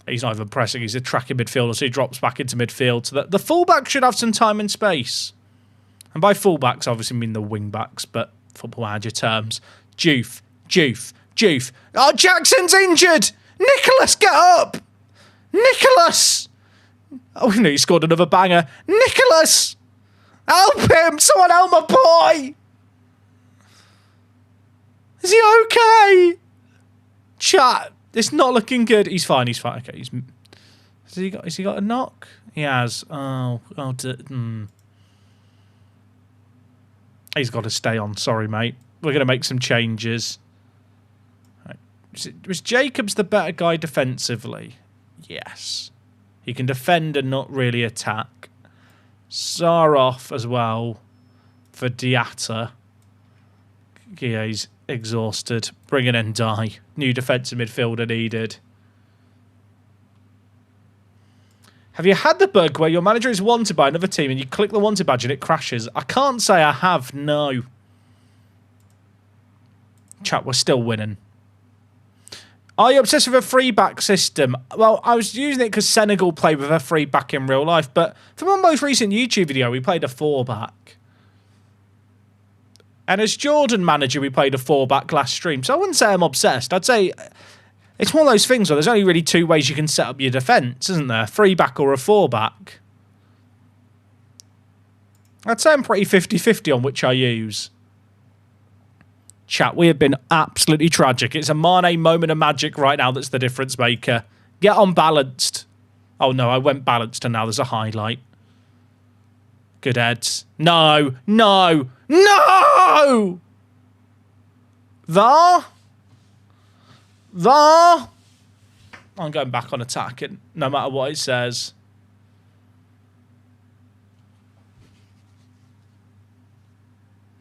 He's not even pressing, he's a tracking midfielder, so he drops back into midfield. So the fullback should have some time and space. And by fullbacks, obviously mean the wingbacks, but football manager terms. Juve. Oh, Jackson's injured! Nicholas, get up! Nicholas! Oh, no, he scored another banger. Nicholas! Help him! Someone help my boy! Is he okay? Chat. It's not looking good. He's fine. Okay. Has he got a knock? He has. He's got to stay on. Sorry, mate. We're going to make some changes. Right. Was Jacobs the better guy defensively? Yes. He can defend and not really attack. Sarov as well for Diatta. Yeah, he's exhausted. Bring in Ndai. New defensive midfielder needed. Have you had the bug where your manager is wanted by another team and you click the wanted badge and it crashes? I can't say I have, no. Chat, we're still winning. Are you obsessed with a free back system? Well, I was using it because Senegal played with a free back in real life, but for my most recent YouTube video, we played a 4-back. And as Jordan manager, we played a 4-back last stream. So I wouldn't say I'm obsessed. I'd say it's one of those things where there's only really 2 ways you can set up your defence, isn't there? 3-back or a 4-back. I'd say I'm pretty 50-50 on which I use. Chat, we have been absolutely tragic. It's a Mane moment of magic right now that's the difference maker. Get on balanced. Oh no, I went balanced and now there's a highlight. Good Eds. No, no, no! VAR? VAR? I'm going back on attacking, no matter what it says.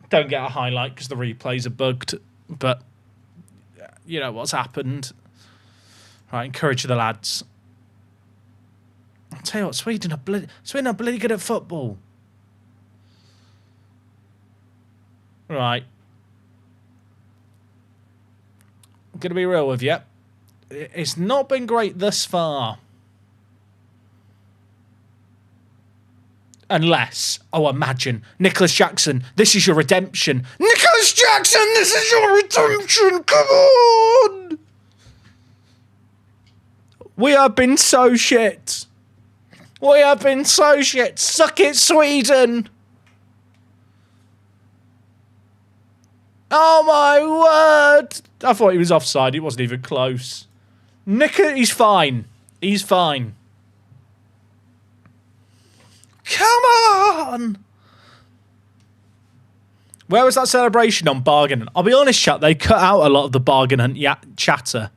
Don't get a highlight because the replays are bugged, but you know what's happened. Right, encourage the lads. I'll tell you what, Sweden are bloody good at football. Right. I'm going to be real with you. It's not been great thus far. Unless, oh, imagine, Nicholas Jackson, this is your redemption. Nicholas Jackson, this is your redemption, come on! We have been so shit. We have been so shit. Suck it, Sweden. Oh, my word. I thought he was offside. He wasn't even close. He's fine. He's fine. Come on! Where was that celebration on bargain hunt? I'll be honest, chat, they cut out a lot of the bargain hunt chatter.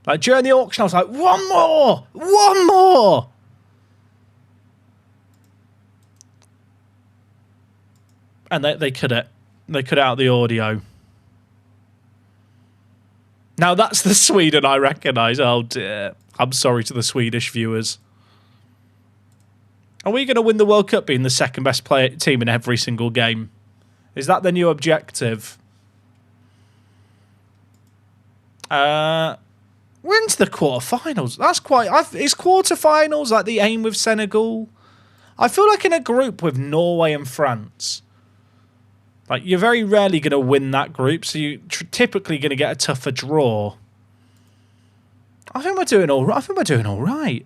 Like, during the auction, I was like, one more! One more! And they cut it. They cut out the audio. Now, that's the Sweden I recognise. Oh, dear. I'm sorry to the Swedish viewers. Are we going to win the World Cup being the second best team in every single game? Is that the new objective? We're into the quarterfinals. That's quite... Is quarterfinals like the aim with Senegal? I feel like in a group with Norway and France, like you're very rarely going to win that group, so you're typically going to get a tougher draw. I think we're doing all right. I think we're doing all right.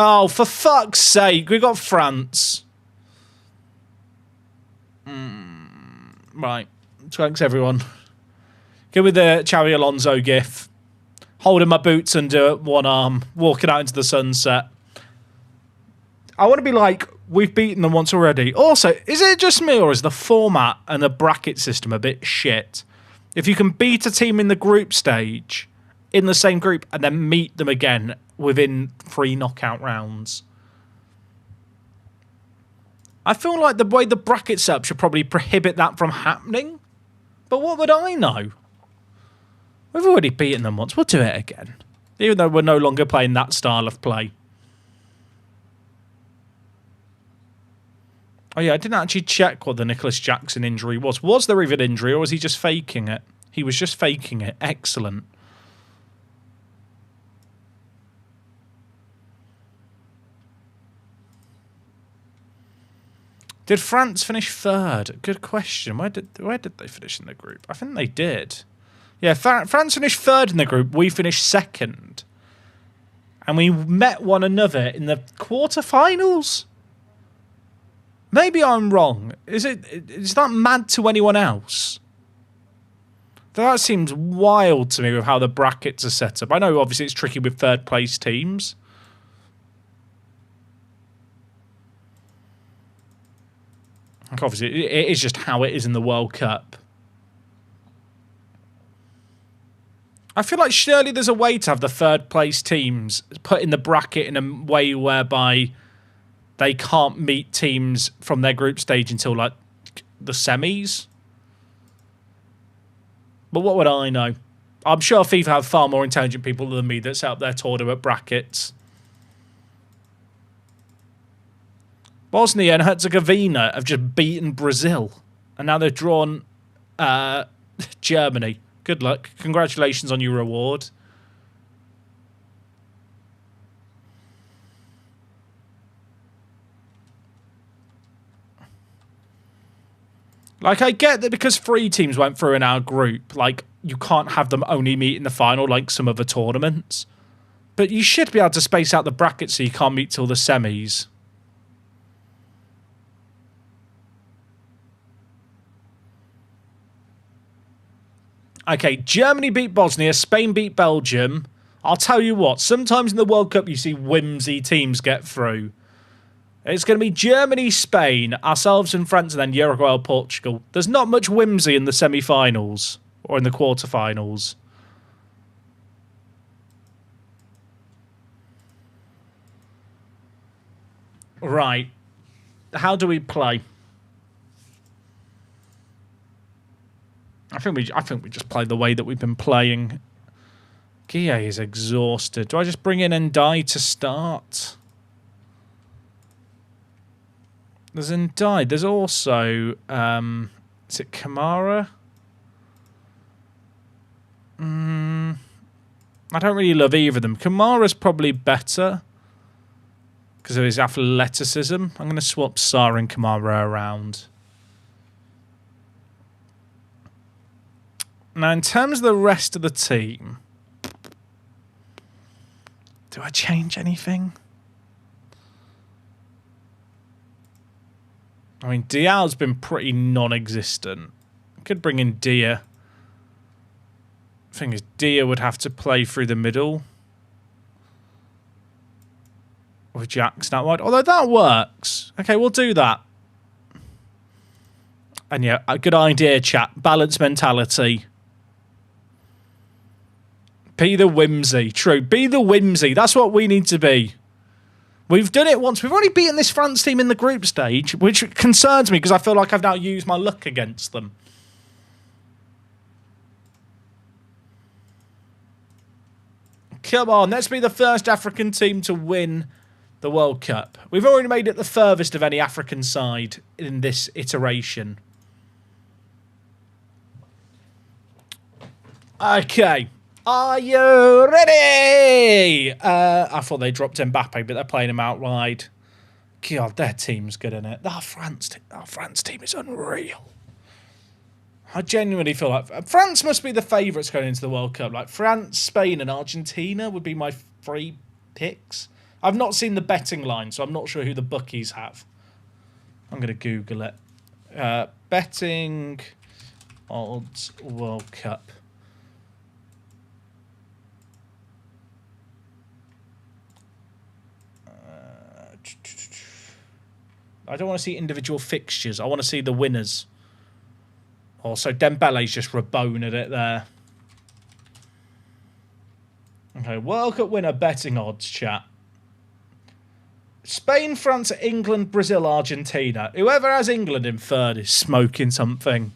Oh, for fuck's sake, we got France. Right. Thanks, everyone. Give me the Xabi Alonso gif. Holding my boots under one arm, walking out into the sunset. I want to be like, we've beaten them once already. Also, is it just me or is the format and the bracket system a bit shit? If you can beat a team in the group stage, in the same group, and then meet them again within 3 knockout rounds. I feel like the way the bracket setup should probably prohibit that from happening. But what would I know? We've already beaten them once. We'll do it again. Even though we're no longer playing that style of play. Oh yeah, I didn't actually check what the Nicholas Jackson injury was. Was there even an injury or was he just faking it? He was just faking it. Excellent. Did France finish third? Good question. Where did they finish in the group? I think they did. Yeah, France finished third in the group. We finished second. And we met one another in the quarterfinals? Maybe I'm wrong. Is that mad to anyone else? That seems wild to me with how the brackets are set up. I know obviously it's tricky with third place teams. Obviously, it is just how it is in the World Cup. I feel like surely there's a way to have the third place teams put in the bracket in a way whereby they can't meet teams from their group stage until like the semis. But what would I know? I'm sure FIFA have far more intelligent people than me that set up their tournament brackets. Bosnia and Herzegovina have just beaten Brazil. And now they've drawn Germany. Good luck. Congratulations on your reward. Like, I get that because 3 teams went through in our group, like, you can't have them only meet in the final like some other tournaments. But you should be able to space out the brackets so you can't meet till the semis. Okay, Germany beat Bosnia, Spain beat Belgium. I'll tell you what, sometimes in the World Cup you see whimsy teams get through. It's going to be Germany, Spain, ourselves and France, and then Uruguay or Portugal. There's not much whimsy in the semi-finals or in the quarter-finals. Right. How do we play? I think we just play the way that we've been playing. Guille is exhausted. Do I just bring in Ndai to start? There's Ndai. There's also is it Kamara? I don't really love either of them. Kamara's probably better because of his athleticism. I'm going to swap Sarr and Kamara around. Now, in terms of the rest of the team, do I change anything? I mean, Dial's been pretty non-existent. I could bring in Dia. The thing is, Dia would have to play through the middle with Jackson out wide. Although that works. Okay, we'll do that. And yeah, a good idea, chat. Balanced mentality. Be the whimsy. True. Be the whimsy. That's what we need to be. We've done it once. We've already beaten this France team in the group stage, which concerns me because I feel like I've now used my luck against them. Come on, let's be the first African team to win the World Cup. We've already made it the furthest of any African side in this iteration. Okay. Are you ready? I thought they dropped Mbappe, but they're playing him out wide. God, their team's good, isn't it? Our France team is unreal. I genuinely feel like France must be the favourites going into the World Cup. Like France, Spain, and Argentina would be my 3 picks. I've not seen the betting line, so I'm not sure who the bookies have. I'm going to Google it. Betting odds World Cup. I don't want to see individual fixtures. I want to see the winners. Also, Dembele's just raboned it there. Okay, World Cup winner betting odds, chat. Spain, France, England, Brazil, Argentina. Whoever has England in third is smoking something.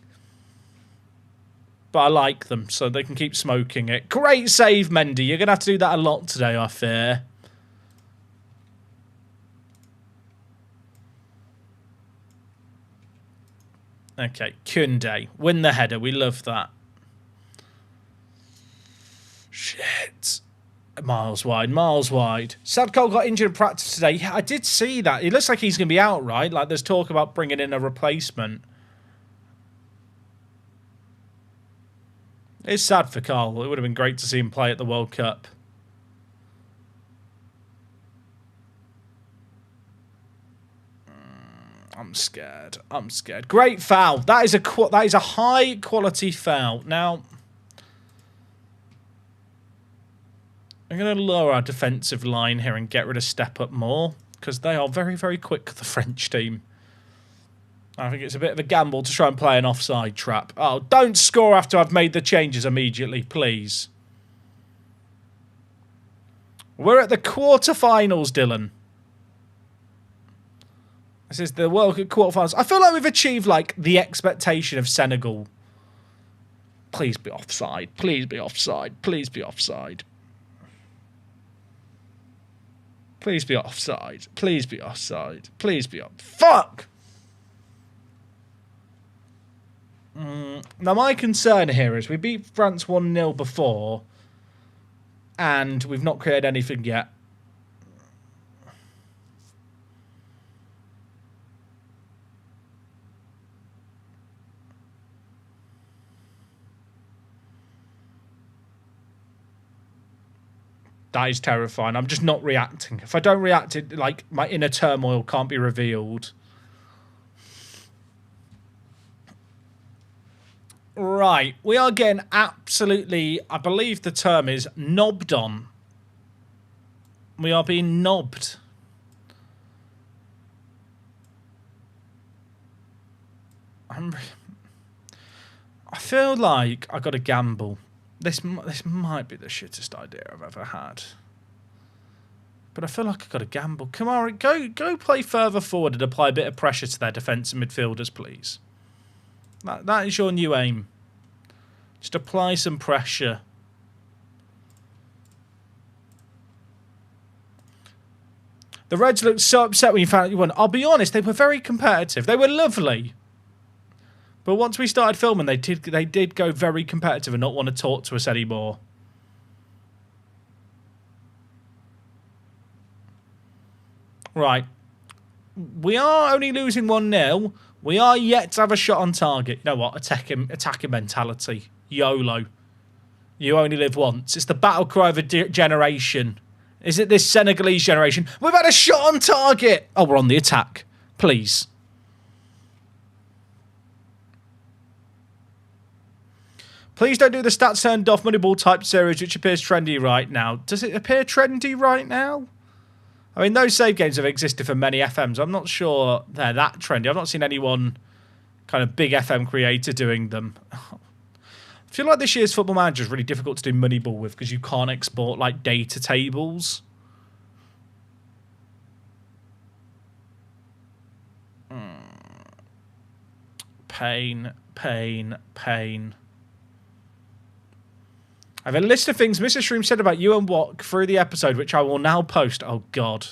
But I like them, so they can keep smoking it. Great save, Mendy. You're going to have to do that a lot today, I fear. Okay, Kunde. Win the header. We love that. Shit. Miles wide, miles wide. Sadko got injured in practice today. Yeah, I did see that. It looks like he's going to be out, right? Like, there's talk about bringing in a replacement. It's sad for Carl. It would have been great to see him play at the World Cup. I'm scared. I'm scared. Great foul. That is a high quality foul. Now, I'm going to lower our defensive line here and get rid of Step Up more because they are very, very quick, the French team. I think it's a bit of a gamble to try and play an offside trap. Oh, don't score after I've made the changes immediately, please. We're at the quarterfinals, Dylan. This is the World Cup quarterfinals. I feel like we've achieved, like, the expectation of Senegal. Please be offside. Please be offside. Please be offside. Please be offside. Please be offside. Please be off. Fuck! Now, my concern here is we beat France 1-0 before, and we've not created anything yet. That is terrifying. I'm just not reacting. If I don't react, it, like, my inner turmoil can't be revealed. Right. We are getting absolutely, I believe the term is, knobbed on. We are being knobbed. I feel like I got to gamble. This might be the shittest idea I've ever had. But I feel like I've got to gamble. Come on, go play further forward and apply a bit of pressure to their defence and midfielders, please. That is your new aim. Just apply some pressure. The Reds looked so upset when you found out you won. I'll be honest, they were very competitive. They were lovely. But once we started filming, they did go very competitive and not want to talk to us anymore. Right. We are only losing 1-0. We are yet to have a shot on target. You know what? Attacking mentality. YOLO. You only live once. It's the battle cry of a generation. Is it this Senegalese generation? We've had a shot on target. Oh, we're on the attack. Please. Please don't do the stats turned off Moneyball type series, which appears trendy right now. Does it appear trendy right now? I mean, those save games have existed for many FMs. I'm not sure they're that trendy. I've not seen anyone kind of big FM creator doing them. I feel like this year's Football Manager is really difficult to do Moneyball with because you can't export like data tables. Pain, pain, pain. I have a list of things Mrs. Shroom said about you and Watt through the episode, which I will now post. Oh, God.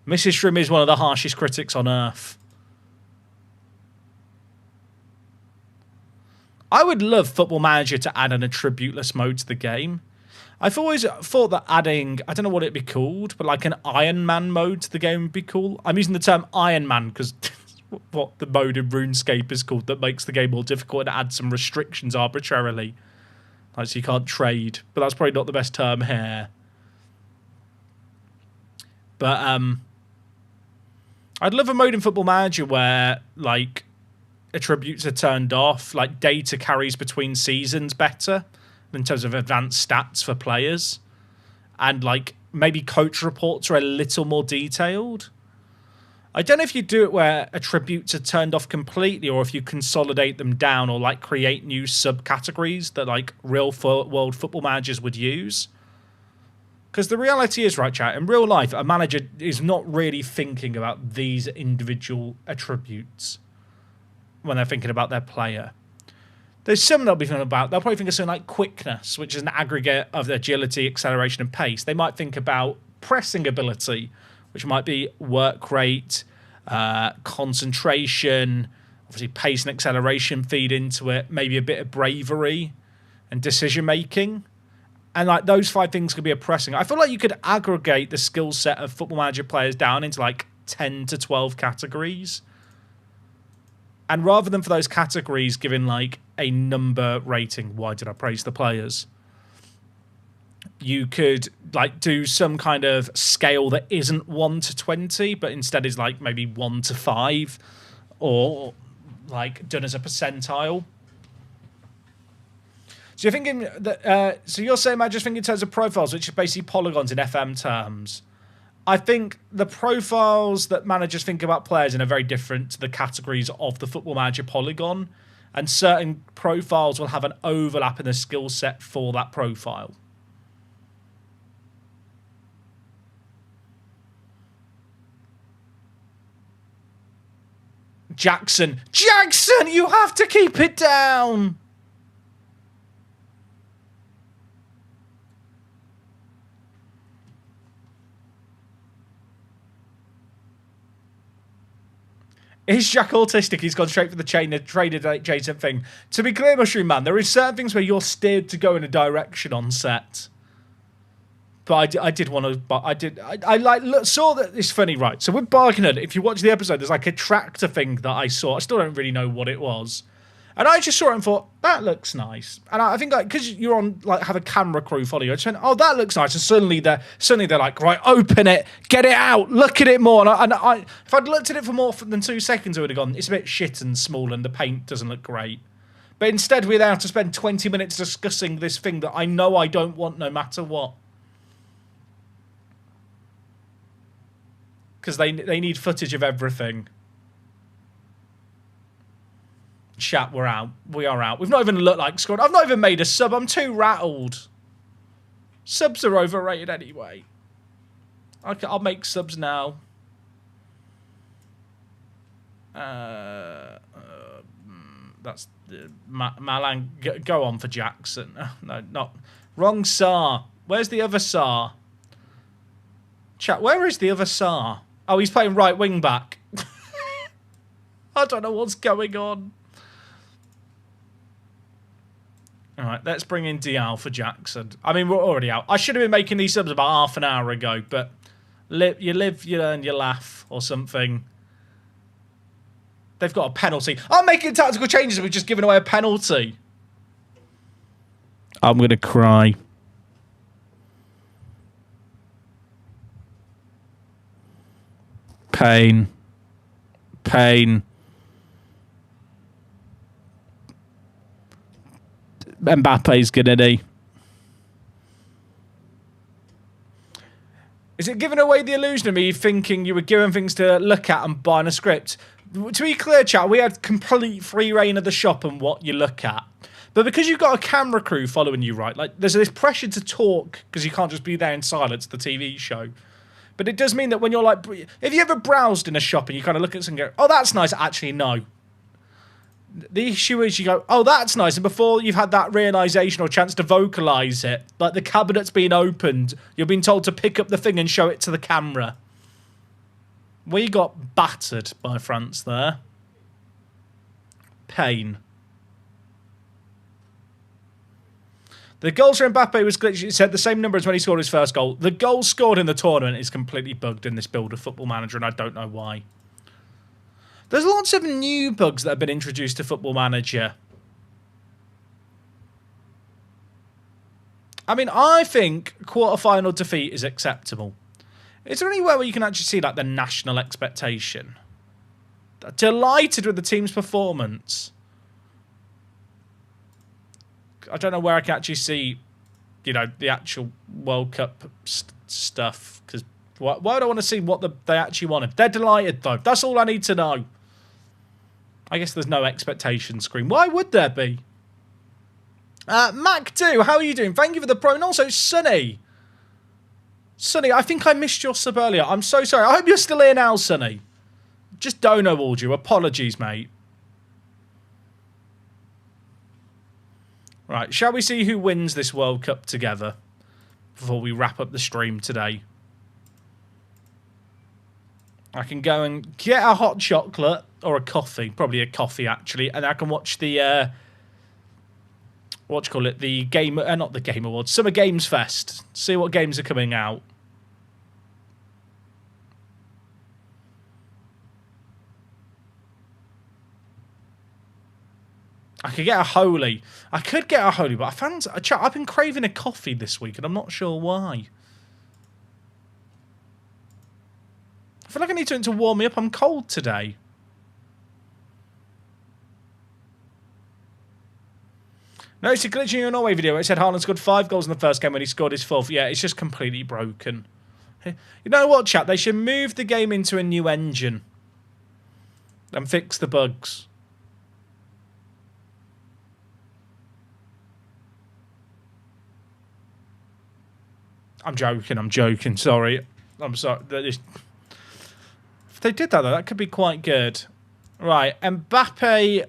Mrs. Shroom is one of the harshest critics on Earth. I would love Football Manager to add an attributeless mode to the game. I've always thought that adding, I don't know what it'd be called, but like an Iron Man mode to the game would be cool. I'm using the term Iron Man because what the mode in RuneScape is called that makes the game more difficult and adds some restrictions arbitrarily. Like, so you can't trade, but that's probably not the best term here. But I'd love a mode in Football Manager where like attributes are turned off, like data carries between seasons better in terms of advanced stats for players, and like maybe coach reports are a little more detailed. I don't know if you do it where attributes are turned off completely or if you consolidate them down or like create new subcategories that like real world football managers would use. Because the reality is, right, chat, in real life, a manager is not really thinking about these individual attributes when they're thinking about their player. There's some they'll be thinking about. They'll probably think of something like quickness, which is an aggregate of agility, acceleration, and pace. They might think about pressing ability, which might be work rate, concentration, obviously pace and acceleration feed into it, maybe a bit of bravery and decision-making. And like those 5 things could be a pressing. I feel like you could aggregate the skill set of Football Manager players down into like 10 to 12 categories. And rather than for those categories giving like a number rating, why did I praise the players? You could like do some kind of scale that isn't 1 to 20, but instead is like maybe 1 to 5, or like done as a percentile. So you're thinking that? So you're saying, I just think in terms of profiles, which are basically polygons in FM terms. I think the profiles that managers think about players in are very different to the categories of the Football Manager polygon, and certain profiles will have an overlap in the skill set for that profile. Jackson, you have to keep it down. Is Jack autistic? He's gone straight for the trader adjacent thing. To be clear, Mushroom Man, there is certain things where you're steered to go in a direction on set. But I did want to. But I saw that it's funny, right? So with Bargainhead, if you watch the episode, there's like a tractor thing that I saw. I still don't really know what it was, and I just saw it and thought that looks nice. And I think like because you're on like have a camera crew follow you, I just went, oh that looks nice. And suddenly they're like, right, open it, get it out, look at it more. And I if I'd looked at it for more than 2 seconds, I would have gone, it's a bit shit and small, and the paint doesn't look great. But instead, we're there to spend 20 minutes discussing this thing that I know I don't want no matter what. Because they need footage of everything. Chat, we're out. We are out. We've not even looked like scored. I've not even made a sub. I'm too rattled. Subs are overrated anyway. I'll make subs now. That's Malang. Go on for Jackson. No, not wrong. Sar. Where's the other Sar? Chat. Where is the other Sar? Oh, he's playing right wing back. I don't know what's going on. All right, let's bring in Dial for Jackson. I mean, we're already out. I should have been making these subs about half an hour ago, but you live, you learn, you laugh, or something. They've got a penalty. I'm making tactical changes. We've just given away a penalty. I'm going to cry. Pain. Pain. Mbappe's gonna do. Is it giving away the illusion of me thinking you were given things to look at and buying a script? To be clear, chat, we had complete free reign of the shop and what you look at. But because you've got a camera crew following you, right, like there's this pressure to talk because you can't just be there in silence, the TV show. But it does mean that when you're like, if you ever browsed in a shop and you kind of look at something and go, oh, that's nice. Actually, no. The issue is you go, oh, that's nice. And before you've had that realization or chance to vocalize it, like the cabinet's been opened, you're being told to pick up the thing and show it to the camera. We got battered by France there. Pain. The goals for Mbappe was glitchy. It said the same number as when he scored his first goal. The goal scored in the tournament is completely bugged in this build of Football Manager, and I don't know why. There's lots of new bugs that have been introduced to Football Manager. I mean, I think quarter-final defeat is acceptable. Is there anywhere where you can actually see like the national expectation? Delighted with the team's performance. I don't know where I can actually see, you know, the actual World Cup stuff. Because why would I want to see what they actually wanted? They're delighted, though. That's all I need to know. I guess there's no expectation screen. Why would there be? Mac2, how are you doing? Thank you for the pro. And also, Sonny. Sonny, I think I missed your sub earlier. I'm so sorry. I hope you're still here now, Sonny. Just dono-walled you. Apologies, mate. Right, shall we see who wins this World Cup together before we wrap up the stream today? I can go and get a hot chocolate or a coffee, probably a coffee actually, and I can watch the what do you call it? The game, not the Game Awards, Summer Games Fest. See what games are coming out. I could get a Holy. I could get a Holy, but I've been craving a coffee this week, and I'm not sure why. I feel like I need something to warm me up. I'm cold today. Notice a glitch in your Norway video. It said Haaland scored 5 goals in the first game when he scored his 4th. Yeah, it's just completely broken. You know what, chat? They should move the game into a new engine and fix the bugs. I'm joking, sorry. I'm sorry. If they did that, though, that could be quite good. Right, Mbappe.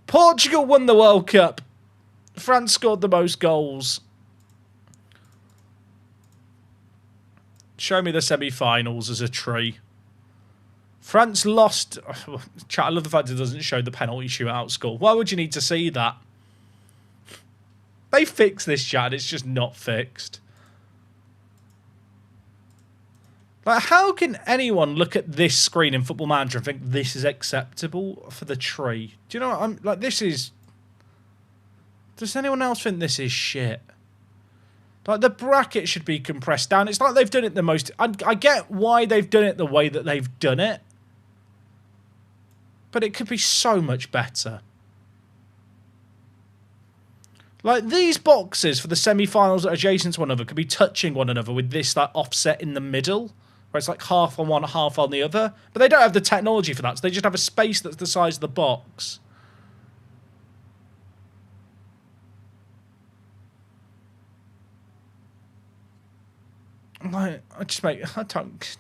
Portugal won the World Cup. France scored the most goals. Show me the semi-finals as a tree. France lost. Chat, I love the fact it doesn't show the penalty shootout score. Why would you need to see that? They fixed this, chat. It's just not fixed. Like, how can anyone look at this screen in Football Manager and think this is acceptable for the tree? Do you know what I'm like? This is. Does anyone else think this is shit? Like, the bracket should be compressed down. It's like they've done it the most. I get why they've done it the way that they've done it, but it could be so much better. Like, these boxes for the semi-finals that are adjacent to one another could be touching one another with this like offset in the middle, where it's like half on one, half on the other. But they don't have the technology for that, so they just have a space that's the size of the box. Like, I don't.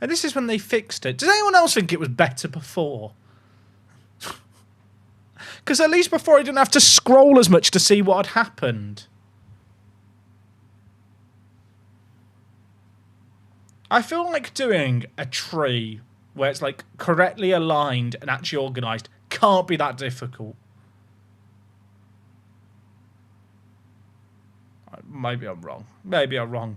And this is when they fixed it. Does anyone else think it was better before? Because at least before I didn't have to scroll as much to see what had happened. I feel like doing a tree where it's like correctly aligned and actually organised can't be that difficult. Maybe I'm wrong. Maybe I'm wrong.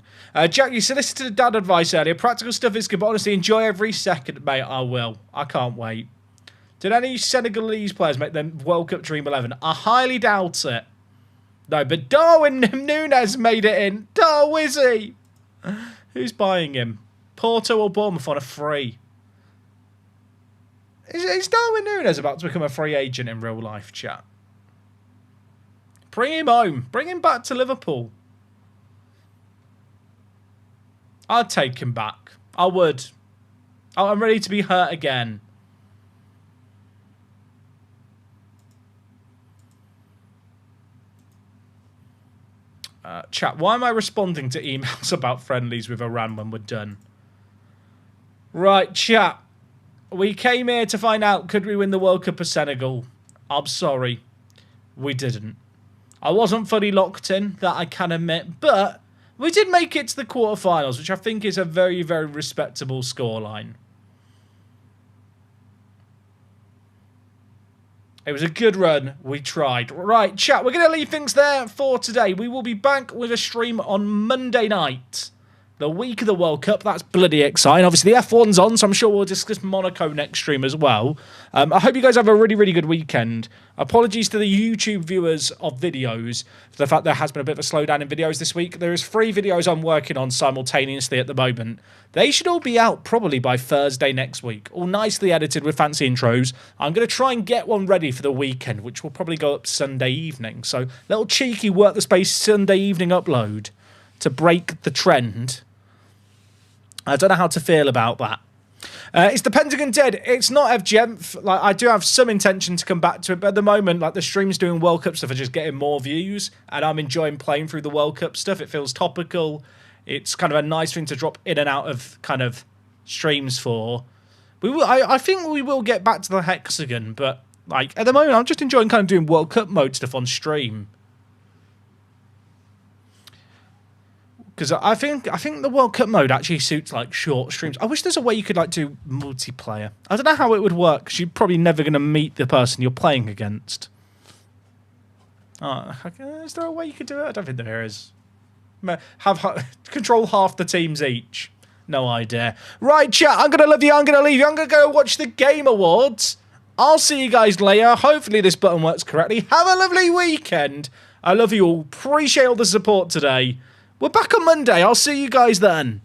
Jack, you solicited dad advice earlier. Practical stuff is good, but honestly, enjoy every second, mate. I will. I can't wait. Did any Senegalese players make their World Cup Dream 11? I highly doubt it. No, but Darwin Núñez made it in. Darwizzy! Who's buying him? Porto or Bournemouth on a free? Is Darwin Núñez about to become a free agent in real life, chat? Bring him home. Bring him back to Liverpool. I'd take him back. I would. I'm ready to be hurt again. Chat, why am I responding to emails about friendlies with Iran when we're done? Right, chat. We came here to find out, could we win the World Cup of Senegal? I'm sorry. We didn't. I wasn't fully locked in, that I can admit, but we did make it to the quarterfinals, which I think is a very, very respectable scoreline. It was a good run. We tried. Right, chat, we're going to leave things there for today. We will be back with a stream on Monday night, the week of the World Cup. That's bloody exciting. Obviously, the F1's on, so I'm sure we'll discuss Monaco next stream as well. I hope you guys have a really, really good weekend. Apologies to the YouTube viewers of videos for the fact there has been a bit of a slowdown in videos this week. There is 3 videos I'm working on simultaneously at the moment. They should all be out probably by Thursday next week, all nicely edited with fancy intros. I'm going to try and get one ready for the weekend, which will probably go up Sunday evening. So, little cheeky work the space Sunday evening upload to break the trend. I don't know how to feel about that. It's the Pentagon dead? It's not FGM. Like, I do have some intention to come back to it, but at the moment, like, the streams doing World Cup stuff are just getting more views, and I'm enjoying playing through the World Cup stuff. It feels topical. It's kind of a nice thing to drop in and out of kind of streams for. I think we will get back to the hexagon, but like at the moment, I'm just enjoying kind of doing World Cup mode stuff on stream. Because I think the World Cup mode actually suits like short streams. I wish there's a way you could like do multiplayer. I don't know how it would work because you're probably never going to meet the person you're playing against. Is there a way you could do it? I don't think there is. Control half the teams each. No idea. Right, chat. I'm going to love you. I'm going to leave you. I'm going to go watch the Game Awards. I'll see you guys later. Hopefully this button works correctly. Have a lovely weekend. I love you all. Appreciate all the support today. We're back on Monday. I'll see you guys then.